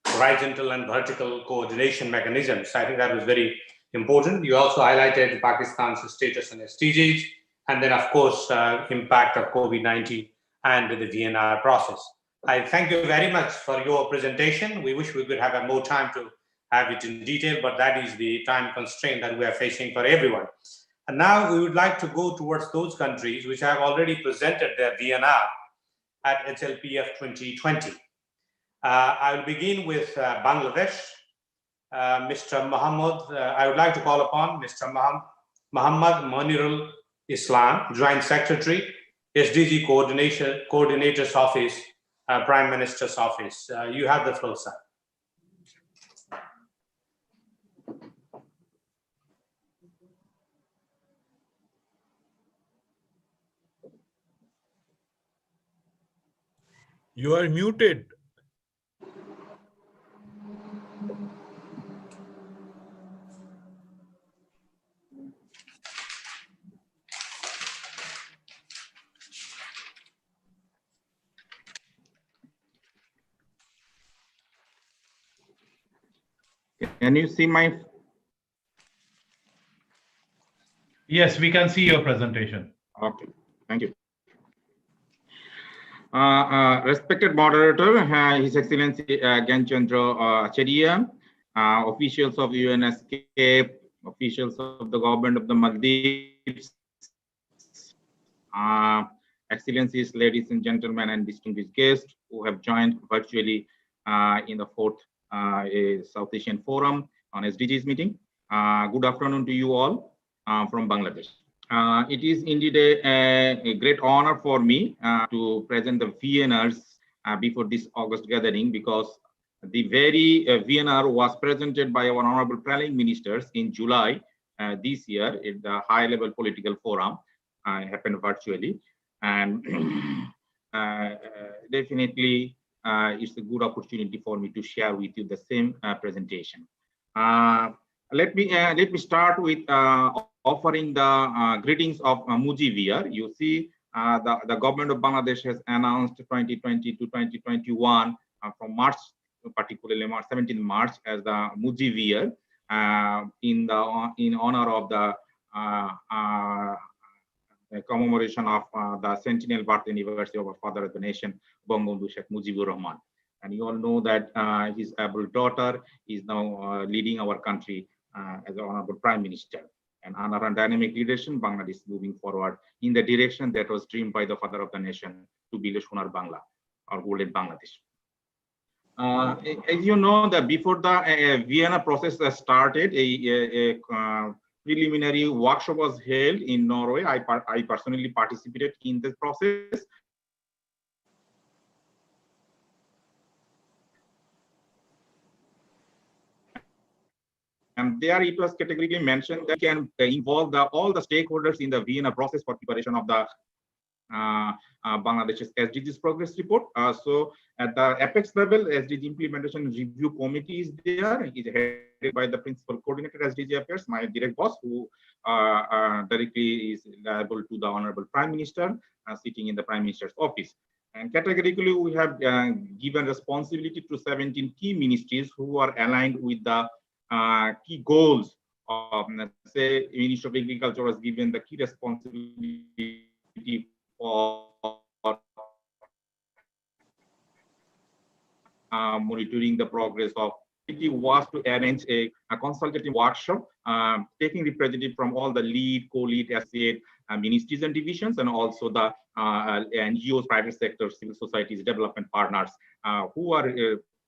horizontal and vertical coordination mechanisms. I think that was very important. You also highlighted Pakistan's status on SDGs, and then of course impact of COVID-19 and the VNR process. I thank you very much for your presentation. We wish we could have more time to have it in detail, but that is the time constraint that we are facing for everyone. And now we would like to go towards those countries which have already presented their VNR at HLPF 2020. I will begin with Bangladesh. Mr. Muhammad, I would like to call upon Mr. Muhammad Monirul Islam, Joint Secretary, SDG Coordinator's Office, Prime Minister's Office. You have the floor, sir. You are muted. Can you see my? Yes, we can see your presentation. Okay, thank you. Respected moderator, His Excellency Chandra, Acharya, officials of ESCAP, officials of the government of the Maldives, Excellencies, ladies and gentlemen, and distinguished guests who have joined virtually in the fourth South Asian Forum on SDGs meeting. Good afternoon to you all from Bangladesh. It is indeed a great honor for me to present the VNRs before this August gathering, because the very VNR was presented by our honorable planning ministers in July this year in the high-level political forum. Happened virtually, and definitely it's a good opportunity for me to share with you the same presentation. Let me start with offering the greetings of Mujibiyar. You see, the government of Bangladesh has announced 2020 to 2021 from March, particularly March 17 March, as the Mujibiyar in honor of the commemoration of the centennial birth anniversary of our father of the nation, Bangabandhu Sheikh Mujibur Rahman. And you all know that his able daughter is now leading our country as an honorable prime minister. And under a dynamic leadership, Bangladesh is moving forward in the direction that was dreamed by the father of the nation to build a Sonar Bangla, or golden Bangladesh. As you know, that before the Vienna process started, a preliminary workshop was held in Norway. I personally participated in this process. And there it was categorically mentioned that can involve all the stakeholders in the Vienna process for preparation of the Bangladesh's SDGs progress report. So at the apex level, SDG implementation review committee is there. It is headed by the principal coordinator SDG affairs, my direct boss, who directly is liable to the honorable prime minister, sitting in the prime minister's office. And categorically, we have given responsibility to 17 key ministries who are aligned with the key goals of, let's say, Ministry of Agriculture was given the key responsibility for monitoring the progress of. It was to arrange a consultative workshop, taking representatives from all the lead, co-lead, associate ministries and divisions, and also the NGOs, private sector, civil societies, development partners who are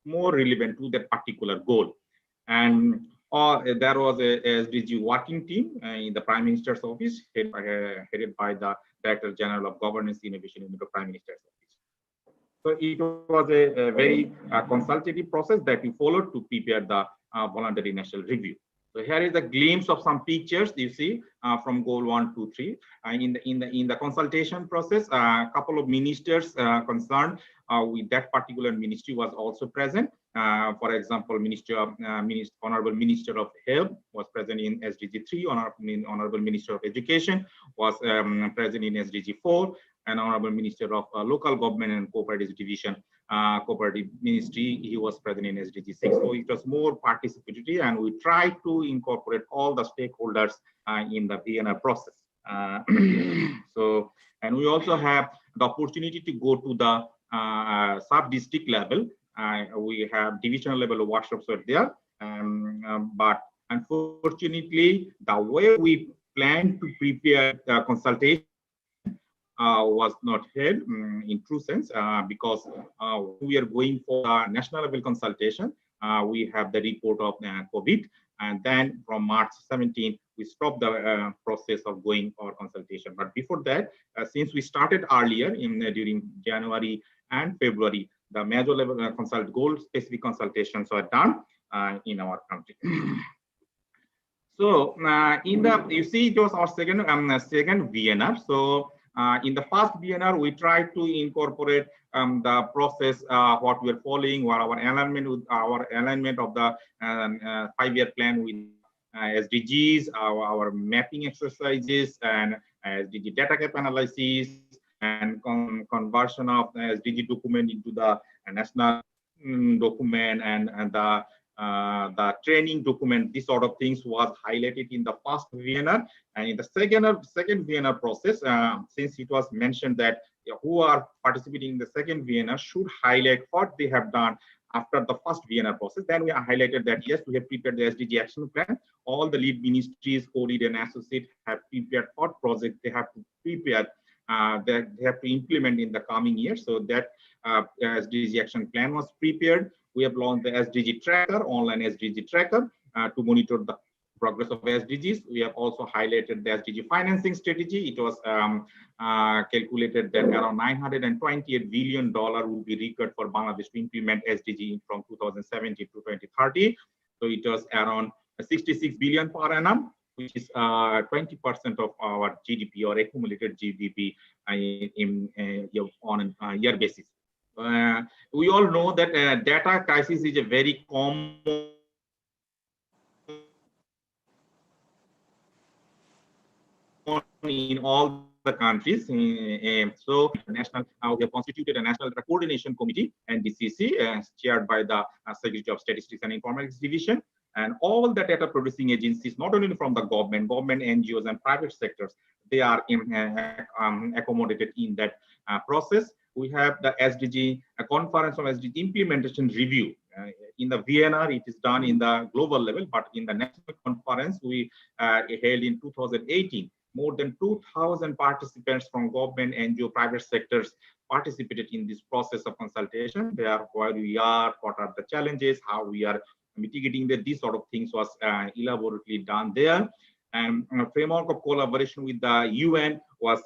more relevant to that particular goal. And there was a SDG working team in the Prime Minister's office, headed by the Director General of Governance Innovation in the Prime Minister's office. So it was a very consultative process that we followed to prepare the voluntary national review. So here is a glimpse of some pictures you see from goal 1, 2, 3. In the consultation process, a couple of ministers concerned with that particular ministry was also present. For example, Honorable Minister of Health was present in SDG 3. Honorable Minister of Education was present in SDG 4. And Honorable Minister of Local Government and Cooperative Division, Cooperative Ministry, he was present in SDG 6. So it was more participatory, and we tried to incorporate all the stakeholders in the Vienna process. And we also have the opportunity to go to the sub-district level. We have divisional level workshops are there, but unfortunately, the way we plan to prepare the consultation was not held in true sense, because we are going for a national level consultation. We have the report of COVID, and then from March 17, we stopped the process of going for consultation. But before that, since we started earlier during January and February, the major level goal specific consultations are done in our country. So you see, it was our second Vienna. So in the first VNR, we tried to incorporate the process, what we are following, what our alignment of the 5-year plan with SDGs, our mapping exercises, and SDG data gap analysis, and conversion of the SDG document into the national document, and the the training document, this sort of things was highlighted in the first VNR. And in the second VNR process, since it was mentioned that who are participating in the second VNR should highlight what they have done after the first VNR process, then we are highlighted that yes, we have prepared the SDG action plan. All the lead ministries, co-lead and associate have prepared what project they have to prepare, that they have to implement in the coming year. So that SDG action plan was prepared. We have launched the SDG tracker, online SDG tracker, to monitor the progress of SDGs. We have also highlighted the SDG financing strategy. It was calculated that around $928 billion will be required for Bangladesh to implement SDG from 2017 to 2030. So it was around 66 billion per annum, which is 20% of our GDP or accumulated GDP on a year basis. We all know that data crisis is a very common in all the countries. So national, we have constituted a national coordination committee, NDCC, chaired by the Secretary of Statistics and Informatics Division. And all the data producing agencies, not only from the government, NGOs and private sectors, they are accommodated in that process. We have the SDG conference of SDG implementation review. In the VNR, it is done in the global level, but in the national conference we held in 2018, more than 2,000 participants from government, NGO, private sectors participated in this process of consultation. They are where we are, what are the challenges, how we are mitigating that. These sort of things was elaborately done there. And a framework of collaboration with the UN was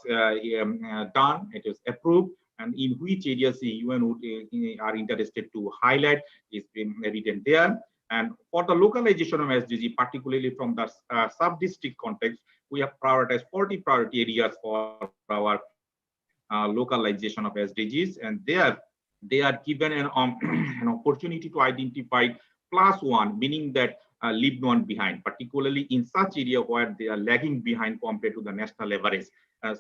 done. It was approved. And in which areas the UN would, are interested to highlight is written there. And for the localization of SDG, particularly from the sub-district context, we have prioritized 40 priority areas for our localization of SDGs. And there they are given an opportunity to identify +1, meaning that leave no one behind, particularly in such area where they are lagging behind compared to the national average.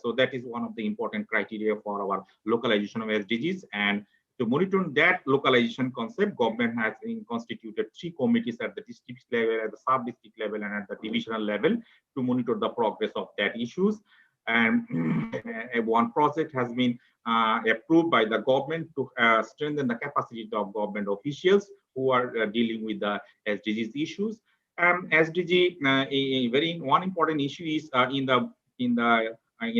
So that is one of the important criteria for our localization of SDGs. And to monitor that localization concept, government has constituted 3 committees at the district level, at the sub-district level, and at the divisional level to monitor the progress of that issues. And one project has been approved by the government to strengthen the capacity of government officials who are dealing with the SDGs issues. SDG, one important issue is in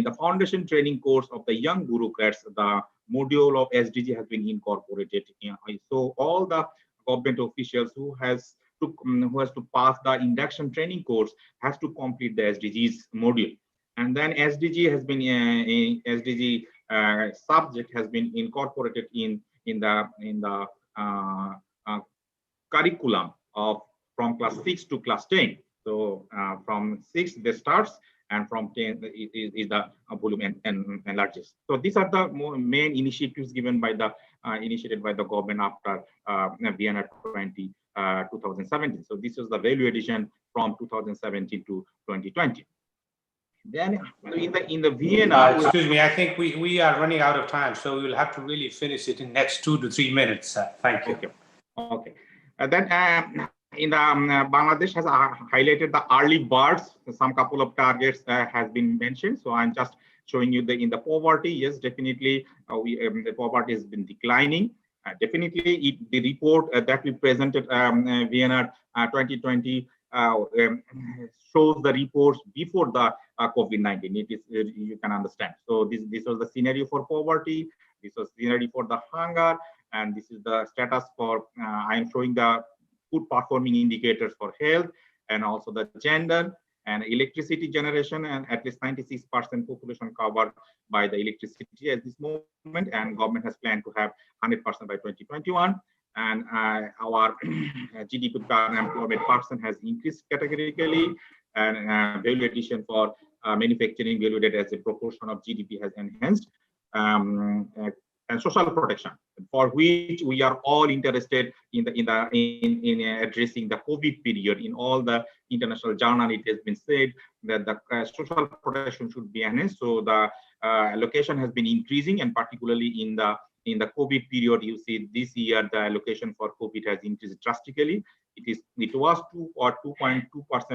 the foundation training course of the young bureaucrats, the module of SDG has been incorporated. So all the government officials who has to pass the induction training course has to complete the SDGs module. And then SDG has been SDG subject has been incorporated in the curriculum of from class 6 to class 10. So from 6 they starts, and from 10 is the volume and largest. So these are the main initiatives given by the initiated by the government after Vienna 2017. So this is the value addition from 2017 to 2020. Then in the Vienna, excuse me, I think we are running out of time, so we will have to really finish it in next 2 to 3 minutes. Thank you. Okay. Then in the Bangladesh has highlighted the early birds. Some couple of targets has been mentioned. So I'm just showing you in the poverty. Yes, definitely the poverty has been declining. Definitely, the report that we presented Vienna 2020 shows the reports before the COVID-19. It is you can understand. So this was the scenario for poverty. This was scenario for the hunger, and this is the status for. I am showing the good performing indicators for health and also the gender and electricity generation, and at least 96% population covered by the electricity at this moment, and government has planned to have 100% by 2021. And our GDP per employed person has increased categorically, and value addition for manufacturing valued as a proportion of GDP has enhanced. And social protection, for which we are all interested in addressing the COVID period. In all the international journal, it has been said that the social protection should be enhanced. So the allocation has been increasing, and particularly in the in the COVID period, you see this year the allocation for COVID has increased drastically. It was 2 or 2.2%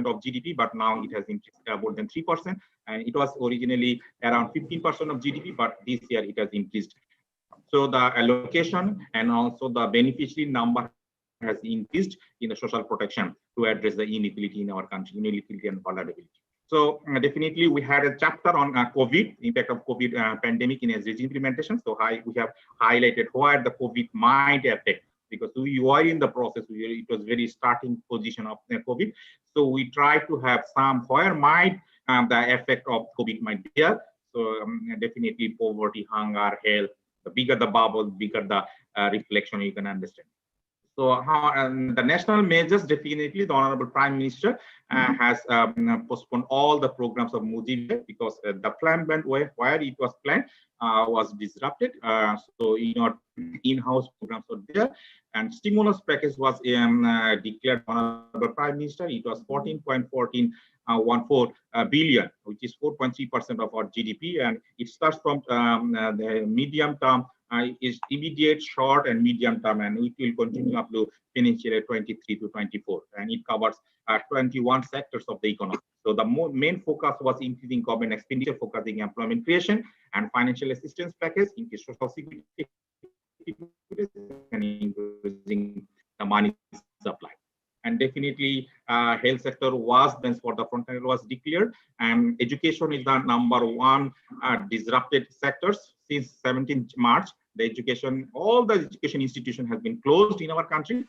of GDP, but now it has increased more than 3%. And it was originally around 15% of GDP, but this year it has increased. So the allocation and also the beneficiary number has increased in the social protection to address the inequality in our country, inequality and vulnerability. So definitely we had a chapter on COVID, impact of COVID pandemic in SDG implementation. So we have highlighted where the COVID might affect, because we were in the process, it was very starting position of COVID. So we try to have some where might the effect of COVID might be there. So definitely poverty, hunger, health, the bigger the bubble, bigger the reflection you can understand. So the national measures, definitely the Honorable Prime Minister has postponed all the programs of Mujib because the plan where it was planned was disrupted. So in-house programs were there, and stimulus package was declared Honorable Prime Minister. It was 14.14 billion, which is 4.3% of our GDP, and it starts from the medium term. Is immediate, short, and medium term, and it will continue up to financial year 23 to 24, and it covers 21 sectors of the economy. So the main focus was increasing government expenditure, focusing employment creation and financial assistance package, increase social security, and increasing the money supply. And definitely health sector was then for the frontier was declared, and education is the number one disrupted sectors since 17th March. All the education institution has been closed in our country.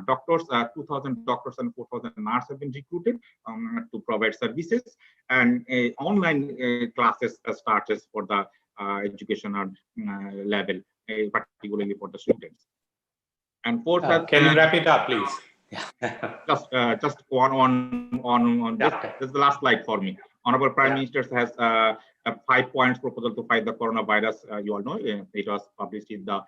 Doctors, 2,000 doctors and 4,000 nurses have been recruited to provide services, and online classes started for the educational level, particularly for the students. And fourth, can you wrap it up, please? Just on this is the last slide for me. Honorable Prime Minister has a 5 points proposal to fight the coronavirus. You all know it was published in the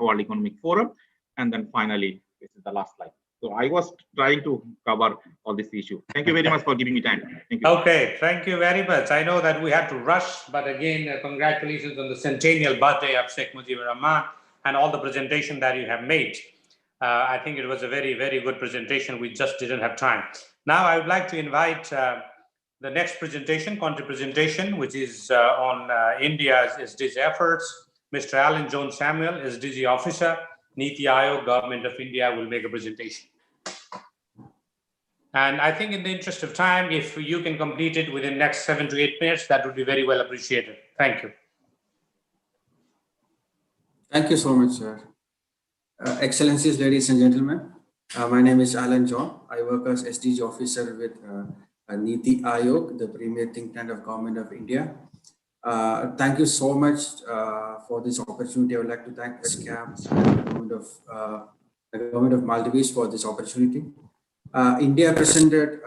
World Economic Forum. And then finally, this is the last slide. So I was trying to cover all this issue. Thank you very much for giving me time. Thank you. Okay, thank you very much. I know that we had to rush, but again, congratulations on the centennial birthday of Sheikh Mujibur Rahman and all the presentation that you have made. I think it was a very, very good presentation. We just didn't have time. Now I would like to invite the next presentation, country presentation, which is on India's SDG efforts. Mr. Alan Jones Samuel, SDG officer, Niti Aayog, Government of India, will make a presentation. And I think in the interest of time, if you can complete it within the next 7 to 8 minutes, that would be very well appreciated. Thank you. Thank you so much, sir. Excellencies, ladies and gentlemen, my name is Alan John. I work as SDG officer with Niti Aayog, the premier think tank of Government of India. Thank you so much for this opportunity. I would like to thank ESCAP and the Government of Maldives for this opportunity. India presented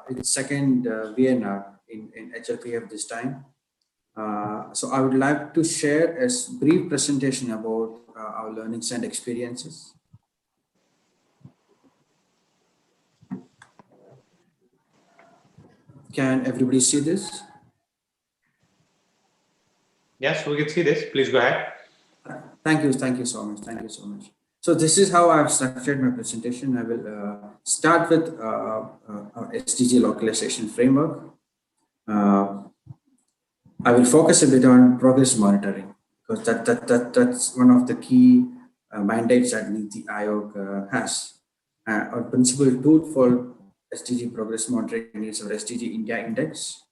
its second Vienna in HLPF this time. So I would like to share a brief presentation about our learnings and experiences. Can everybody see this? Yes, we can see this. Please go ahead. Thank you so much. Thank you so much. So this is how I've structured my presentation. I will start with our SDG localization framework. I will focus a bit on progress monitoring, because that's one of the key mandates that Niti Aayog has. Our principal tool for SDG progress monitoring is our SDG India Index.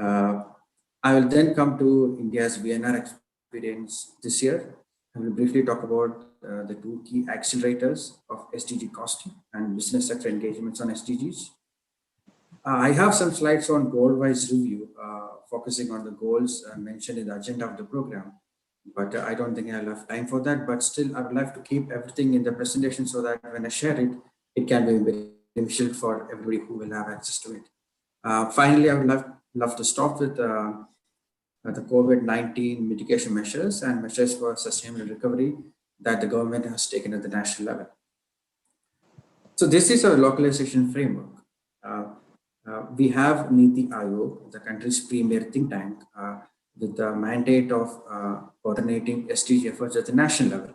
I will then come to India's Vienna experience this year. I will briefly talk about the two key accelerators of Sdg costing and business sector engagements on SDGs. I have some slides on goal-wise review, focusing on the goals mentioned in the agenda of the program, but I don't think I'll have time for that. But still, I would like to keep everything in the presentation so that when I share it, it can be beneficial for everybody who will have access to it. Finally, I would love to stop with the COVID-19 mitigation measures and measures for sustainable recovery that the government has taken at the national level. So this is our localization framework. We have Niti Aayog, the country's premier think tank, with the mandate of coordinating SDG efforts at the national level.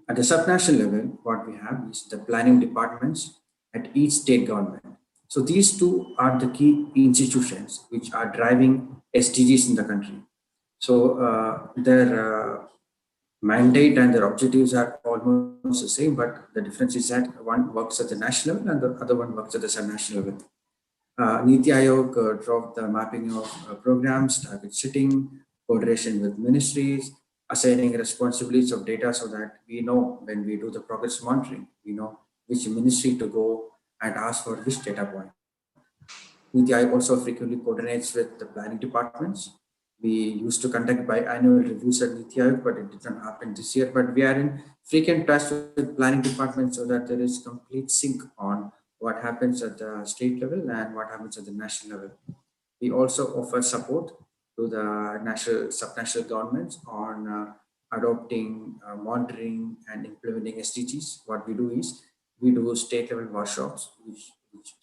At the subnational level, what we have is the planning departments at each state government. So these two are the key institutions which are driving SDGs in the country. So their mandate and their objectives are almost the same, but the difference is that one works at the national level and the other one works at the subnational level. Niti Aayog drove the mapping of programs, target setting, coordination with ministries, assigning responsibilities of data so that we know when we do the progress monitoring, we know which ministry to go and ask for which data point. Niti Aayog also frequently coordinates with the planning departments. We used to conduct biannual reviews at Niti Aayog, but it did not happen this year. But we are in frequent touch with planning departments so that there is complete sync on what happens at the state level and what happens at the national level. We also offer support to the national, subnational governments on adopting, monitoring, and implementing SDGs. What we do is we do state level workshops, which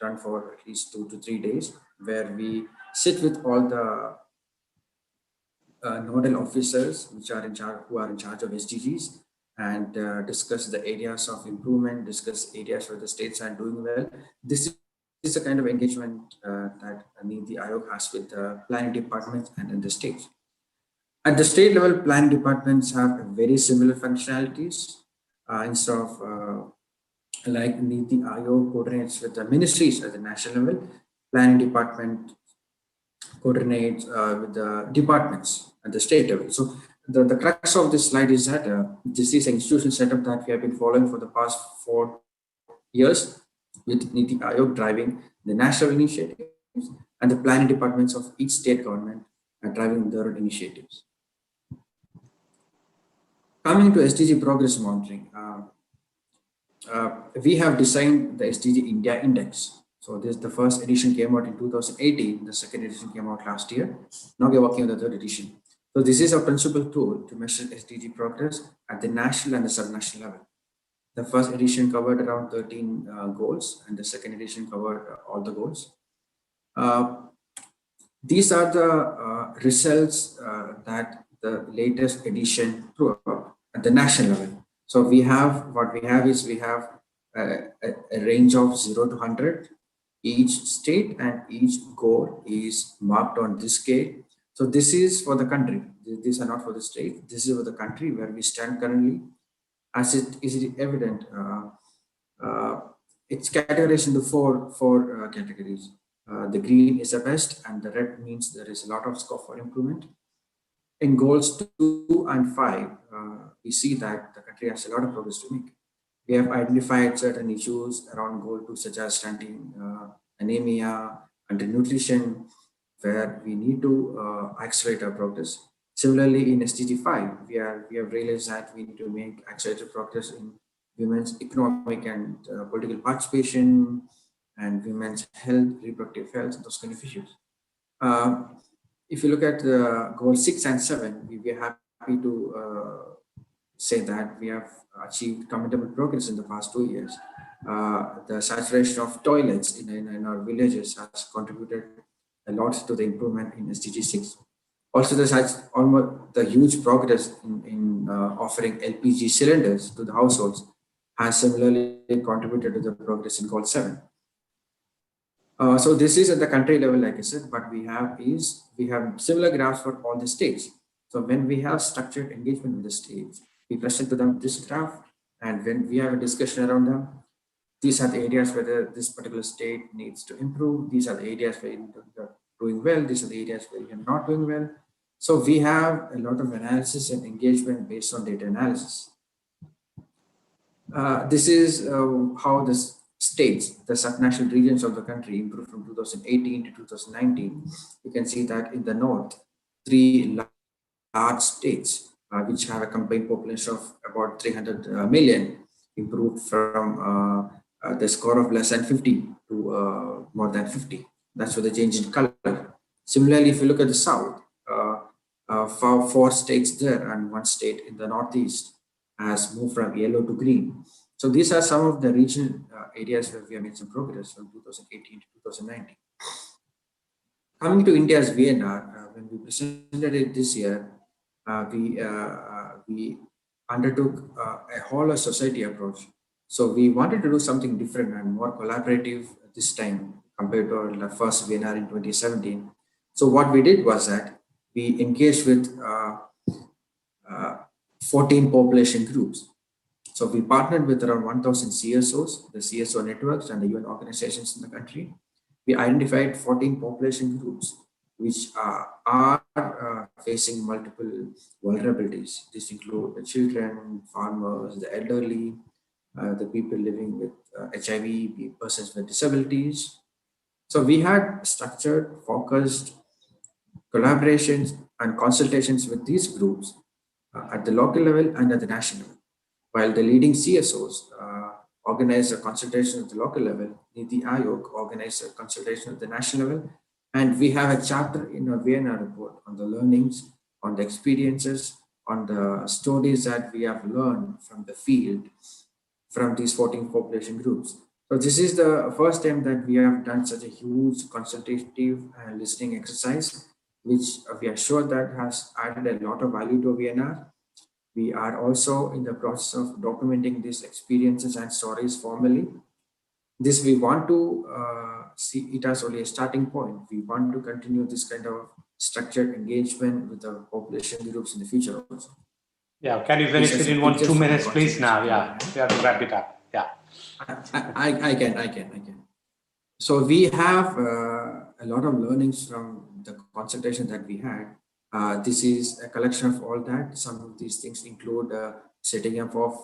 run for at least 2 to 3 days, where we sit with all the nodal officers who are in charge of SDGs and discuss the areas of improvement, discuss areas where the states are doing well. This is the kind of engagement that Niti Aayog has with the planning departments and in the states. At the state level, planning departments have very similar functionalities. Instead of like Niti Aayog coordinates with the ministries at the national level, planning department coordinates with the departments at the state level. So the crux of this slide is that this is an institution setup that we have been following for the past 4 years, with Niti Aayog driving the national initiatives and the planning departments of each state government are driving their initiatives. Coming to SDG progress monitoring, we have designed the SDG India Index. So this, the first edition came out in 2018, the second edition came out last year. Now we're working on the third edition. So this is a principal tool to measure SDG progress at the national and the subnational level. The first edition covered around 13 goals, and the second edition covered all the goals. These are the results that the latest edition threw up at the national level. So we have, what we have is we have a range of 0 to 100. Each state and each goal is marked on this scale. So this is for the country. These are not for the state. This is for the country where we stand currently. As it is evident, it's categorized into four categories. The green is the best, and the red means there is a lot of scope for improvement. In goals 2 and 5, we see that the country has a lot of progress to make. We have identified certain issues around goal 2, such as stunting, anemia, undernutrition, where we need to accelerate our progress. Similarly, in SDG 5, we have realized that we need to make accelerated progress in women's economic and political participation, and women's health, reproductive health, those kind of issues. If you look at goal 6 and 7, we are happy to say that we have achieved commendable progress in the past 2 years. The saturation of toilets in our villages has contributed a lot to the improvement in SDG 6. Also, there's almost the huge progress in offering LPG cylinders to the households has similarly contributed to the progress in goal 7. So this is at the country level, like I said, but we have similar graphs for all the states. So when we have structured engagement with the states, we present to them this graph, and when we have a discussion around them, these are the areas where this particular state needs to improve. These are the areas where you're doing well. These are the areas where you're not doing well. So we have a lot of analysis and engagement based on data analysis. This is how the states, the subnational regions of the country improved from 2018 to 2019. You can see that in the north, 3 large states, which have a combined population of about 300 million, improved from the score of less than 50 to more than 50. That's for the change in color. Similarly, if you look at the south, 4 states there and 1 state in the northeast has moved from yellow to green. So these are some of the regional areas where we have made some progress from 2018 to 2019. Coming to India's VNR, when we presented it this year, we undertook a whole of society approach. So we wanted to do something different and more collaborative this time compared to the first webinar in 2017. So what we did was that we engaged with 14 population groups. So we partnered with around 1,000 CSOs, the CSO networks and the UN organizations in the country. We identified 14 population groups which are facing multiple vulnerabilities. This include the children, farmers, the elderly, the people living with HIV, persons with disabilities. So we had structured, focused collaborations and consultations with these groups at the local level and at the national level. While the leading CSOs organize a consultation at the local level, Niti Aayog organized a consultation at the national level, and we have a chapter in our Vienna report on the learnings, on the experiences, on the stories that we have learned from the field, from these 14 population groups. So this is the first time that we have done such a huge consultative listening exercise, which we are sure that has added a lot of value to VNR. We are also in the process of documenting these experiences and stories formally. This we want to see it as only a starting point. We want to continue this kind of structured engagement with the population groups in the future also. Yeah, can you finish it in 2 minutes, please? Now, yeah, we have to wrap it up. Yeah, I can. So we have a lot of learnings from the consultation that we had. This is a collection of all that. Some of these things include setting up of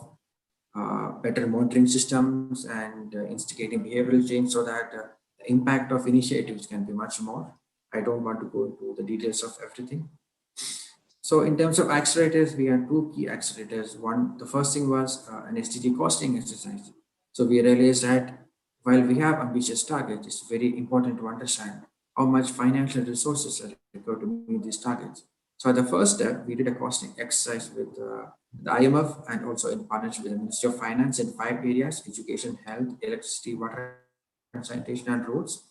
better monitoring systems and instigating behavioral change so that the impact of initiatives can be much more. I don't want to go into the details of everything. So in terms of accelerators, we had two key accelerators. The first thing was an Sdg costing exercise. So we realized that while we have ambitious targets, it's very important to understand how much financial resources are required to meet these targets. So the first step, we did a costing exercise with the IMF and also in partnership with the Ministry of Finance in 5 areas: education, health, electricity, water, sanitation, and roads.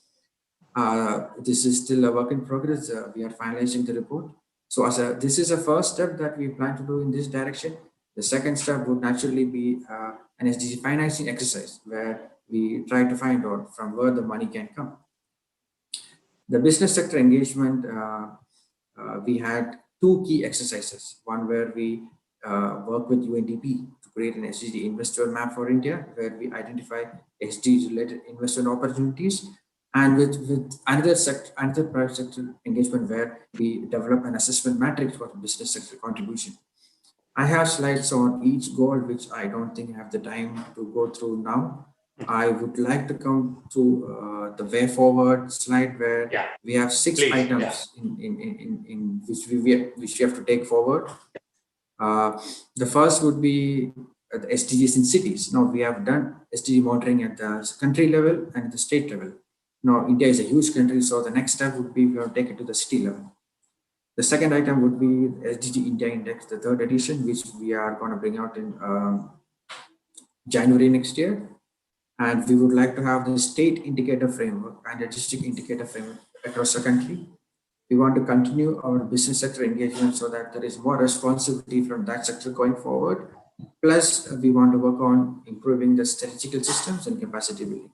This is still a work in progress. We are finalizing the report. So this is a first step that we plan to do in this direction. The second step would naturally be an SDG financing exercise where we try to find out from where the money can come. The business sector engagement, we had two key exercises. One where we work with UNDP to create an SDG investor map for India, where we identify SDG related investment opportunities, and with another private sector engagement where we develop an assessment matrix for business sector contribution. I have slides on each goal, which I don't think I have the time to go through now. I would like to come to the way forward slide where we have 6 items in which we have to take forward. The first would be the SDGs in cities. Now we have done SDG monitoring at the country level and at the state level. Now India is a huge country, so the next step would be we have to take it to the city level. The second item would be SDG India Index, the 3rd edition, which we are going to bring out in January next year. And we would like to have the state indicator framework and the district indicator framework across the country. We want to continue our business sector engagement so that there is more responsibility from that sector going forward. Plus, we want to work on improving the statistical systems and capacity building.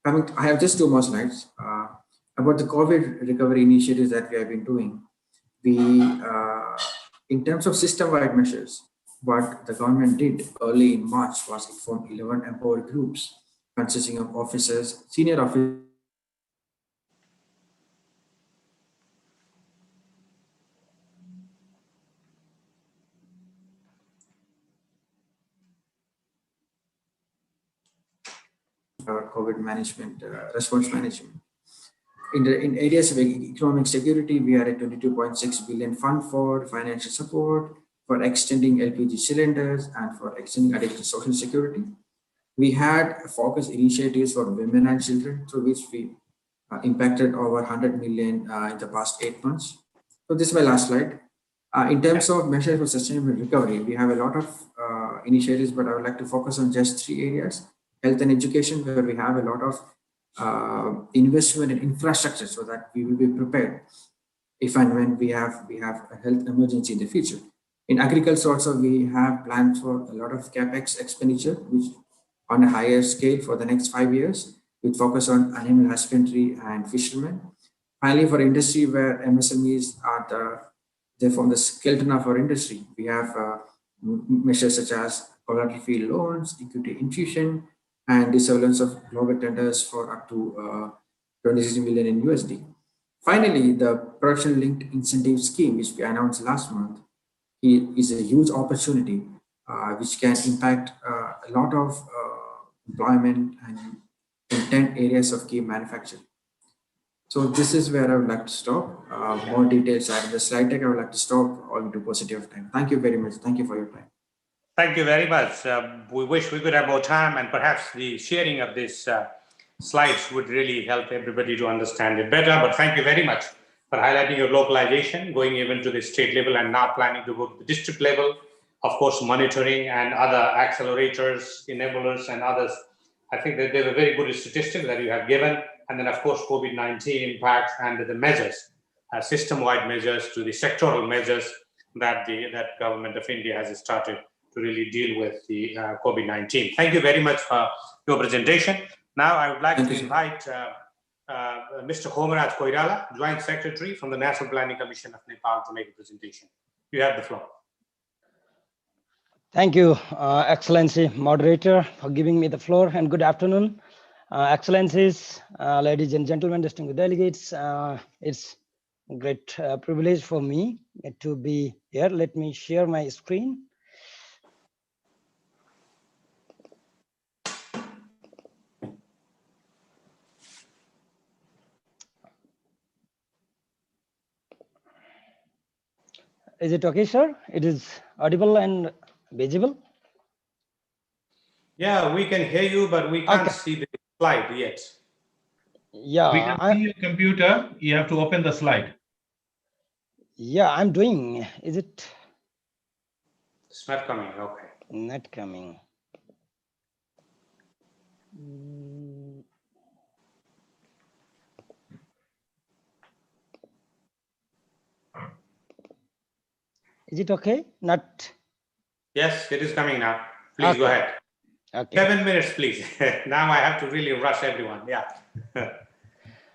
I have just 2 more slides about the COVID recovery initiatives that we have been doing. We, in terms of system-wide measures, what the government did early in March was it formed 11 empowered groups consisting of officers, senior officers, COVID management, response management. In areas of economic security, we are at 22.6 billion fund for financial support, for extending LPG cylinders, and for extending additional social security. We had focused initiatives for women and children, through which we impacted over 100 million in the past 8 months. So this is my last slide. In terms of measures for sustainable recovery, we have a lot of initiatives, but I would like to focus on just 3 areas. Health and education, where we have a lot of investment in infrastructure so that we will be prepared if and when we have a health emergency in the future. In agriculture also, we have planned for a lot of capex expenditure, which on a higher scale for the next 5 years, with focus on animal husbandry and fishermen. Finally, for industry where MSMEs are they form the skeleton of our industry, we have measures such as voluntary field loans, equity infusion, and disallowance of global tenders for up to 26 million in USD. Finally, the production-linked incentive scheme, which we announced last month, is a huge opportunity which can impact a lot of employment and in 10 areas of key manufacturing. So this is where I would like to stop. More details are in the slide deck. I would like to stop all into paucity of time. Thank you very much. Thank you for your time. Thank you very much. We wish we could have more time, and perhaps the sharing of these slides would really help everybody to understand it better. But thank you very much for highlighting your localization, going even to the state level and now planning to go to the district level. Of course, monitoring and other accelerators, enablers, and others. I think that they were very good statistics that you have given. And then, of course, COVID-19 impacts and the measures, system-wide measures to the sectoral measures that the government of India has started to really deal with the COVID-19. Thank you very much for your presentation. Now, I would like to invite Mr. Homaraj Koirala, Joint Secretary from the National Planning Commission of Nepal, to make a presentation. You have the floor. Thank you, Excellency Moderator, for giving me the floor, and good afternoon. Excellencies, ladies and gentlemen, distinguished delegates, it's a great privilege for me to be here. Let me share my screen. Is it okay, sir? It is audible and visible? Yeah, we can hear you, but we can't see the slide yet. Yeah, we can see your computer. You have to open the slide. Yeah, I'm doing. Is it? It's not coming. Okay. Not coming. Is it okay? Not. Yes, it is coming now. Please go ahead. Okay. 7 minutes, please. Now I have to really rush everyone. Yeah.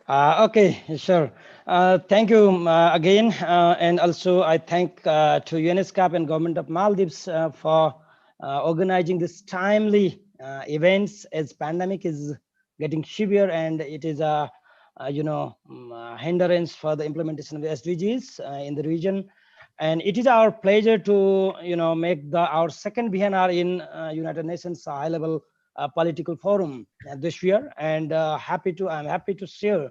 Okay, sure. Thank you again. And also I thank to ESCAP and Government of Maldives for organizing this timely events as pandemic is getting severe and it is a hindrance for the implementation of the SDGs in the region. And it is our pleasure to make our second BNR in United Nations high-level political forum this year, and I'm happy to share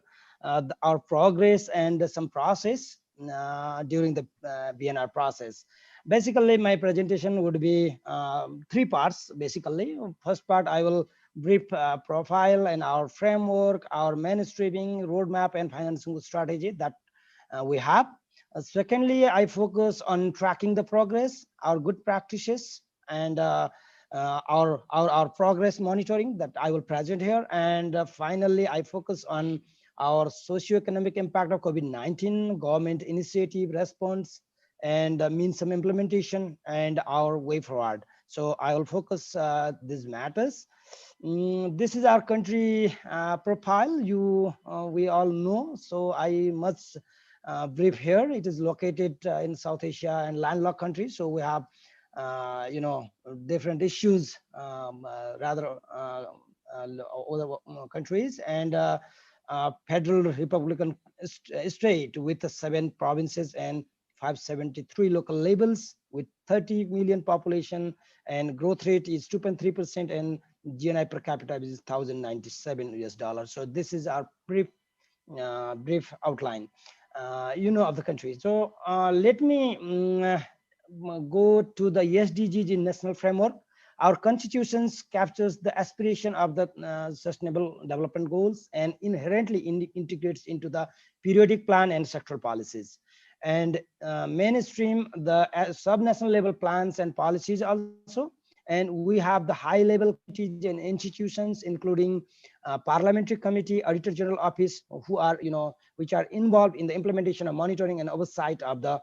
our progress and some process during the BNR process. Basically, my presentation would be 3 parts. Basically, first part I will brief profile and our framework, our mainstreaming roadmap, and financing strategy that we have. Secondly, I focus on tracking the progress, our good practices, and our progress monitoring that I will present here. And finally, I focus on our socioeconomic impact of COVID-19, government initiative response, and means of implementation, and our way forward. So I will focus these matters. This is our country profile. We all know, so I must brief here. It is located in South Asia and landlocked countries. So we have, different issues, rather other countries, and Federal Republican state with 7 provinces and 573 local labels with 30 million population, and growth rate is 2.3%, and GNI per capita is $1,097. So this is our brief outline. Of the country. So let me go to the SDGs in national framework. Our constitutions captures the aspiration of the sustainable development goals and inherently integrates into the periodic plan and sectoral policies. And mainstream the subnational level plans and policies also, And we have the high level committees and institutions, including parliamentary committee, auditor general office, who are, which are involved in the implementation of monitoring and oversight of the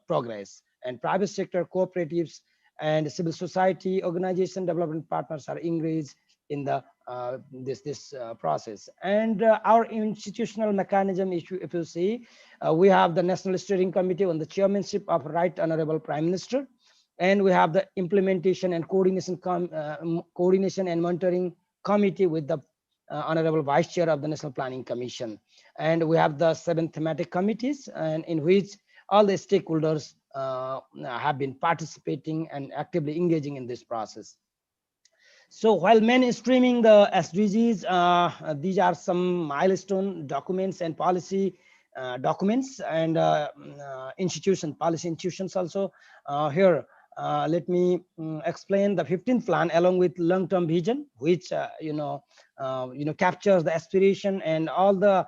progress. And private sector cooperatives and civil society organization development partners are engaged in the this process. And our institutional mechanism, if you see, we have the National Steering Committee on the chairmanship of Right Honorable Prime Minister, and we have the implementation and coordination and monitoring committee with the Honorable Vice Chair of the National Planning Commission. And we have the 7 thematic committees, and in which all the stakeholders have been participating and actively engaging in this process. So while mainstreaming the SDGs, these are some milestone documents and policy documents and policy institutions also. Here, let me explain the 15th plan along with long-term vision, which captures the aspiration and all the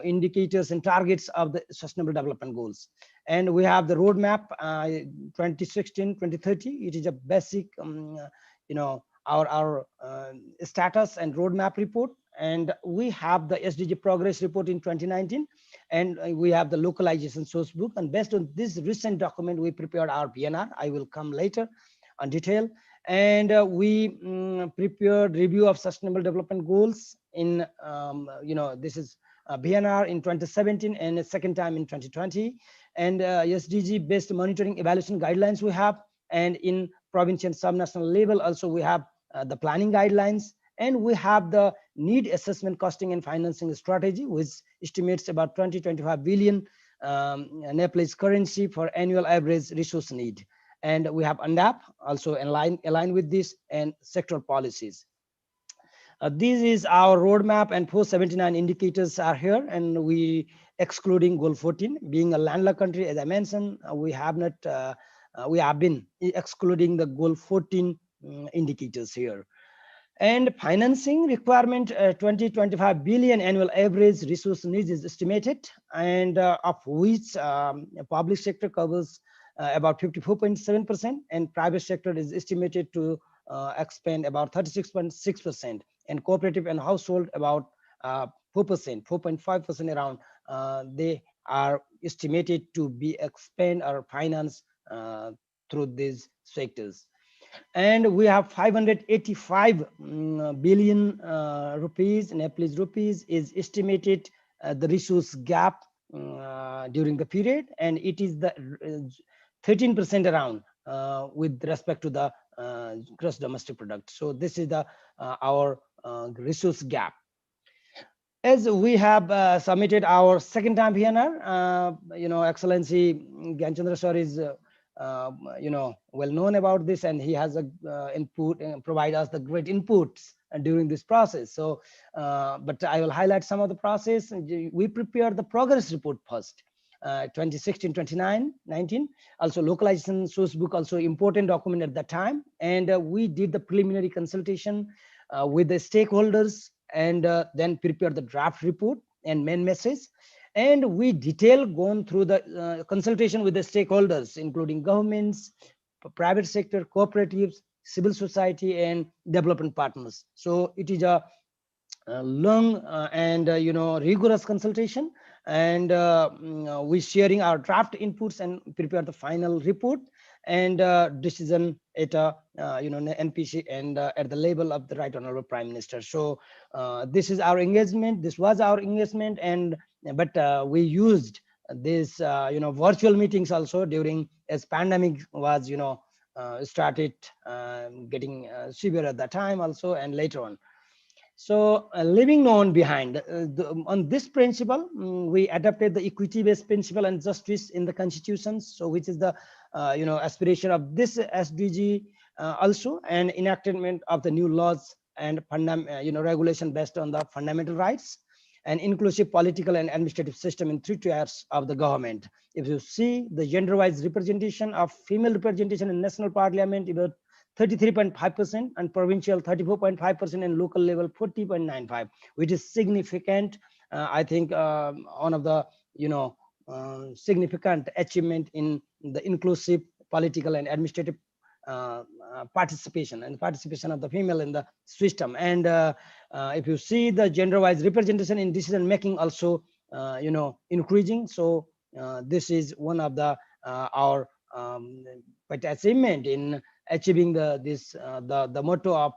indicators and targets of the Sustainable Development Goals. And we have the roadmap 2016-2030. It is a basic our status and roadmap report. And we have the SDG progress report in 2019, and we have the localization source book. And based on this recent document, we prepared our PNR. I will come later on detail. And we prepared review of Sustainable Development Goals in this is BNR in 2017 and a second time in 2020. And SDG based monitoring evaluation guidelines we have. And in provincial and subnational level also we have the planning guidelines, and we have the need assessment, costing and financing strategy, which estimates about 20-25 billion Nepalese currency for annual average resource need. And we have UNDAP also aligned with this, and sectoral policies. This is our roadmap, and 479 indicators are here, and we excluding goal 14 being a landlocked country. As I mentioned, we have not we have been excluding the goal 14 indicators here. And financing requirement 20-25 billion annual average resource needs is estimated, and of which public sector covers about 54.7%, and private sector is estimated to expand about 36.6%, and cooperative and household about 4%, 4.5% around. They are estimated to be expand or finance through these sectors. And we have 585 billion rupees, Nepalese rupees, is estimated the resource gap during the period, and it is the 13% around with respect to the gross domestic product. So this is the our resource gap. As we have submitted our second time PNR, Excellency Chandra sir is well known about this, and he has a input and provide us the great inputs during this process. So, but I will highlight some of the process. We prepared the progress report first, 2016-2019. Also, localization source book, also important document at that time, and we did the preliminary consultation with the stakeholders, and then prepared the draft report and main message. And we gone through the consultation with the stakeholders, including governments, private sector, cooperatives, civil society, and development partners. So it is a long and rigorous consultation, and we sharing our draft inputs and prepare the final report and decision at NPC and at the level of the Right Honorable Prime Minister. So this is our engagement. This was our engagement, and but we used this virtual meetings also during, as pandemic was started getting severe at that time also, and later on. So leaving no one behind, on this principle, we adopted the equity-based principle and justice in the constitutions. So which is the aspiration of this SDG also, and enactment of the new laws and regulation based on the fundamental rights, and inclusive political and administrative system in 3 tiers of the government. If you see the gender-wise representation of female representation in national parliament, about 33.5%, and provincial 34.5%, and local level 40.95%, which is significant. I think one of the significant achievement in the inclusive political and administrative participation and participation of the female in the system. And if you see the gender-wise representation in decision making also increasing. So this is one of the our achievement in achieving the motto of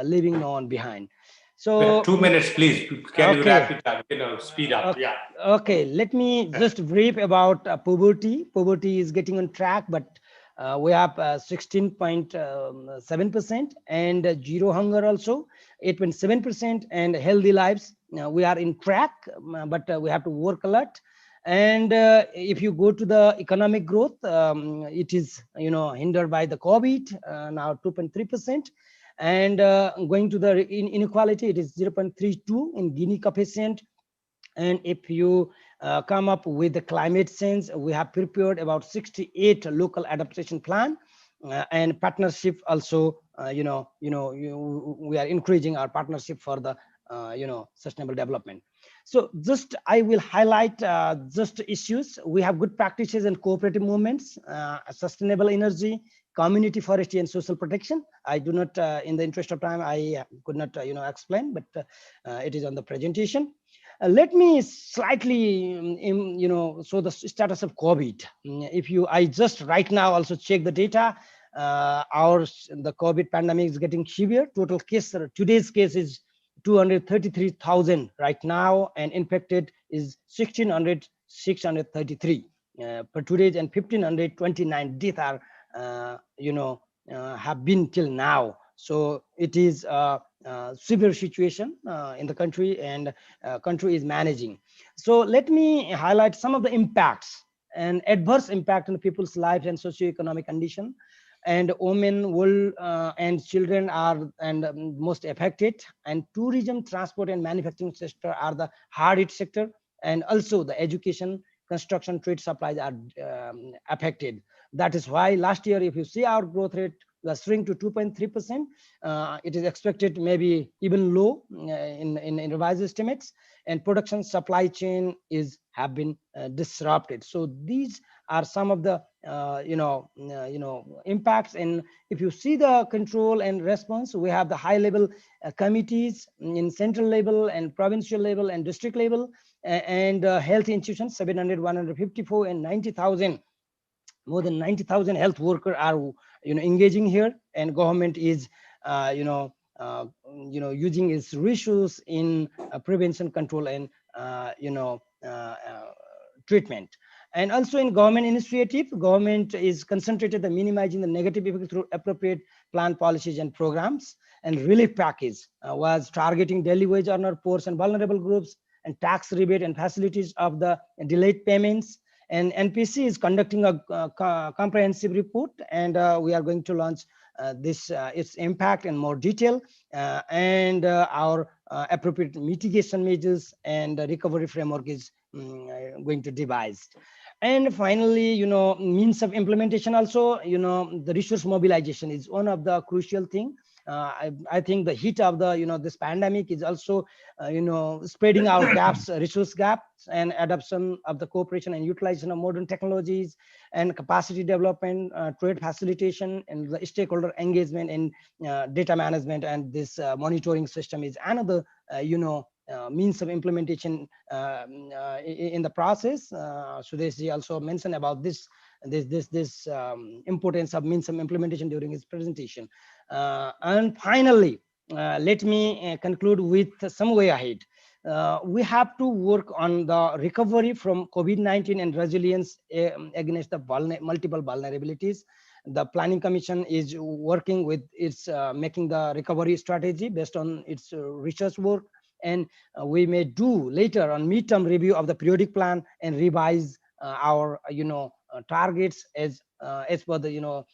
leaving no one behind. So we have 2 minutes, please. Can you wrap it up? Speed up. Yeah. Okay, let me just brief about poverty. Poverty is getting on track, but we have 16.7%, and zero hunger also 8.7%, and healthy lives. We are in track, but we have to work a lot. And if you go to the economic growth, it is hindered by the COVID, now 2.3%. And going to the inequality, it is 0.32 in Gini coefficient. And if you come up with the climate change, we have prepared about 68 local adaptation plan and partnership also. We are increasing our partnership for the sustainable development. So just I will highlight just issues. We have good practices and cooperative movements, sustainable energy, community forestry, and social protection. I do not, in the interest of time, I could not explain, but it is on the presentation. Let me slightly, show the status of COVID. I just right now also check the data. The COVID pandemic is getting severe. Total case, today's case is 233,000 right now, and infected is 633 per today's, and 1,529 deaths are, have been till now. So it is a severe situation in the country, and country is managing. So let me highlight some of the impacts and adverse impact on people's lives and socioeconomic condition. And women will and children are most affected, and tourism, transport, and manufacturing sector are the hard hit sector, and also the education, construction, trade, supplies are affected. That is why last year, if you see our growth rate was shrink to 2.3%. It is expected maybe even low in revised estimates, and production supply chain have been disrupted. So these are some of the impacts. And if you see the control and response, we have the high level committees in central level and provincial level and district level, and health institutions 700, 154, and 90,000. More than 90,000 health workers are engaging here, and government is using its resources in prevention, control, and treatment. And also in government initiative, government is concentrated on minimizing the negative effects through appropriate plan, policies, and programs. And relief package was targeting daily wage earner, poor and vulnerable groups, and tax rebate and facilities of the delayed payments. And NPC is conducting a comprehensive report, and we are going to launch its impact in more detail, and our appropriate mitigation measures and recovery framework is going to devise. And finally, means of implementation also, the resource mobilization is one of the crucial thing. I think the heat of the this pandemic is also spreading our gaps, resource gaps, and adoption of the cooperation and utilization of modern technologies, and capacity development, trade facilitation, and the stakeholder engagement in data management, and this monitoring system is another means of implementation in the process. Sudeshji also mentioned about this importance of means of implementation during his presentation. And finally, let me conclude with some way ahead. We have to work on the recovery from COVID-19 and resilience against the multiple vulnerabilities. The Planning Commission is working with its making the recovery strategy based on its research work, and we may do later on midterm review of the periodic plan and revise our targets as per the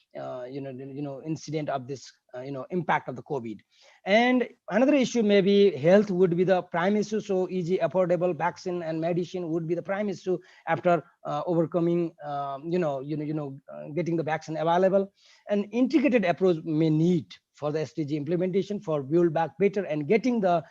incident of this impact of the COVID. And another issue maybe health would be the prime issue. So easy, affordable vaccine and medicine would be the prime issue after overcoming getting the vaccine available. An integrated approach may need for the SDG implementation for build back better and getting the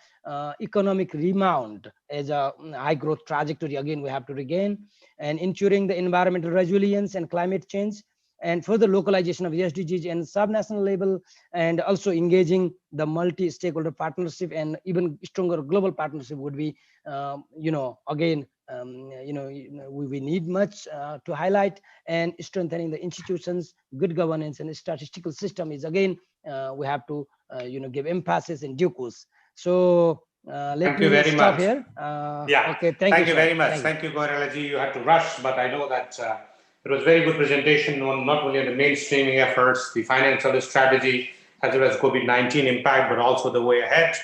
economic rebound as a high growth trajectory again we have to regain, and ensuring the environmental resilience and climate change. and further localization of SDGs and subnational level, and also engaging the multi-stakeholder partnership and even stronger global partnership would be, again, we need much to highlight, and strengthening the institutions, good governance, and statistical system is again we have to give emphasis in due course. So let me stop here. Yeah. Okay. Thank you very much. Thank you, Gauralaji. You had to rush, but I know that it was a very good presentation on not only on the mainstreaming efforts, the financial strategy, as well as COVID-19 impact, but also the way ahead.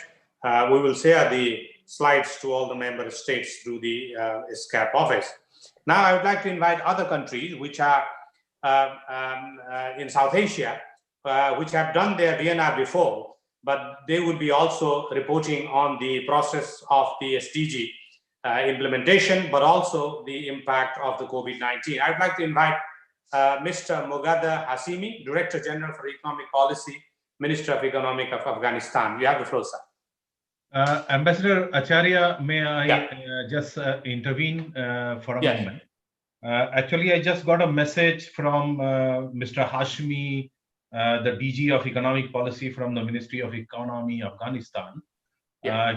We will share the slides to all the member states through the ESCAP office. Now, I would like to invite other countries which are in South Asia, which have done their Vienna before, but they would be also reporting on the process of the SDG implementation, but also the impact of the COVID-19. I'd like to invite Mr. Moghadha Hasimi, Director General for Economic Policy, Minister of Economic of Afghanistan. You have the floor, sir. Ambassador Acharya, may I just intervene for a moment? Actually, I just got a message from Mr. Hashmi, the DG of Economic Policy from the Ministry of Economy, Afghanistan.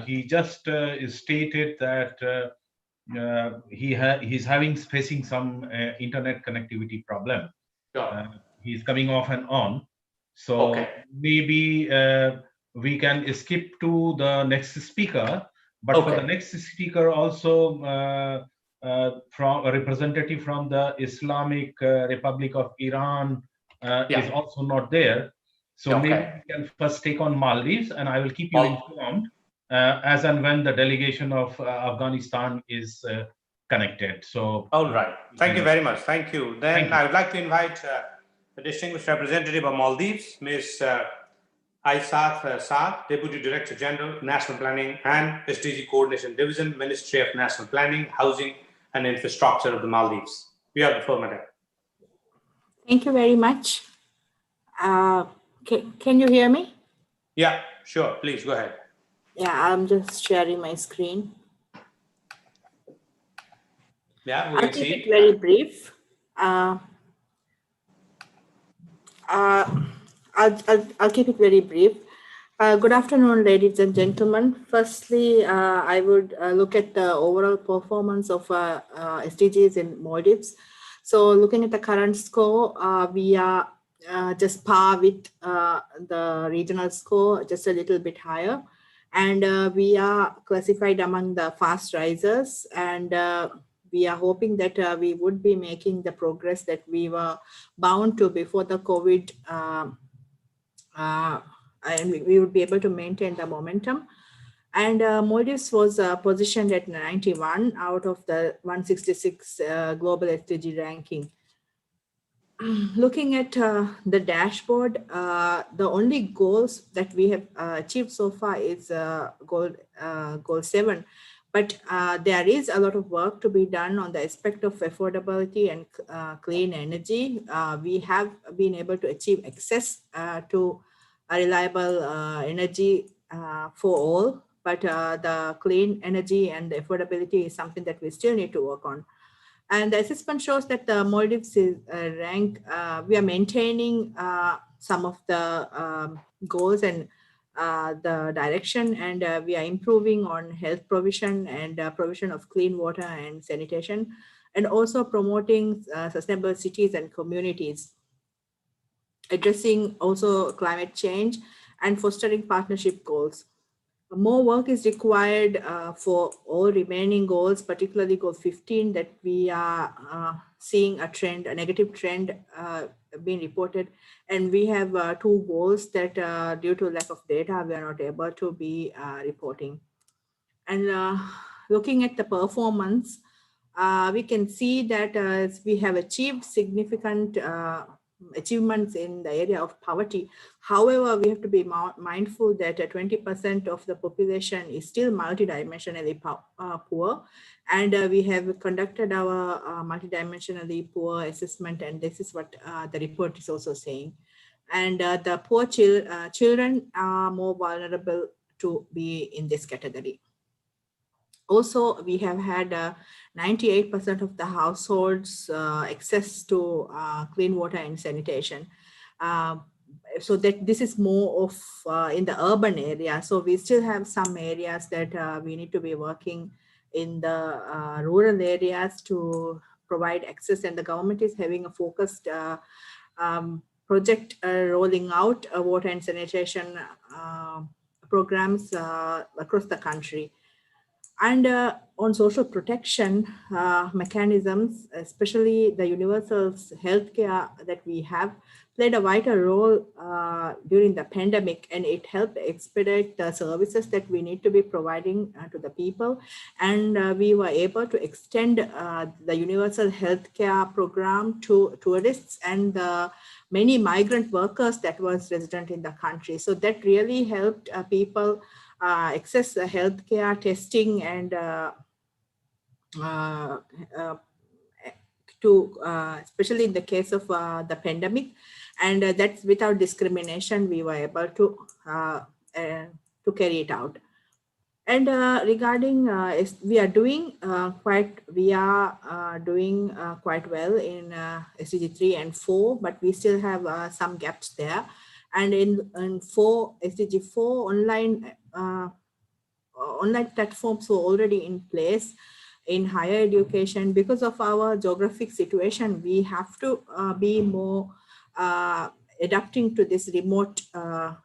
He just stated that he's facing some internet connectivity problem. He's coming off and on. So maybe we can skip to the next speaker. But for the next speaker also, from a representative from the Islamic Republic of Iran is also not there. So maybe we can first take on Maldives, and I will keep you informed as and when the delegation of Afghanistan is connected. So all right. Thank you very much. Thank you. Then I would like to invite the distinguished representative of Maldives, Ms. Aisat Saad, Deputy Director General, National Planning and SDG Coordination Division, Ministry of National Planning, Housing and Infrastructure of the Maldives. We have the floor, madam. Thank you very much. Can you hear me? Yeah, sure. Please go ahead. Yeah, I'm just sharing my screen. Yeah, we I'll can keep see it very brief. I'll keep it very brief. Good afternoon, ladies and gentlemen. Firstly, I would look at the overall performance of SDGs in Maldives. So looking at the current score, we are just par with the regional score, just a little bit higher. And we are classified among the fast risers. And we are hoping that we would be making the progress that we were bound to before the COVID, and we would be able to maintain the momentum. And Maldives was positioned at 91 out of the 166 global SDG ranking. Looking at the dashboard, the only goals that we have achieved so far is goal 7. But there is a lot of work to be done on the aspect of affordability and clean energy. We have been able to achieve access to a reliable energy for all, but the clean energy and the affordability is something that we still need to work on. And the assessment shows that the Maldives is rank. We are maintaining some of the goals and the direction, and we are improving on health provision and provision of clean water and sanitation, and also promoting sustainable cities and communities, addressing also climate change and fostering partnership goals. More work is required for all remaining goals, particularly goal 15, that we are seeing a negative trend being reported. And we have 2 goals that due to lack of data, we are not able to be reporting. And looking at the performance, we can see that we have achieved significant achievements in the area of poverty. However, we have to be mindful that 20% of the population is still multidimensionally poor, and we have conducted our multidimensionally poor assessment, and this is what the report is also saying. And the poor children are more vulnerable to be in this category. Also, we have had 98% of the households access to clean water and sanitation. So that this is more of in the urban area. So we still have some areas that we need to be working in the rural areas to provide access, and the government is having a focused project rolling out water and sanitation programs across the country. And on social protection mechanisms, especially the universal healthcare that we have, played a vital role during the pandemic, and it helped expedite the services that we need to be providing to the people. And we were able to extend the universal healthcare program to tourists and the many migrant workers that was resident in the country. So that really helped people access healthcare testing and especially in the case of the pandemic, and that's without discrimination we were able to carry it out. And regarding we are doing quite well in SDG 3 and 4, but we still have some gaps there. And in SDG 4, online platforms were already in place in higher education. Because of our geographic situation, we have to be more adapting to this remote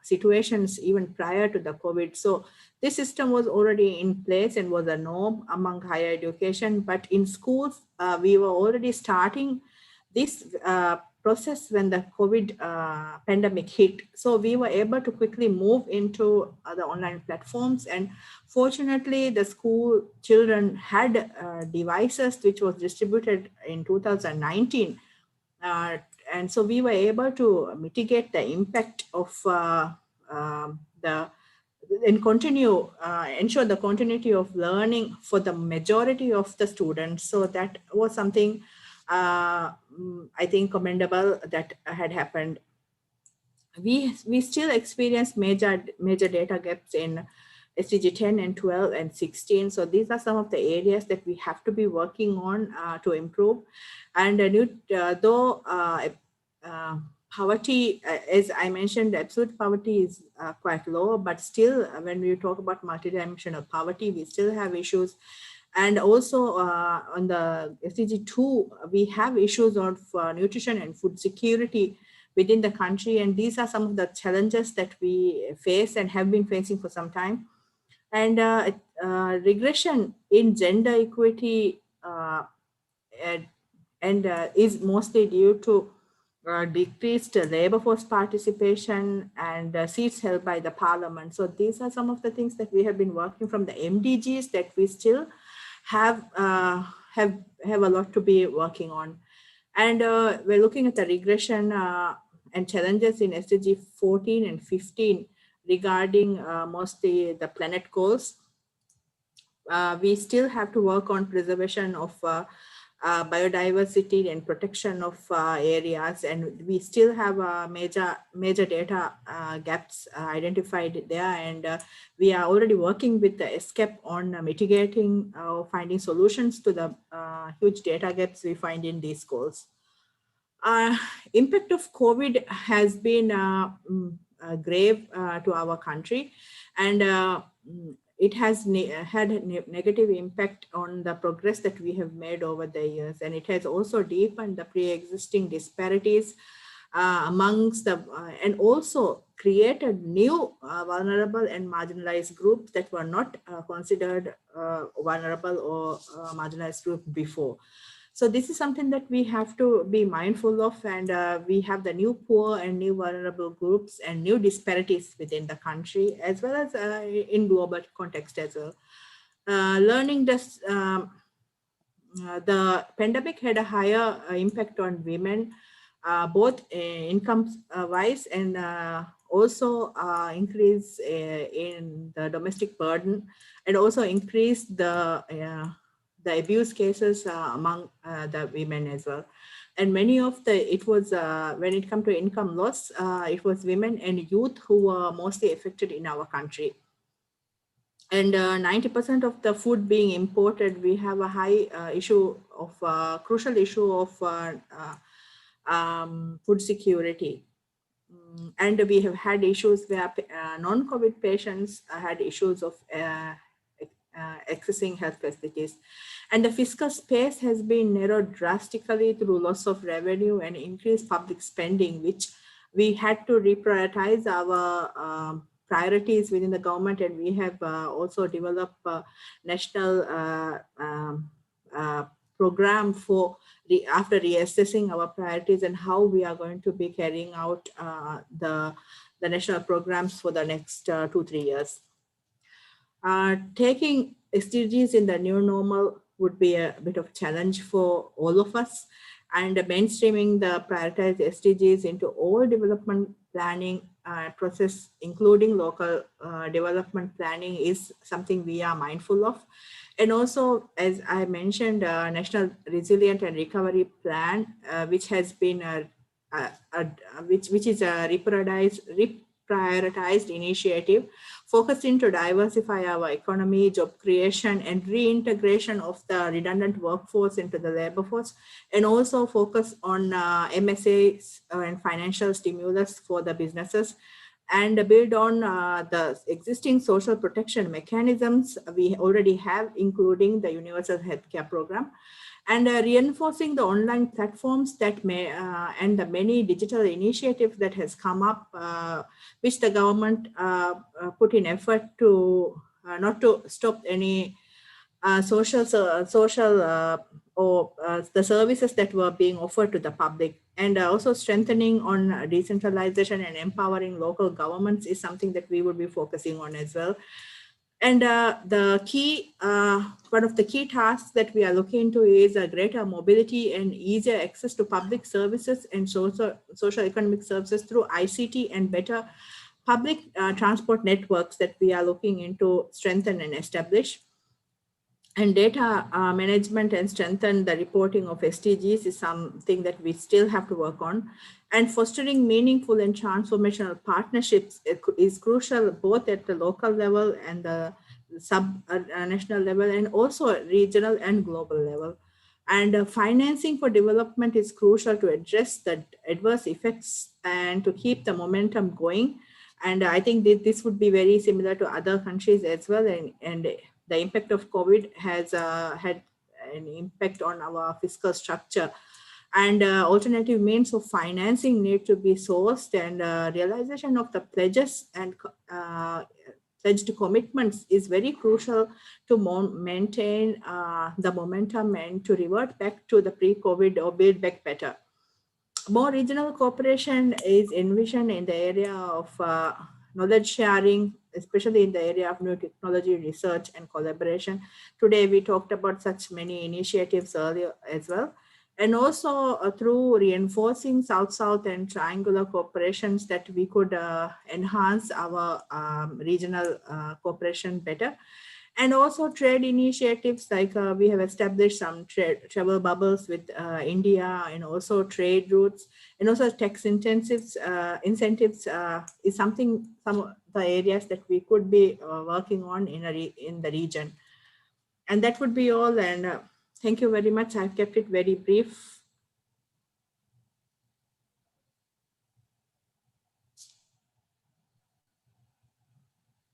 situations even prior to the COVID. So this system was already in place and was a norm among higher education. But in schools, we were already starting this process when the COVID pandemic hit. So we were able to quickly move into the online platforms. And fortunately, the school children had devices which was distributed in 2019. And so we were able to mitigate the impact of ensure the continuity of learning for the majority of the students. So that was something I think commendable that had happened. We still experience major data gaps in SDG 10 and 12 and 16. So these are some of the areas that we have to be working on to improve. And though poverty, as I mentioned, absolute poverty is quite low, but still when we talk about multidimensional poverty, we still have issues. And also on the SDG 2, we have issues of nutrition and food security within the country. And these are some of the challenges that we face and have been facing for some time. And regression in gender equity is mostly due to decreased labor force participation and seats held by the parliament. So these are some of the things that we have been working from the MDGs that we still have a lot to be working on. And we're looking at the regression and challenges in SDG 14 and 15 regarding mostly the planet goals. We still have to work on preservation of biodiversity and protection of areas, and we still have major data gaps identified there, and we are already working with the ESCAP on mitigating finding solutions to the huge data gaps we find in these goals. Impact of COVID has been grave to our country, and it has had a negative impact on the progress that we have made over the years. And it has also deepened the pre-existing disparities amongst the, and also created new vulnerable and marginalized groups that were not considered vulnerable or marginalized group before. So this is something that we have to be mindful of, and we have the new poor and new vulnerable groups and new disparities within the country, as well as in global context as well. Learning this, the pandemic had a higher impact on women, both income-wise and also increase in the domestic burden, and also increase the abuse cases among the women as well. And many of it was, when it comes to income loss, it was women and youth who were mostly affected in our country. and 90% of the food being imported, we have a high crucial issue of food security. And we have had issues where non-COVID patients had issues of accessing health facilities. And the fiscal space has been narrowed drastically through loss of revenue and increased public spending, which we had to reprioritize our priorities within the government, and we have also developed a national program for after reassessing our priorities and how we are going to be carrying out the national programs for the next 2-3 years. Taking SDGs in the new normal would be a bit of a challenge for all of us, and mainstreaming the prioritized SDGs into all development planning process, including local development planning, is something we are mindful of. And also, as I mentioned, National Resilient and Recovery Plan, which has been which is a reprioritized initiative focusing to diversify our economy, job creation, and reintegration of the redundant workforce into the labor force, and also focus on MSAs and financial stimulus for the businesses, and build on the existing social protection mechanisms we already have, including the Universal Healthcare Program, and reinforcing the online platforms that may and the many digital initiatives that has come up, which the government put in effort to not to stop any social or the services that were being offered to the public. And also strengthening on decentralization and empowering local governments is something that we will be focusing on as well. And the key, one of the key tasks that we are looking into is a greater mobility and easier access to public services and social economic services through ICT and better public transport networks that we are looking into strengthen and establish. And data management and strengthen the reporting of SDGs is something that we still have to work on. And fostering meaningful and transformational partnerships is crucial both at the local level and the sub-national level, and also regional and global level. And financing for development is crucial to address the adverse effects and to keep the momentum going. And I think that this would be very similar to other countries as well. And the impact of COVID has had an impact on our fiscal structure. And alternative means of financing need to be sourced, and realization of the pledges and pledged commitments is very crucial to maintain the momentum and to revert back to the pre-COVID or build back better. More regional cooperation is envisioned in the area of knowledge sharing, especially in the area of new technology research and collaboration. Today, we talked about such many initiatives earlier as well. And also through reinforcing South-South and triangular cooperations that we could enhance our regional cooperation better. And also trade initiatives like we have established some travel bubbles with India, and also trade routes, and also tax incentives is something, some of the areas that we could be working on in the region. And that would be all. And thank you very much. I've kept it very brief.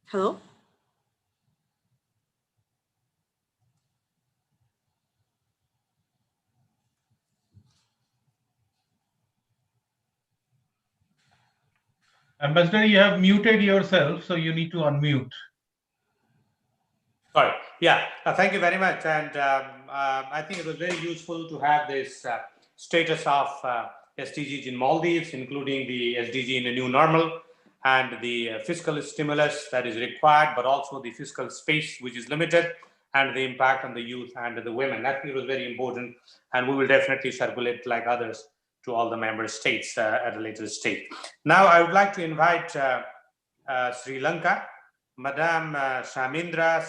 Hello? Ambassador, you have muted yourself, so you need to unmute. Sorry. Yeah, thank you very much. And I think it was very useful to have this status of SDGs in Maldives, including the SDG in the new normal, and the fiscal stimulus that is required, but also the fiscal space which is limited, and the impact on the youth and the women. That was very important, and we will definitely circulate like others to all the member states at a later stage. Now, I would like to invite Sri Lanka, Madam Shamindra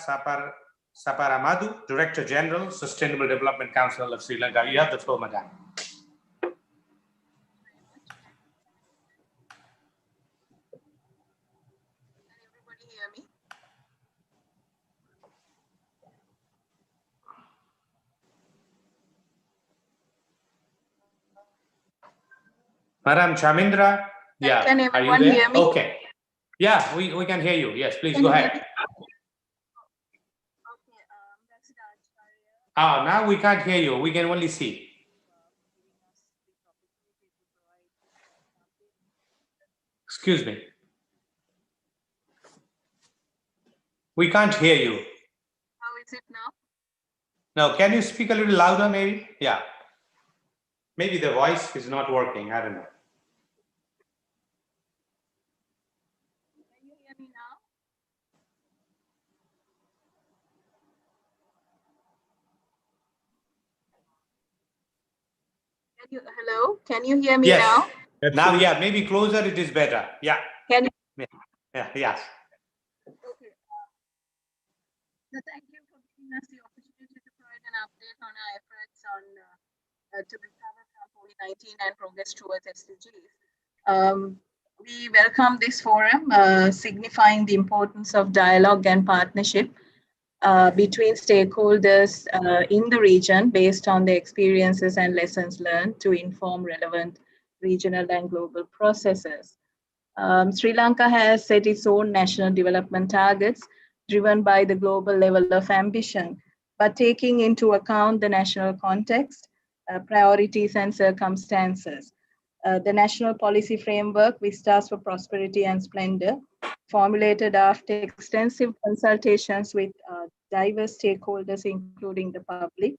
Saparamadu, Director General, Sustainable Development Council of Sri Lanka. You have the floor, Madam. Madam Chamindra, yeah, Can are you everyone there? hear me? Okay. Yeah, we can hear you. Yes, please Can go you hear ahead. me? Now we can't hear you. We can only see. Excuse me. We can't hear you. How is it now? No, can you speak a little louder maybe? Yeah. Maybe the voice is not working. I don't know. Can you hear me now? Hello? Can you hear me Yes. now? Now, yeah, maybe closer it is better. Yeah. Can you? Yeah. Yes. Okay. So thank you for giving us the opportunity to provide an update on our efforts on to recover from COVID-19 and progress towards SDGs. We welcome this forum, signifying the importance of dialogue and partnership between stakeholders in the region based on the experiences and lessons learned to inform relevant regional and global processes. Sri Lanka has set its own national development targets driven by the global level of ambition, but taking into account the national context, priorities, and circumstances. The National Policy Framework, Vistas for Prosperity and Splendor, formulated after extensive consultations with diverse stakeholders, including the public,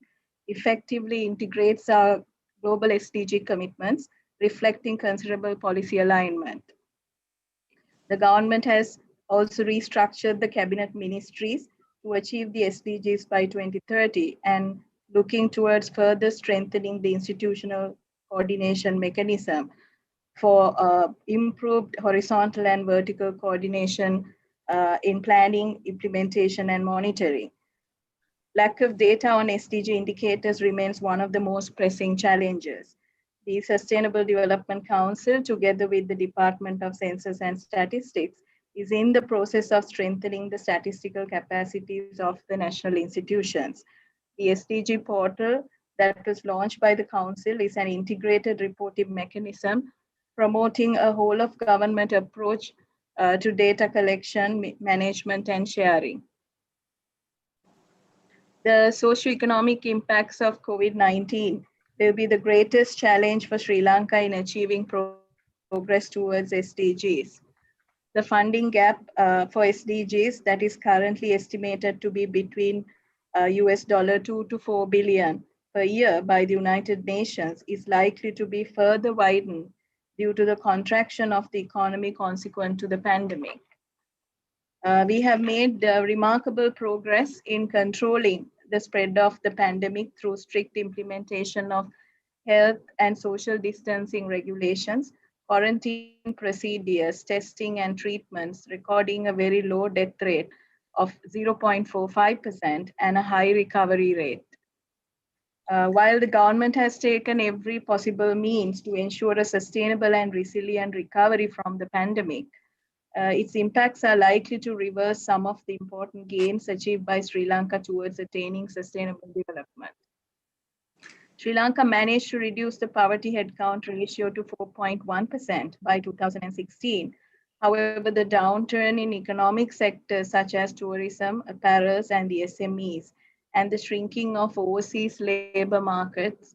effectively integrates our global SDG commitments, reflecting considerable policy alignment. The government has also restructured the cabinet ministries to achieve the SDGs by 2030 and looking towards further strengthening the institutional coordination mechanism for improved horizontal and vertical coordination in planning, implementation, and monitoring. Lack of data on SDG indicators remains one of the most pressing challenges. The Sustainable Development Council, together with the Department of Census and Statistics, is in the process of strengthening the statistical capacities of the national institutions. The SDG portal that was launched by the Council is an integrated reporting mechanism promoting a whole of government approach to data collection, management, and sharing. The socioeconomic impacts of COVID-19 will be the greatest challenge for Sri Lanka in achieving progress towards SDGs. The funding gap for SDGs that is currently estimated to be between $2 to $4 billion per year by the United Nations is likely to be further widened due to the contraction of the economy consequent to the pandemic. We have made remarkable progress in controlling the spread of the pandemic through strict implementation of health and social distancing regulations, quarantine procedures, testing, and treatments, recording a very low death rate of 0.45% and a high recovery rate. While the government has taken every possible means to ensure a sustainable and resilient recovery from the pandemic, its impacts are likely to reverse some of the important gains achieved by Sri Lanka towards attaining sustainable development. Sri Lanka managed to reduce the poverty headcount ratio to 4.1% by 2016. However, the downturn in economic sectors such as tourism, apparels, and the SMEs, and the shrinking of overseas labor markets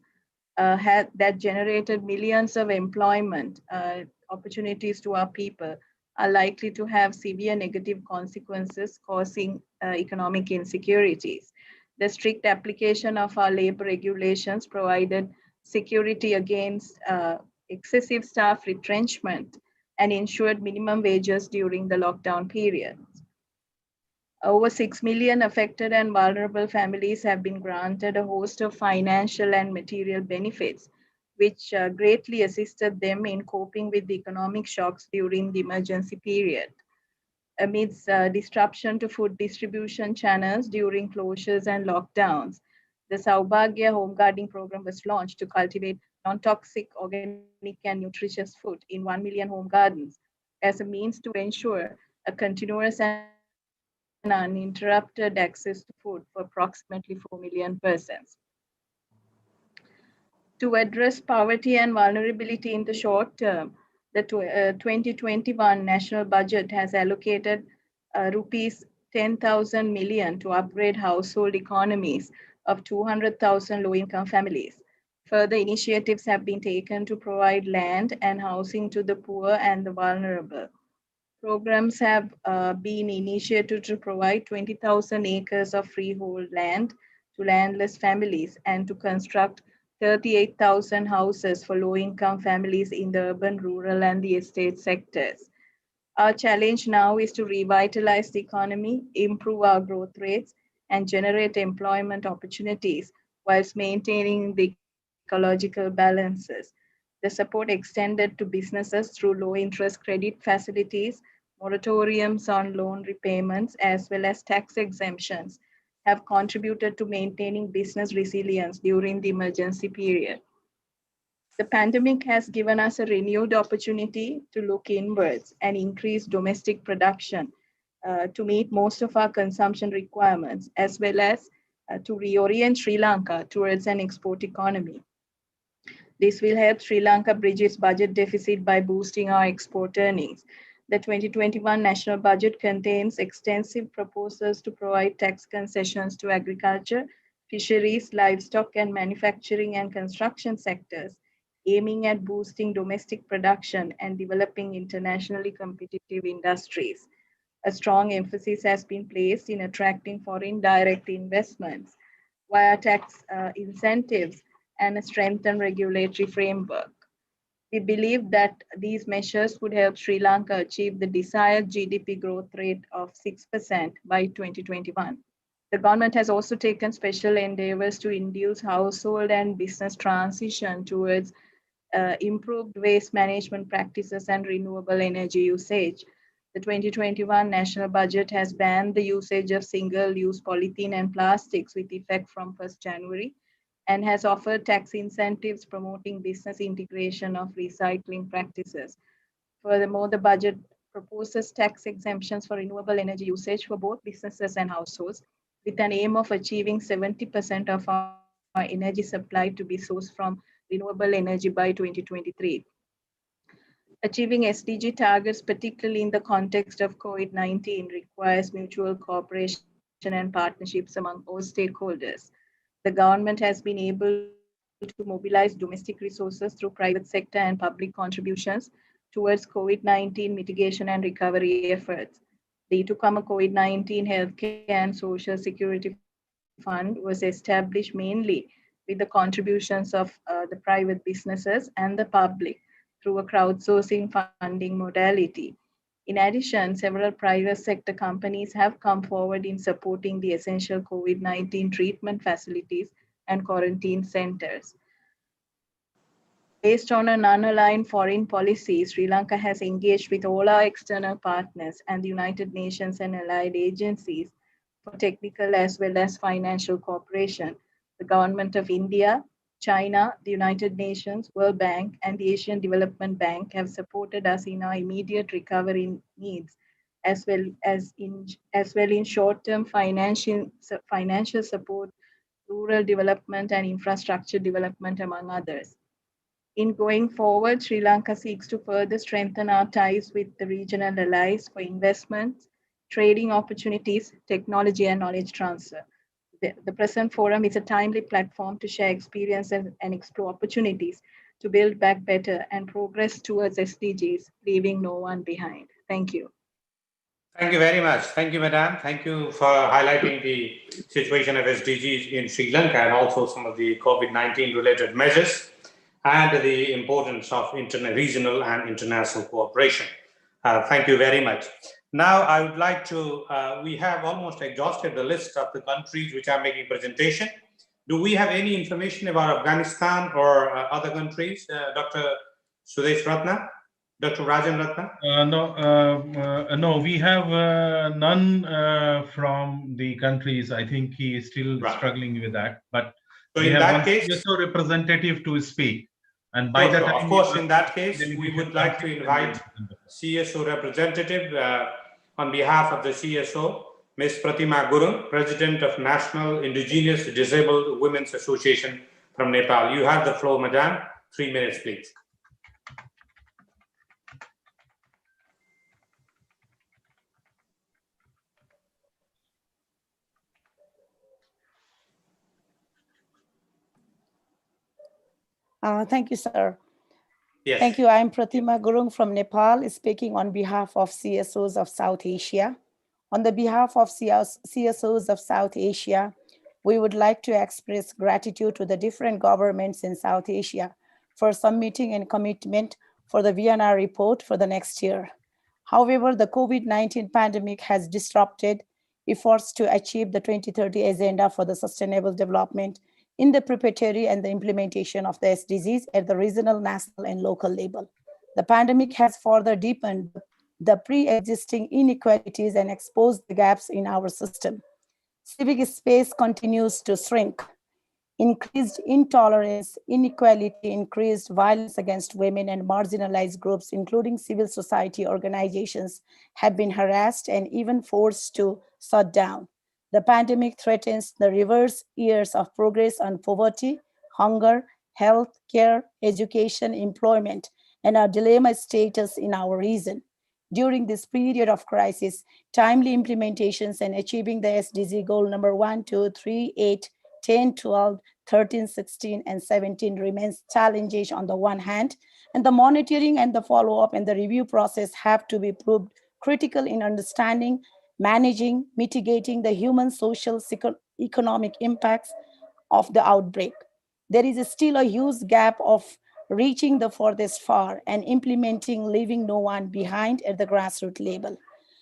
that generated millions of employment opportunities to our people are likely to have severe negative consequences, causing economic insecurities. The strict application of our labor regulations provided security against excessive staff retrenchment and ensured minimum wages during the lockdown period. Over 6 million affected and vulnerable families have been granted a host of financial and material benefits, which greatly assisted them in coping with the economic shocks during the emergency period. Amidst disruption to food distribution channels during closures and lockdowns, the Saubhagya home gardening program was launched to cultivate non-toxic, organic, and nutritious food in 1 million home gardens as a means to ensure a continuous and uninterrupted access to food for approximately 4 million persons. To To address poverty and vulnerability in the short term, the 2021 national budget has allocated rupees 10,000 million to upgrade household economies of 200,000 low-income families. Further initiatives have been taken to provide land and housing to the poor and the vulnerable. Programs have been initiated to provide 20,000 acres of freehold land to landless families and to construct 38,000 houses for low-income families in the urban, rural, and the estate sectors. Our challenge now is to revitalize the economy, improve our growth rates, and generate employment opportunities whilst maintaining the ecological balances. The support extended to businesses through low-interest credit facilities, moratoriums on loan repayments, as well as tax exemptions have contributed to maintaining business resilience during the emergency period. The pandemic has given us a renewed opportunity to look inwards and increase domestic production to meet most of our consumption requirements, as well as to reorient Sri Lanka towards an export economy. This will help Sri Lanka bridge its budget deficit by boosting our export earnings. The 2021 national budget contains extensive proposals to provide tax concessions to agriculture, fisheries, livestock, and manufacturing and construction sectors, aiming at boosting domestic production and developing internationally competitive industries. A strong emphasis has been placed in attracting foreign direct investments via tax incentives and a strengthened regulatory framework. We believe that these measures would help Sri Lanka achieve the desired GDP growth rate of 6% by 2021. The government has also taken special endeavors to induce household and business transition towards improved waste management practices and renewable energy usage. The 2021 national budget has banned the usage of single-use polythene and plastics with effect from 1st January and has offered tax incentives promoting business integration of recycling practices. Furthermore, the budget proposes tax exemptions for renewable energy usage for both businesses and households, with an aim of achieving 70% of our energy supply to be sourced from renewable energy by 2023. Achieving SDG targets, particularly in the context of COVID-19, requires mutual cooperation and partnerships among all stakeholders. The government has been able to mobilize domestic resources through private sector and public contributions towards COVID-19 mitigation and recovery efforts. The Itukama COVID-19 Healthcare and Social Security Fund was established mainly with the contributions of the private businesses and the public through a crowdsourcing funding modality. In addition, several private sector companies have come forward in supporting the essential COVID-19 treatment facilities and quarantine centers. Based on a non-aligned foreign policy, Sri Lanka has engaged with all our external partners and the United Nations and allied agencies for technical as well as financial cooperation. The government of India, China, the United Nations, World Bank, and the Asian Development Bank have supported us in our immediate recovery needs, as well in short-term financial support, rural development, and infrastructure development, among others. In going forward, Sri Lanka seeks to further strengthen our ties with the regional allies for investments, trading opportunities, technology, and knowledge transfer. The present forum is a timely platform to share experiences and explore opportunities to build back better and progress towards SDGs, leaving no one behind. Thank you. Thank you very much. Thank you, Madam. Thank you for highlighting the situation of SDGs in Sri Lanka and also some of the COVID-19 related measures and the importance of regional and international cooperation. Thank you very much. Now, I would like to, we have almost exhausted the list of the countries which are making presentation. Do we have any information about Afghanistan or other countries, Dr. Sudesh Ratna? Dr. Rajan Ratna? No, we have none from the countries. I think he is still struggling with that. But so we in have that case, CSO representative to speak. And by that time, of course, in that case, we would like to invite CSO representative on behalf of the CSO, Ms. Pratima Gurung, President of National Indigenous Disabled Women's Association, from Nepal. You have the floor, Madam. 3 minutes, please. Thank you, sir. Yes. Thank you. I'm Pratima Gurung from Nepal, speaking on behalf of CSOs of South Asia. On the behalf of CSOs of South Asia, we would like to express gratitude to the different governments in South Asia for submitting and commitment for the Vienna report for the next year. However, the COVID-19 pandemic has disrupted efforts to achieve the 2030 agenda for the sustainable development in the preparatory and the implementation of the SDGs at the regional, national, and local level. The pandemic has further deepened the pre-existing inequalities and exposed the gaps in our system. Civic space continues to shrink. Increased intolerance, inequality, increased violence against women and marginalized groups, including civil society organizations, have been harassed and even forced to shut down. The pandemic threatens the reverse years of progress on poverty, hunger, health care, education, employment, and our dilemma status in our region. During this period of crisis, timely implementations and achieving the SDG goal number 1, 2, 3, 8, 10, 12, 13, 16, and 17 remains challenges on the one hand, and the monitoring and the follow-up and the review process have to be proved critical in understanding, managing, mitigating the human, social, economic impacts of the outbreak. There is still a huge gap of reaching the furthest far and implementing, leaving no one behind at the grassroots level.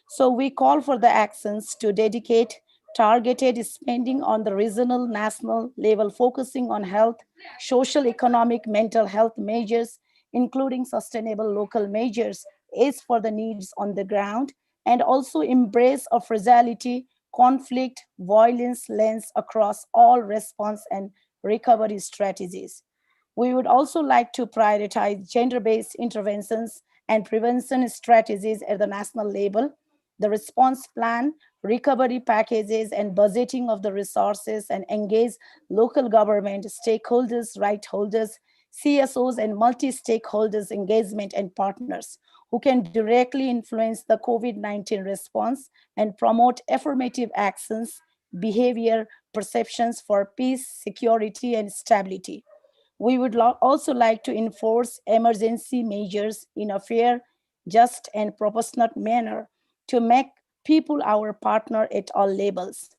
So we call for the actions to dedicate targeted spending on the regional, national level, focusing on health, social, economic, mental health measures, including sustainable local measures, is for the needs on the ground, and also embrace of fragility, conflict, violence lens across all response and recovery strategies. We would also like to prioritize gender-based interventions and prevention strategies at the national level, the response plan, recovery packages, and budgeting of the resources, and engage local government, stakeholders, right holders, CSOs, and multi-stakeholders engagement and partners who can directly influence the COVID-19 response and promote affirmative actions, behavior, perceptions for peace, security, and stability. We would also like to enforce emergency measures in a fair, just, and proportionate manner to make people our partner at all levels.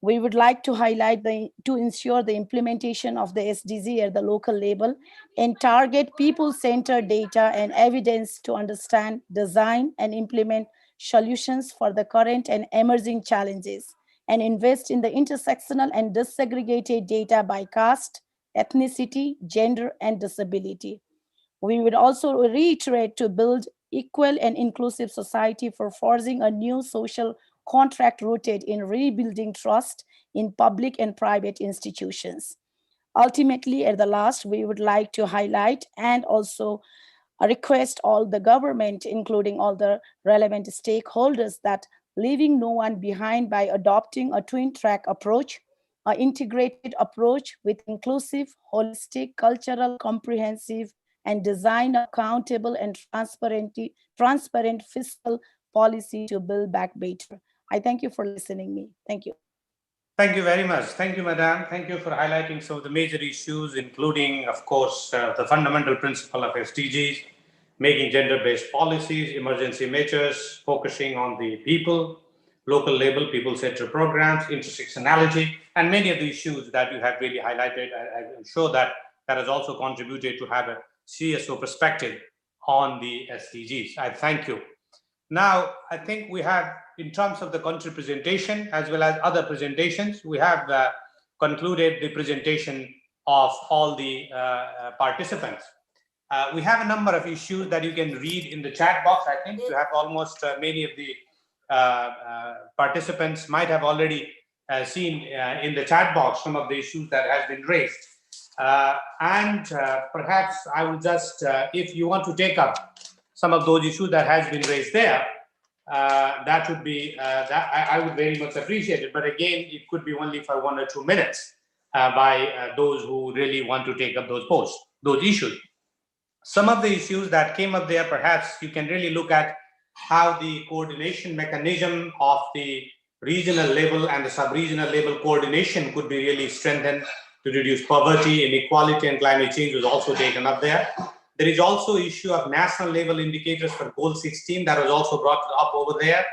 We would like to highlight to ensure the implementation of the SDG at the local level and target people-centered data and evidence to understand, design, and implement solutions for the current and emerging challenges, and invest in the intersectional and disaggregated data by caste, ethnicity, gender, and disability. We would also reiterate to build equal and inclusive society for forging a new social contract rooted in rebuilding trust in public and private institutions. Ultimately, at the last, we would like to highlight and also request all the government, including all the relevant stakeholders, that leaving no one behind by adopting a twin-track approach, an integrated approach with inclusive, holistic, cultural, comprehensive, and design accountable and transparent fiscal policy to build back better. I thank you for listening me. Thank you. Thank you very much. Thank you, Madam. Thank you for highlighting some of the major issues, including, of course, the fundamental principle of SDGs, making gender-based policies, emergency measures, focusing on the people, local level, people-centered programs, intersectionality, and many of the issues that you have really highlighted. I'm sure that that has also contributed to have a CSO perspective on the SDGs. I thank you. Now, I think we have, in terms of the country presentation, as well as other presentations, we have concluded the presentation of all the participants. We have a number of issues that you can read in the chat box. I think you have almost many of the participants might have already seen in the chat box some of the issues that has been raised. Perhaps I will just, if you want to take up some of those issues that has been raised there, that would be, that I would very much appreciate it. But again, it could be only for 1 or 2 minutes. by those who really want to take up those posts, those issues. Some of the issues that came up there, perhaps you can really look at how the coordination mechanism of the regional level and the sub-regional level coordination could be really strengthened to reduce poverty, inequality, and climate change was also taken up there. There is also issue of national level indicators for goal 16 that was also brought up over there.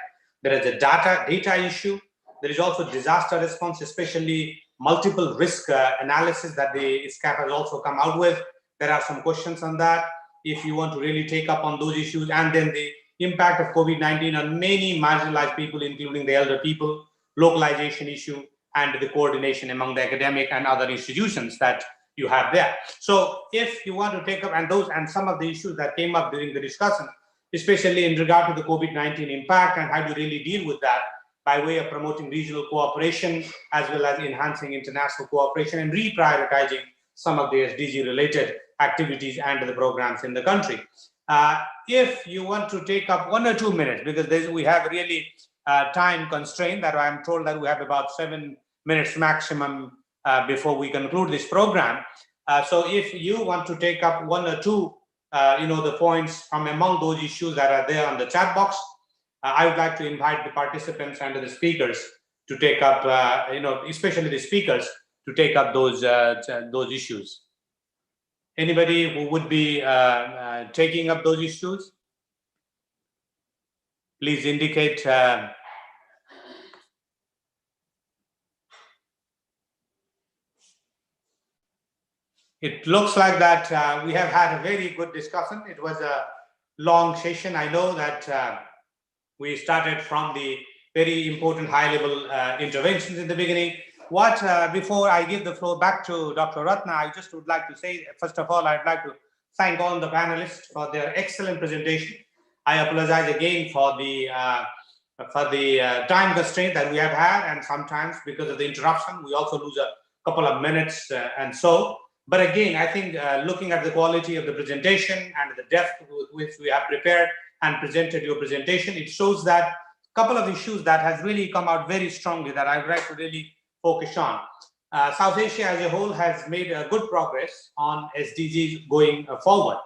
There is a data issue. There is also disaster response, especially multiple risk analysis that the ESCAP has also come out with. There are some questions on that if you want to really take up on those issues, and then the impact of COVID-19 on many marginalized people, including the elder people, localization issue, and the coordination among the academic and other institutions that you have there. So if you want to take up and some of the issues that came up during the discussion, especially in regard to the COVID-19 impact and how to really deal with that by way of promoting regional cooperation as well as enhancing international cooperation and reprioritizing some of the SDG related activities and the programs in the country. If you want to take up 1 or 2 minutes, because we have really time constraint that I'm told that we have about 7 minutes maximum before we conclude this program. So if you want to take up 1 or 2, the points from among those issues that are there on the chat box, I would like to invite the participants and the speakers to take up, especially the speakers, to take up those issues. Anybody who would be taking up those issues, please indicate. It looks like that we have had a very good discussion. It was a long session. I know that we started from the very important high-level interventions in the beginning. Before I give the floor back to Dr. Ratna, I just would like to say, first of all, I'd like to thank all the panelists for their excellent presentation. I apologize again for the time constraint that we have had, and sometimes because of the interruption, we also lose a couple of minutes and so. But again, I think looking at the quality of the presentation and the depth with which we have prepared and presented your presentation, it shows that a couple of issues that has really come out very strongly that I would like to really focus on. South Asia as a whole has made good progress on SDGs going forward.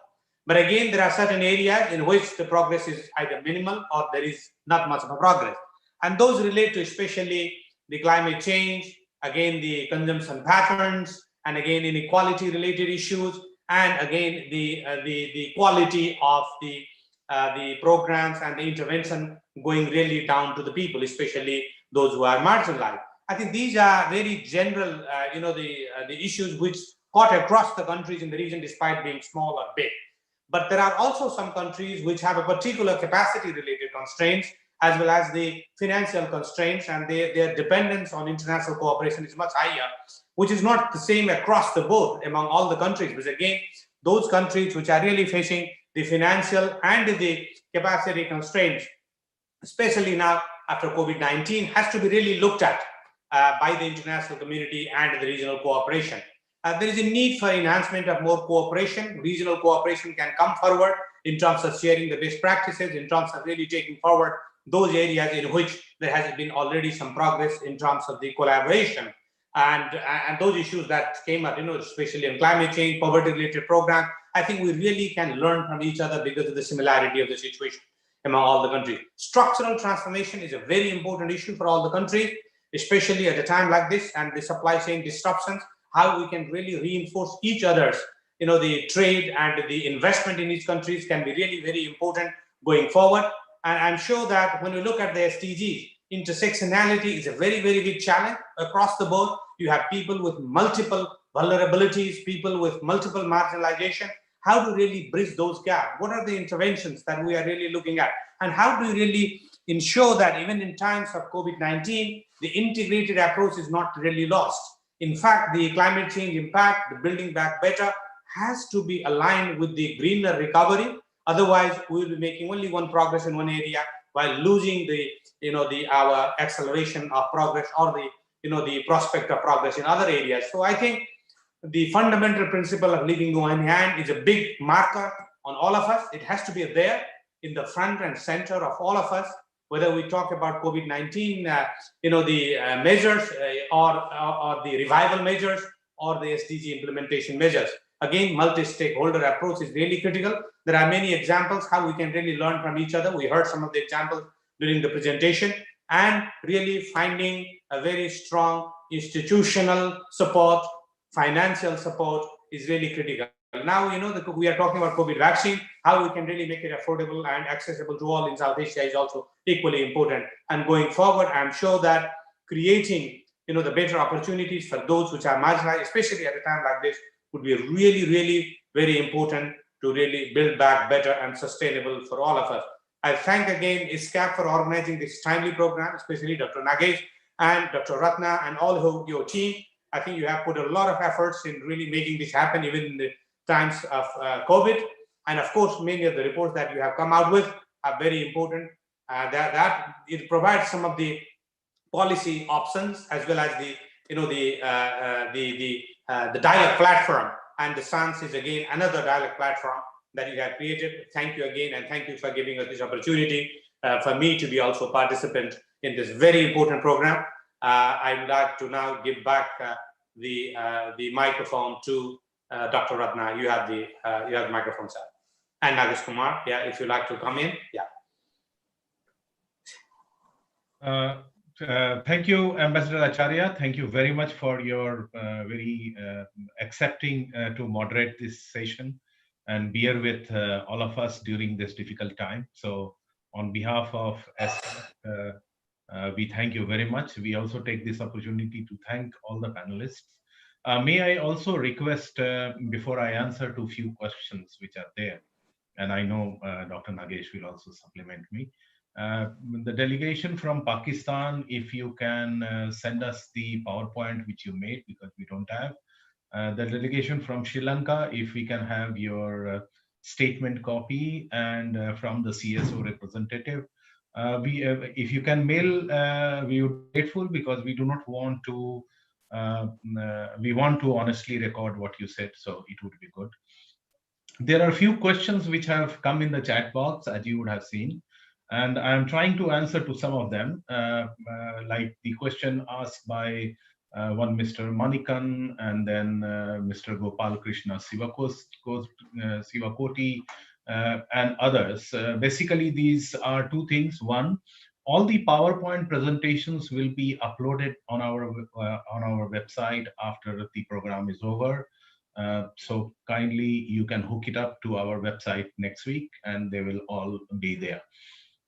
But again, there are certain areas in which the progress is either minimal or there is not much of a progress. And those relate to especially the climate change, again, the consumption patterns, and again, inequality related issues, and again, the quality of the programs and the intervention going really down to the people, especially those who are marginalized. I think these are very general, the issues which cut across the countries in the region despite being small or big. But there are also some countries which have a particular capacity related constraints as well as the financial constraints, and their dependence on international cooperation is much higher, which is not the same across the board among all the countries. But again, those countries which are really facing the financial and the capacity constraints, especially now after COVID-19, has to be really looked at by the international community and the regional cooperation. There is a need for enhancement of more cooperation. Regional cooperation can come forward in terms of sharing the best practices, in terms of really taking forward those areas in which there has been already some progress in terms of the collaboration. And those issues that came up, especially in climate change, poverty-related program, I think we really can learn from each other because of the similarity of the situation among all the countries. Structural transformation is a very important issue for all the countries, especially at a time like this and the supply chain disruptions, how we can really reinforce each other's, the trade and the investment in each countries can be really very important going forward. And I'm sure that when you look at the SDGs, intersectionality is a very, very big challenge across the board. You have people with multiple vulnerabilities, people with multiple marginalization. How to really bridge those gaps? What are the interventions that we are really looking at? And how do we really ensure that even in times of COVID-19, the integrated approach is not really lost? In fact, the climate change impact, the building back better, has to be aligned with the greener recovery. Otherwise, we will be making only one progress in one area while losing our acceleration of progress or the prospect of progress in other areas. So I think the fundamental principle of living go hand in hand is a big marker on all of us. It has to be there in the front and center of all of us. whether we talk about COVID-19, the measures or the revival measures or the SDG implementation measures. Again, multi-stakeholder approach is really critical. There are many examples how we can really learn from each other. We heard some of the examples during the presentation, and really finding a very strong institutional support, financial support is really critical. Now, we are talking about COVID vaccine. How we can really make it affordable and accessible to all in South Asia is also equally important. And going forward, I'm sure that creating, the better opportunities for those which are marginalized, especially at a time like this, would be really, really very important to really build back better and sustainable for all of us. I thank again ESCAP for organizing this timely program, especially Dr. Nagesh and Dr. Ratna and all of your team. I think you have put a lot of efforts in really making this happen, even in the times of COVID. And of course, many of the reports that you have come out with are very important. That it provides some of the policy options as well as the dialogue platform. And the SANS is again another dialogue platform that you have created. Thank you again, and thank you for giving us this opportunity for me to be also participant in this very important program. I would like to now give back the microphone to Dr. Ratna. You have the microphone, sir. And Nagesh Kumar, yeah, if you'd like to come in, yeah. Thank you, Ambassador Acharya. Thank you very much for your very accepting to moderate this session and bear with all of us during this difficult time. So on behalf of ESCAP, we thank you very much. We also take this opportunity to thank all the panelists. May I also request, before I answer to a few questions which are there, and I know Dr. Nagesh will also supplement me. The delegation from Pakistan, if you can send us the PowerPoint which you made, because we don't have. The delegation from Sri Lanka, if we can have your statement copy, and from the CSO representative. If you can mail, we would be grateful, because we do not want to, we want to honestly record what you said, so it would be good. There are a few questions which have come in the chat box, as you would have seen, and I'm trying to answer to some of them, like the question asked by one Mr. Manikan, and then Mr. Gopal Krishna Sivakoti, and others. Basically, these are two things. One, all the PowerPoint presentations will be uploaded on our website after the program is over. So kindly, you can hook it up to our website next week, and they will all be there.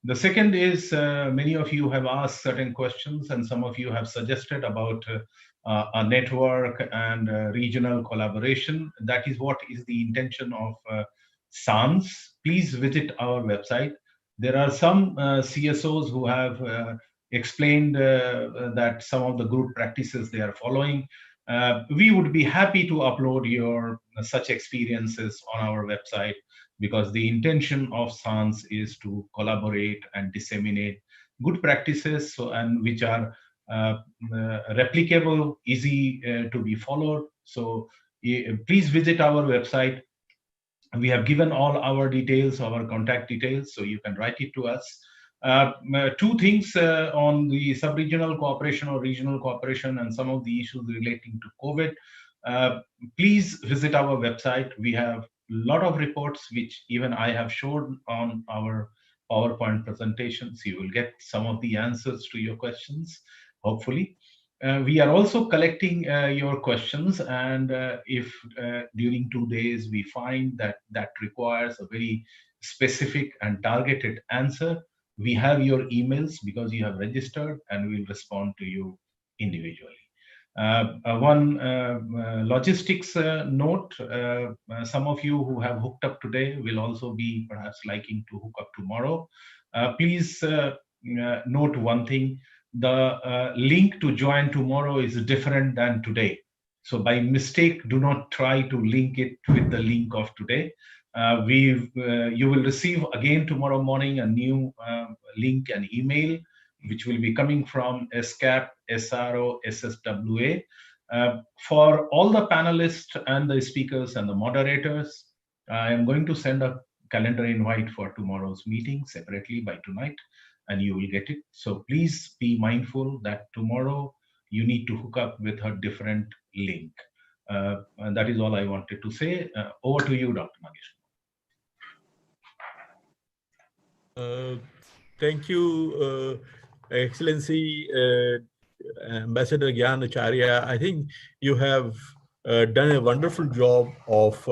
The second is, many of you have asked certain questions, and some of you have suggested about a network and regional collaboration. That is what is the intention of SANS. Please visit our website. There are some CSOs who have explained that some of the good practices they are following. We would be happy to upload your such experiences on our website, because the intention of SANS is to collaborate and disseminate good practices, and which are replicable, easy to be followed. So please visit our website. We have given all our details, our contact details, so you can write it to us. Two things on the sub-regional cooperation or regional cooperation and some of the issues relating to COVID. Please visit our website. We have a lot of reports which even I have shown on our PowerPoint presentations. You will get some of the answers to your questions, hopefully. We are also collecting your questions, and if during 2 days we find that that requires a very specific and targeted answer, we have your emails because you have registered, and we'll respond to you individually. One logistics note, some of you who have hooked up today will also be perhaps liking to hook up tomorrow. Please note one thing. The link to join tomorrow is different than today. So by mistake, do not try to link it with the link of today. You will receive again tomorrow morning a new link and email, which will be coming from ESCAP, SRO, SSWA. For all the panelists and the speakers and the moderators, I am going to send a calendar invite for tomorrow's meeting separately by tonight. and you will get it. So please be mindful that tomorrow you need to hook up with a different link. And that is all I wanted to say. Over to you, Dr. Nagesh. Thank you, Excellency Ambassador Gyan Acharya. I think you have done a wonderful job of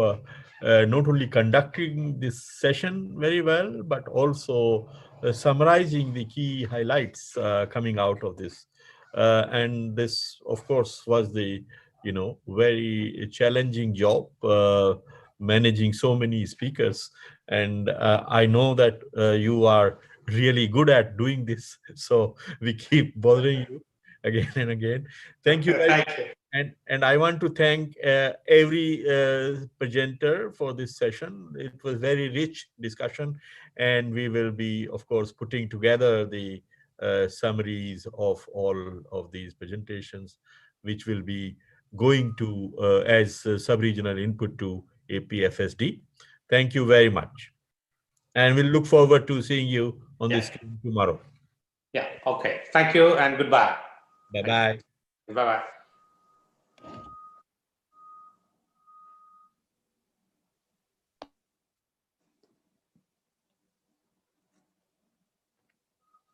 not only conducting this session very well, but also summarizing the key highlights coming out of this. And this, of course, was the very challenging job, managing so many speakers. And I know that you are really good at doing this, so we keep bothering you again and again. Thank you very much. And I want to thank every presenter for this session. It was very rich discussion, and we will be, of course, putting together the summaries of all of these presentations, which will be going to as sub-regional input to APFSD. Thank you very much. And we'll look forward to seeing you on this tomorrow. Yeah, okay. Thank you and goodbye. Bye-bye. Bye-bye.